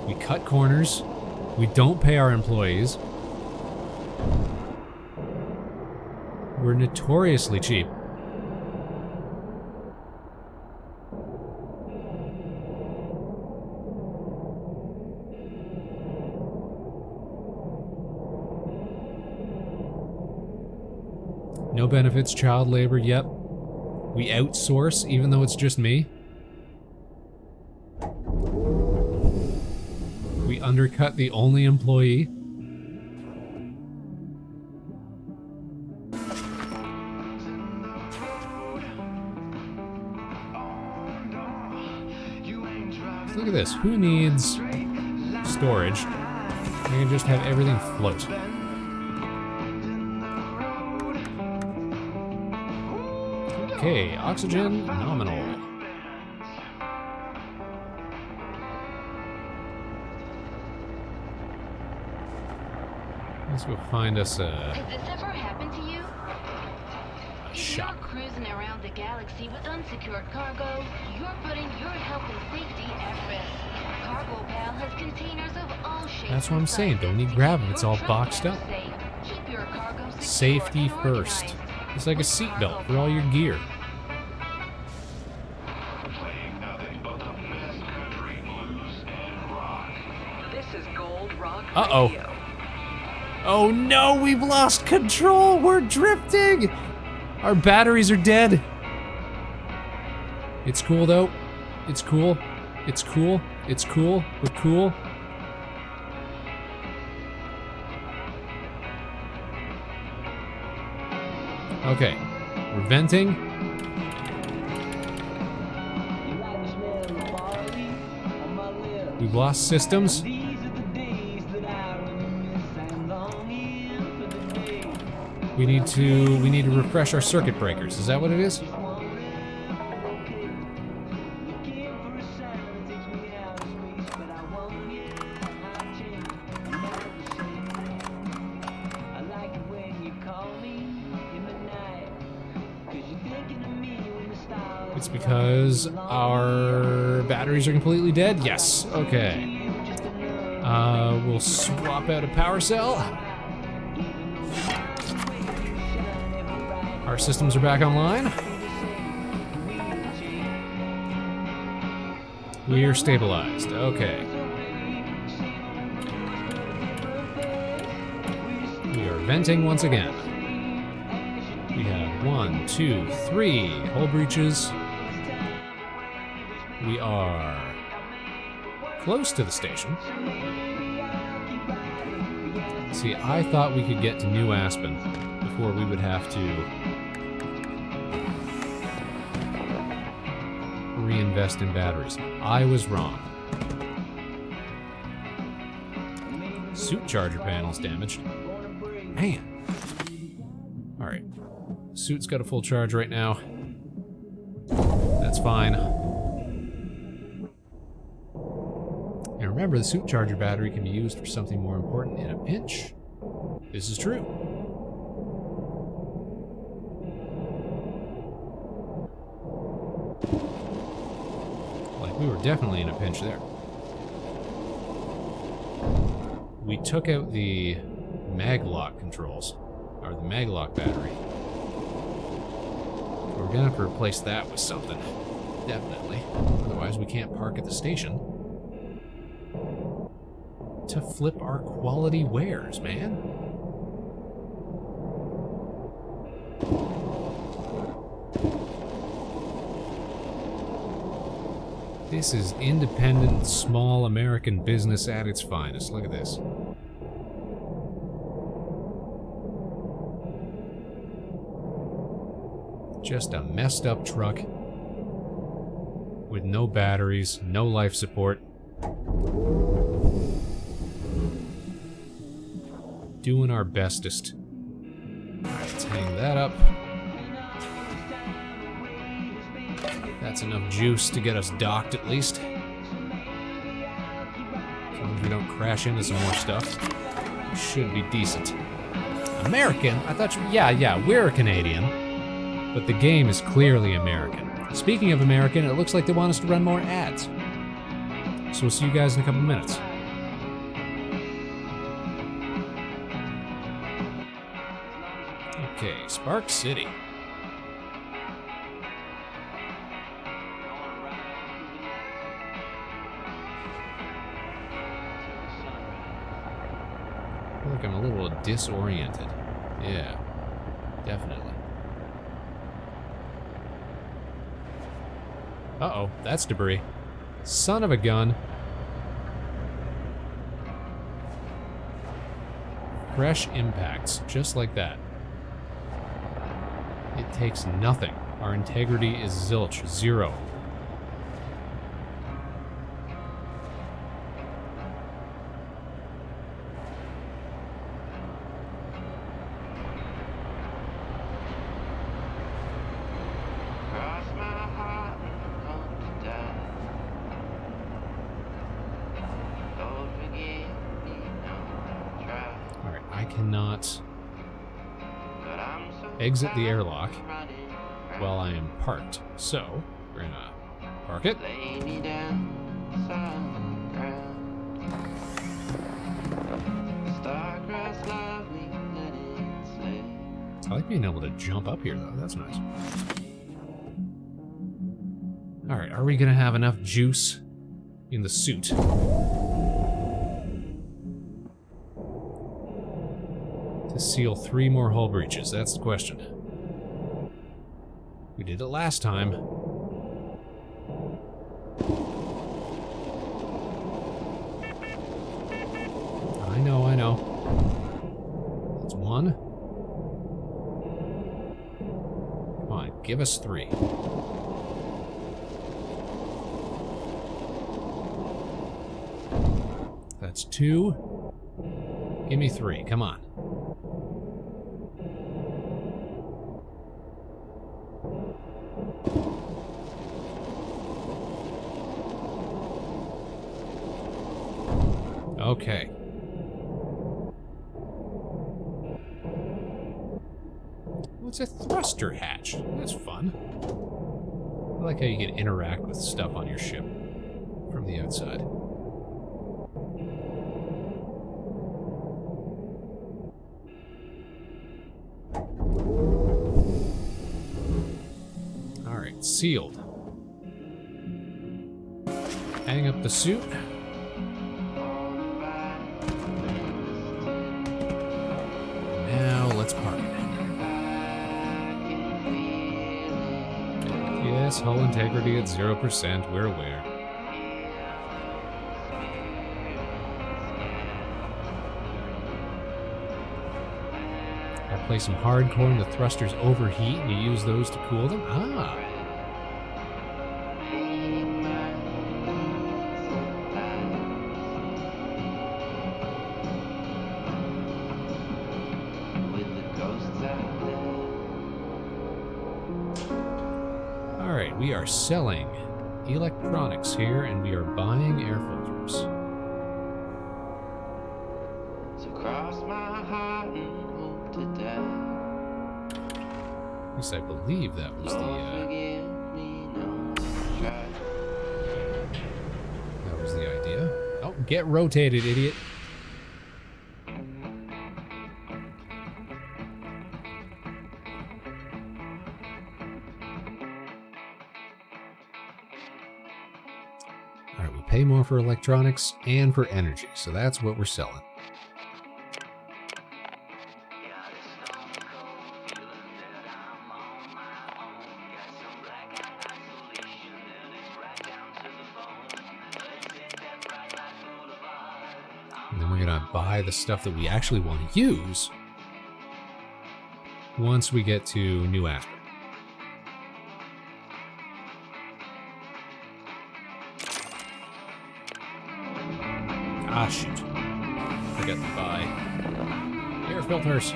We cut corners. We don't pay our employees. We're notoriously cheap. No benefits, child labor, yep. We outsource, even though it's just me. We undercut the only employee. Look at this. Who needs storage? We can just have everything float. Okay, oxygen nominal. Let's go find us a Has this ever happened to you? If shop. you're cruising around the galaxy with unsecured cargo, you're putting your health and safety at risk. Cargo Pal has containers of all shapes. That's what I'm and saying. sizes Don't need to grab keep them. It's your all truck boxed up. safe. Keep your cargo secure Safety and first. organized. It's like a seatbelt for all your gear. Playing nothing but the best country blues and rock. This is Gold Rock Uh-oh. Radio. Oh no, we've lost control! We're drifting! Our batteries are dead! It's cool though. It's cool. It's cool. It's cool. We're cool. Okay. We're venting. We've lost systems. We need to refresh our circuit breakers. Is that what it is? It's because our batteries are completely dead? Yes. Okay. We'll swap out a power cell. Our systems are back online. We are stabilized. Okay. We are venting once again. We have 1, 2, 3 hull breaches. We are close to the station. See, I thought we could get to New Aspen before we would have to reinvest in batteries. I was wrong. Suit charger panel's damaged. Man. Alright. Suit's got a full charge right now. That's fine. And remember, the suit charger battery can be used for something more important in a pinch. This is true. Like, we were definitely in a pinch there. We took out the maglock controls, or the maglock battery. We're gonna have to replace that with something. Definitely. Otherwise, we can't park at the station to flip our quality wares, man. This is independent, small American business at its finest. Look at this. Just a messed up truck with no batteries, no life support. Doing our bestest. Alright, let's hang that up. That's That's enough juice to get us docked at least. As long as we don't crash into some more stuff. Should be decent. American? I thought you... Yeah, we're Canadian. But the game is clearly American. Speaking of American, it looks like they want us to run more ads. So we'll see you guys in a couple minutes. Okay, Spark City. I feel like I'm a little disoriented. Yeah, definitely. Uh-oh, that's debris. Son of a gun. Fresh impacts, just like that. It takes nothing. Our integrity is zilch, 0. Cannot exit the airlock while I am parked. So, we're gonna park it. I like being able to jump up here, though. That's nice. Alright, are we gonna have enough juice in the suit? To seal 3 more hull breaches? That's the question. We did it last time. I know. That's 1. Come on, give us 3. That's 2. Give me 3, come on. Okay. Well, it's a thruster hatch. That's fun. I like how you can interact with stuff on your ship from the outside. Alright, sealed. Hang up the suit. Let's park it. Yes, hull integrity at 0%, we're aware. I'll play some hardcore and the thrusters overheat and you use those to cool them? Ah! We are selling electronics here, and we are buying air filters. So cross my heart and hope to die. At least I believe that was the idea. Oh, get rotated, idiot. Pay more for electronics and for energy, so that's what we're selling. And then we're gonna buy the stuff that we actually want to use once we get to New Aspen. Ah, shoot. Forgot to buy air filters.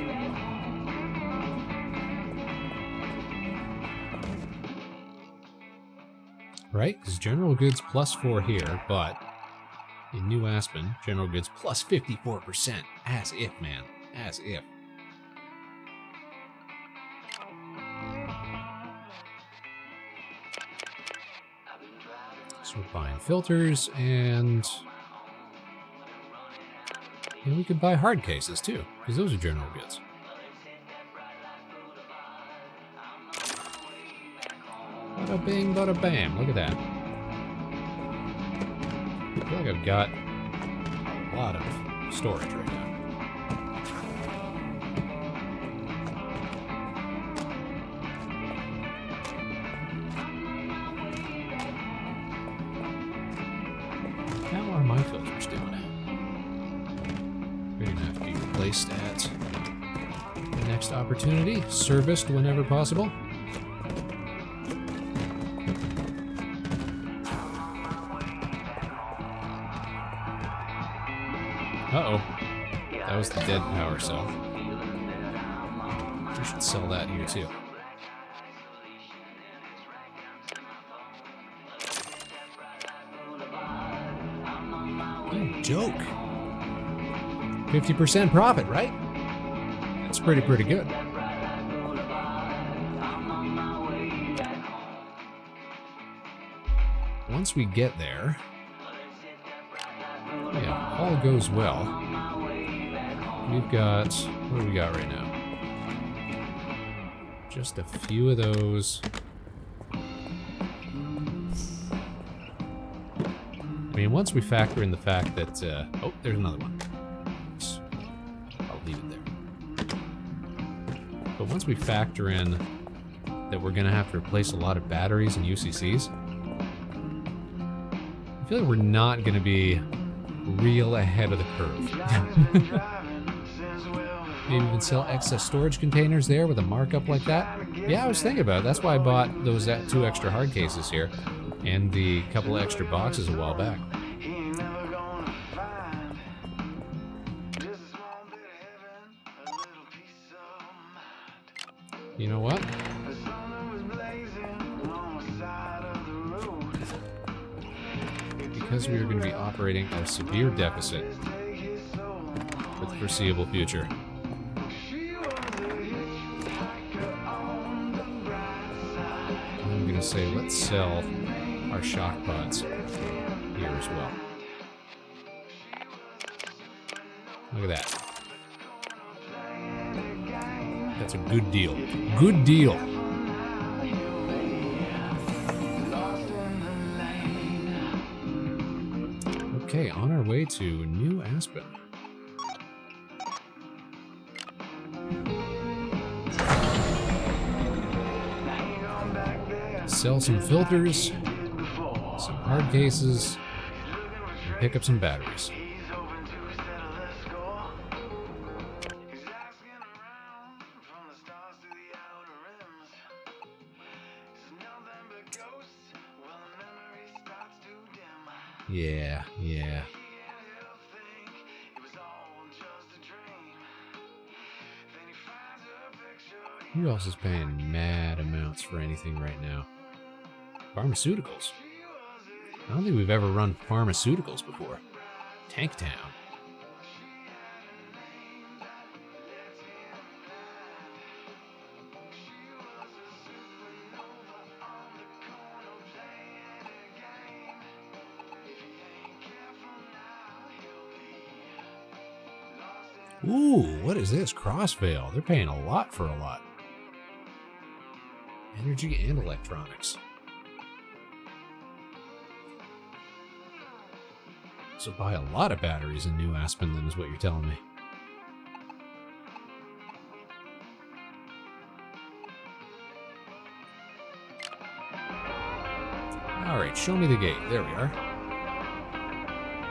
right? Because general goods +4 here, but in New Aspen, general goods +54%. As if, man. As if. So we're buying filters, and we could buy hard cases too, because those are general goods. Bada bing, bada bam. Look at that. I feel like I've got a lot of storage right now. How are my filters doing? They're going to have to be replaced at the next opportunity, serviced whenever possible. Uh-oh. That was the dead power cell. We should sell that here, too. Oh, joke. 50% profit, right? That's pretty good. Once we get there... yeah, all goes well. We've got... what do we got right now? Just a few of those. I mean, once we factor in the fact that... oh, there's another one. I'll leave it there. But once we factor in that we're going to have to replace a lot of batteries and UCCs, I feel like we're not going to be real ahead of the curve. Maybe even sell excess storage containers there with a markup like that. Yeah, I was thinking about it. That's why I bought those 2 extra hard cases here and the couple of extra boxes a while back. You know what? Because we are going to be operating at a severe deficit for the foreseeable future. I'm going to say let's sell our shock pods here as well. Look at that. That's a good deal. Good deal. Okay, on our way to New Aspen. Sell some filters, some hard cases, and pick up some batteries. Yeah. Who else is paying mad amounts for anything right now? Pharmaceuticals. I don't think we've ever run pharmaceuticals before. Tank Town. Ooh, what is this? Crossvale. They're paying a lot for a lot. Energy and electronics. So buy a lot of batteries in New Aspen, then, is what you're telling me. Alright, show me the gate. There we are.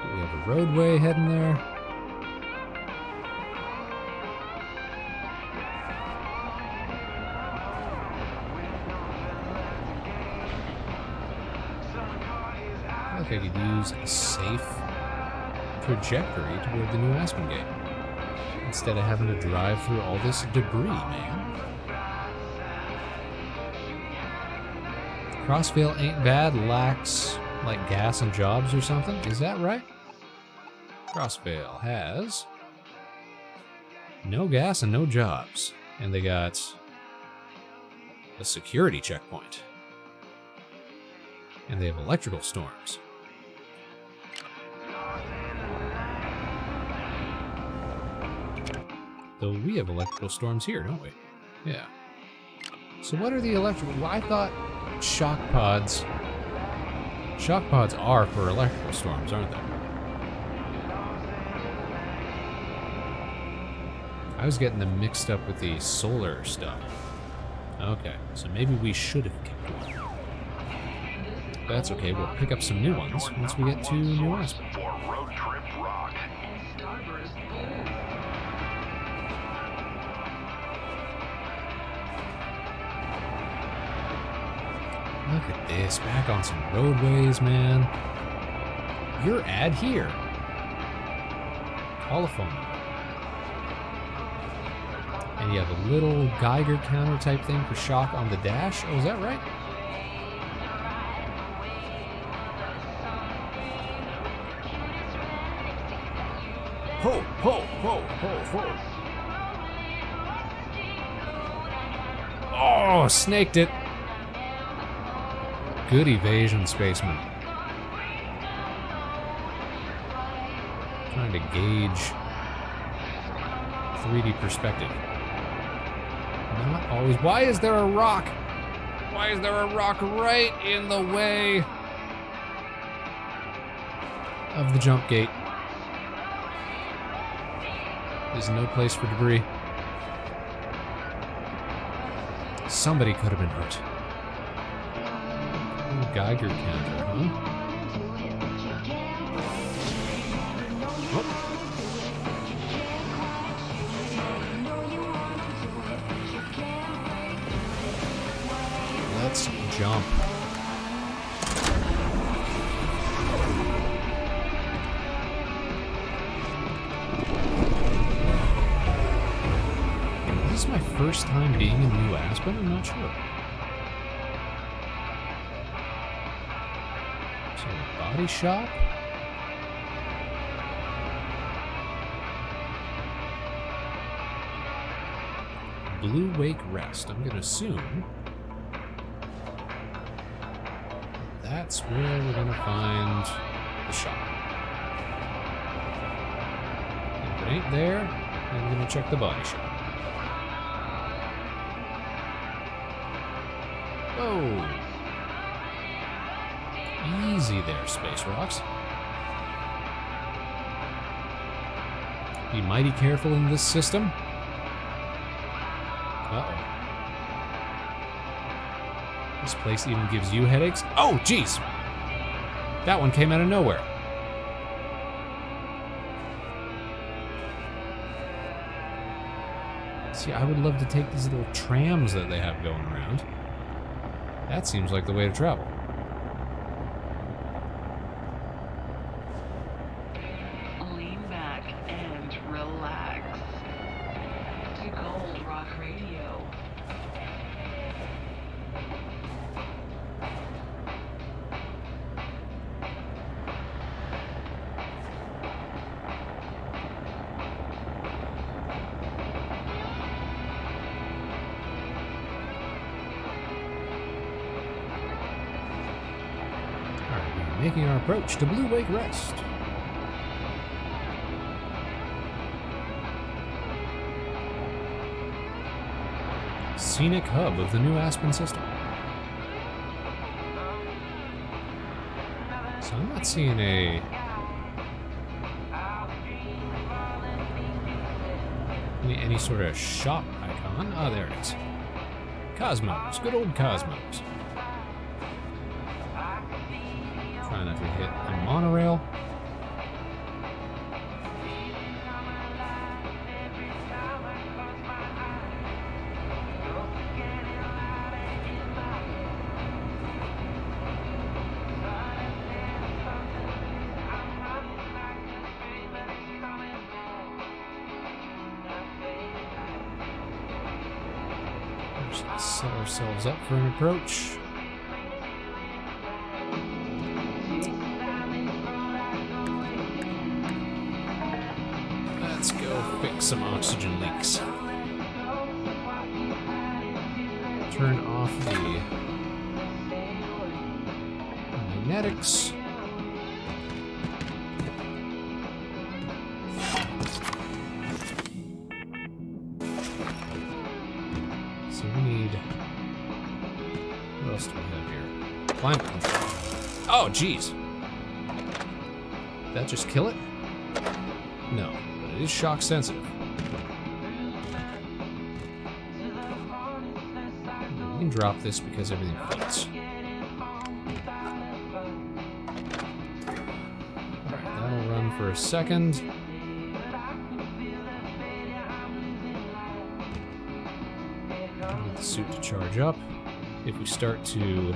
Do we have a roadway heading there? I could use a safe trajectory toward the New Aspen gate instead of having to drive through all this debris, man. Crossville ain't bad, lacks like gas and jobs or something. Is that right? Crossville has no gas and no jobs. And they got a security checkpoint. And they have electrical storms. Though we have electrical storms here, don't we? Yeah. So what are the electrical... Well, I thought shock pods... Shock pods are for electrical storms, aren't they? I was getting them mixed up with the solar stuff. Okay, so maybe we should have kicked one. That's okay, we'll pick up some new ones once we get to New Aspen. For road trip rock. And Starburst Look at this, back on some roadways, man. Your ad here. Call a phone number. And you have a little Geiger counter type thing for shock on the dash. Oh, is that right? Ho, ho, ho, ho, ho. Oh, snaked it. Good evasion, Spaceman. Trying to gauge 3D perspective. Not always. Why is there a rock? Why is there a rock right in the way of the jump gate? There's no place for debris. Somebody could have been hurt. Geiger counter, huh? Oh. Let's jump. Is this my first time being in New Aspen? I'm not sure. So, body shop? Blue Wake Rest. I'm gonna assume that's where we're gonna find the shop. If it ain't there, I'm gonna check the body shop. Whoa! Easy there, Space Rocks. Be mighty careful in this system. Uh-oh. This place even gives you headaches? Oh, jeez! That one came out of nowhere. See, I would love to take these little trams that they have going around. That seems like the way to travel. lean back and relax. To Gold Rock Radio. Making our approach to Blue Wake Rest. Scenic hub of the New Aspen system. So I'm not seeing any sort of shop icon. Oh, there it is. Cosmos, good old Cosmos. Trying not to hit a monorail. Set ourselves up for an approach. Let's go fix some oxygen leaks. Turn off the magnetics. So we need... what else do we have here? Climate control. Oh, jeez. Did that just kill it? No, but it is shock sensitive. We can drop this because everything floats. Alright, that'll run for a second. Need the suit to charge up. If we start to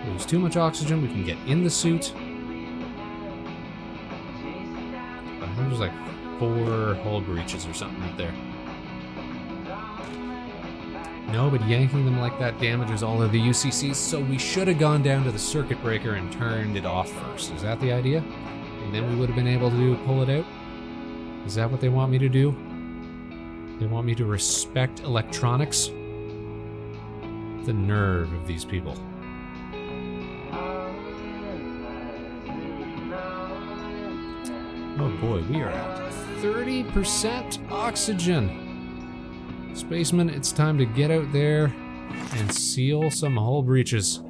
lose too much oxygen, we can get in the suit. I think there's like 4 hull breaches or something right there. No, but yanking them like that damages all of the UCCs, so we should have gone down to the circuit breaker and turned it off first. Is that the idea? And then we would have been able to pull it out? Is that what they want me to do? They want me to respect electronics? The nerve of these people. Oh boy, we are at 30% oxygen. Spaceman, it's time to get out there and seal some hull breaches.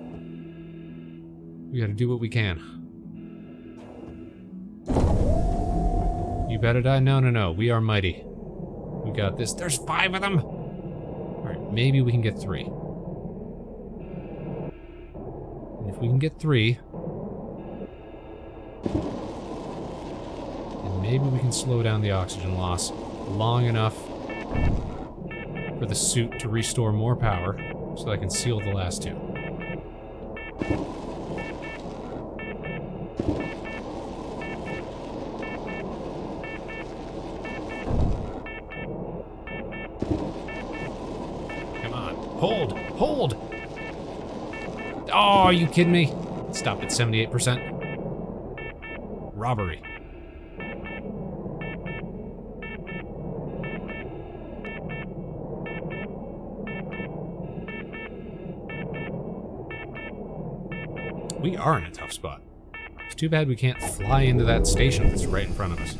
We gotta do what we can. You better die? No, no, no. We are mighty. We got this. There's 5 of them! Alright, maybe we can get 3. And if we can get 3... then maybe we can slow down the oxygen loss long enough for the suit to restore more power so I can seal the last 2. Come on. Hold! Hold! Oh, are you kidding me? Stopped at 78%. Robbery. We are in a tough spot. It's too bad we can't fly into that station that's right in front of us.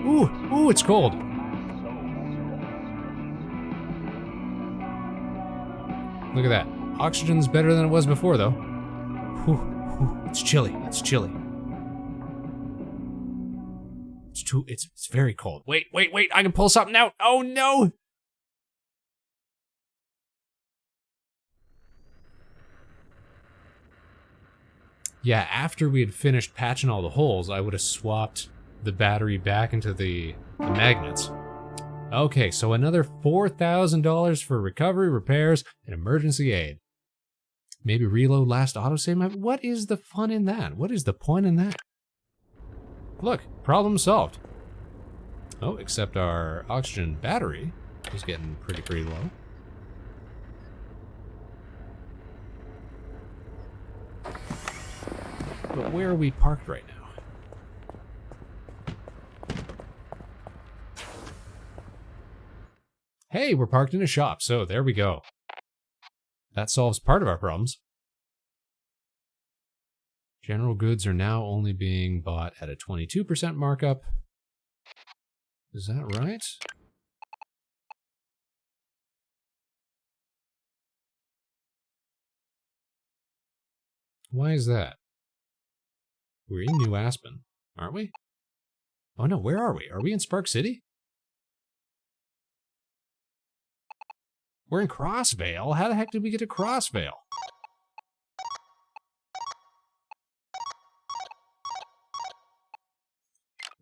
Ooh, ooh, it's cold. Look at that. Oxygen's better than it was before, though. Whew. It's chilly. It's chilly. It's very cold. Wait. I can pull something out. Oh no! Yeah, after we had finished patching all the holes, I would have swapped the battery back into the magnets. Okay, so another $4,000 for recovery, repairs, and emergency aid. Maybe reload last autosave. What is the fun in that? What is the point in that? Look, problem solved. Oh, except our oxygen battery is getting pretty low. But where are we parked right now? Hey, we're parked in a shop, so there we go. That solves part of our problems. General goods are now only being bought at a 22% markup. Is that right? Why is that? We're in New Aspen, aren't we? Oh no, where are we? Are we in Spark City? We're in Crossvale? How the heck did we get to Crossvale?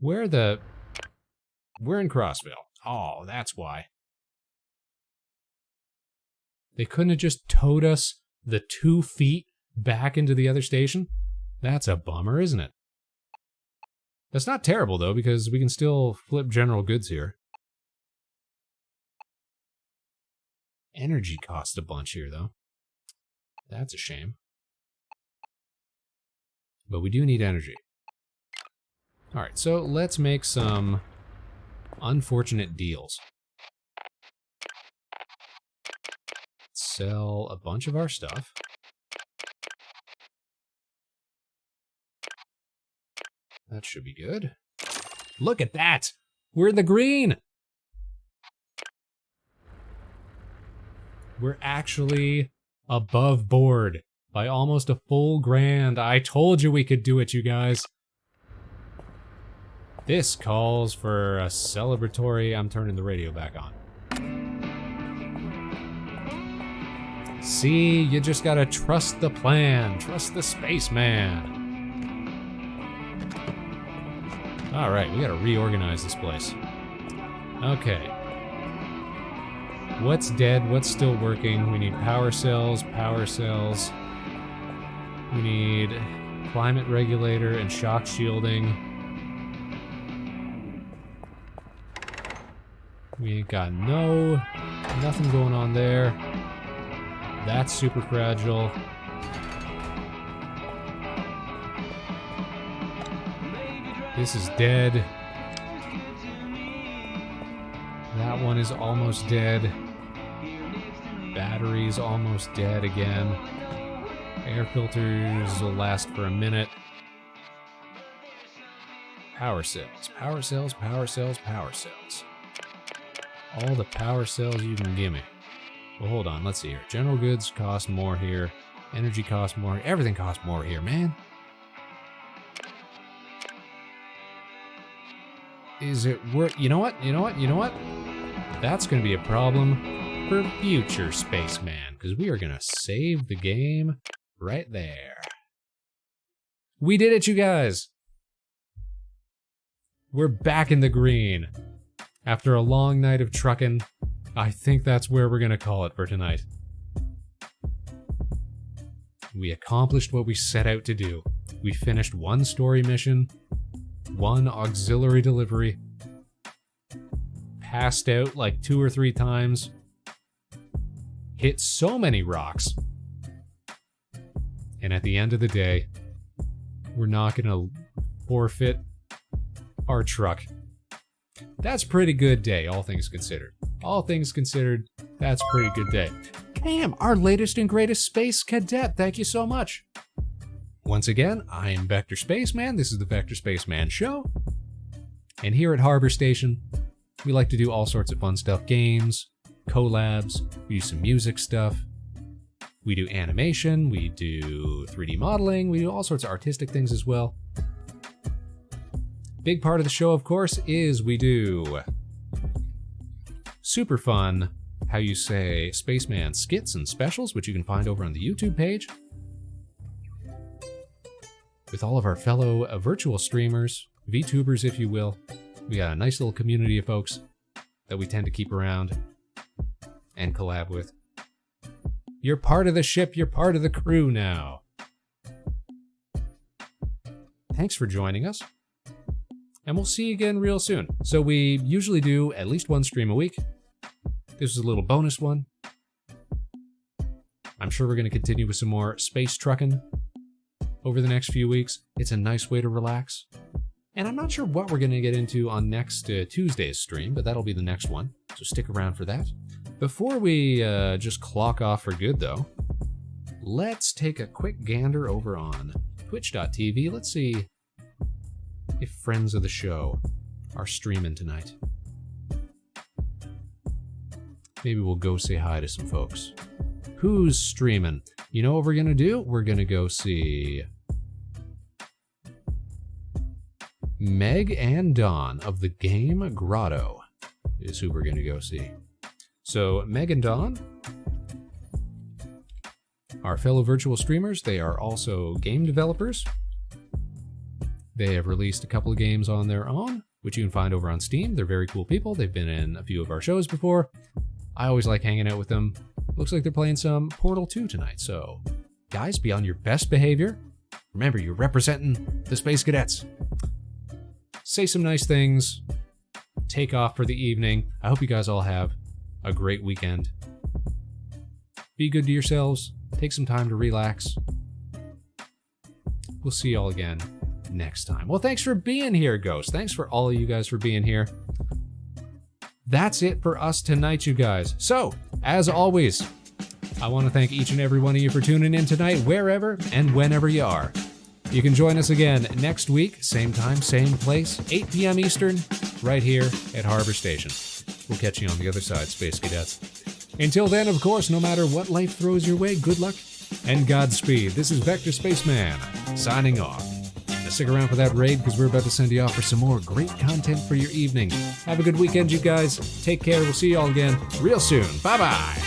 We're in Crossvale. Oh, that's why. They couldn't have just towed us the 2 feet back into the other station? That's a bummer, isn't it? That's not terrible, though, because we can still flip general goods here. Energy costs a bunch here, though. That's a shame. But we do need energy. Alright, so let's make some unfortunate deals. Sell a bunch of our stuff. That should be good. Look at that! We're in the green! We're actually above board by almost a full grand. I told you we could do it, you guys. This calls for a celebratory... I'm turning the radio back on. See, you just gotta trust the plan. Trust the spaceman. Alright, we gotta reorganize this place. Okay. What's dead? What's still working? We need power cells, We need climate regulator and shock shielding. We ain't got nothing going on there. That's super fragile. This is dead. That one is almost dead. Battery's almost dead again. Air filters will last for a minute. Power cells, power cells, power cells, power cells. All the power cells you can give me. Well, hold on, let's see here. General goods cost more here. Energy costs more. Everything costs more here, man. Is it worth... You know what? That's going to be a problem for future Spaceman, because we are going to save the game right there. We did it, you guys! We're back in the green. After a long night of trucking, I think that's where we're going to call it for tonight. We accomplished what we set out to do. We finished one story mission, one auxiliary delivery, passed out like 2 or 3 times, hit so many rocks, and at the end of the day, we're not gonna forfeit our truck. That's a pretty good day, all things considered. All things considered, that's a pretty good day. Cam, our latest and greatest space cadet, thank you so much. Once again, I am Vector Spaceman. This is the Vector Spaceman Show. And here at Harbor Station, we like to do all sorts of fun stuff. Games, collabs, we do some music stuff. We do animation, we do 3D modeling, we do all sorts of artistic things as well. Big part of the show, of course, is we do super fun, how you say, Spaceman skits and specials, which you can find over on the YouTube page. With all of our fellow virtual streamers, VTubers if you will. We got a nice little community of folks that we tend to keep around and collab with. You're part of the ship, you're part of the crew now. Thanks for joining us. And we'll see you again real soon. So we usually do at least one stream a week. This is a little bonus one. I'm sure we're going to continue with some more space trucking over the next few weeks. It's a nice way to relax. And I'm not sure what we're going to get into on next Tuesday's stream, but that'll be the next one. So stick around for that. Before we just clock off for good, though, let's take a quick gander over on twitch.tv. Let's see if friends of the show are streaming tonight. Maybe we'll go say hi to some folks. Who's streaming? You know what we're going to do? We're going to go see Meg and Dawn of the game Grotto is who we're going to go see. So Meg and Dawn, our fellow virtual streamers, they are also game developers. They have released a couple of games on their own, which you can find over on Steam. They're very cool people. They've been in a few of our shows before. I always like hanging out with them. Looks like they're playing some Portal 2 tonight. So, guys, be on your best behavior. Remember, you're representing the Space Cadets. Say some nice things. Take off for the evening. I hope you guys all have a great weekend. Be good to yourselves. Take some time to relax. We'll see y'all again next time. Well, thanks for being here, Ghost. Thanks for all of you guys for being here. That's it for us tonight, you guys. So, as always, I want to thank each and every one of you for tuning in tonight, wherever and whenever you are. You can join us again next week, same time, same place, 8 p.m. Eastern, right here at Harbor Station. We'll catch you on the other side, Space Cadets. Until then, of course, no matter what life throws your way, good luck and Godspeed. This is Vector Spaceman, signing off. Now stick around for that raid, because we're about to send you off for some more great content for your evening. Have a good weekend, you guys. Take care. We'll see you all again real soon. Bye-bye.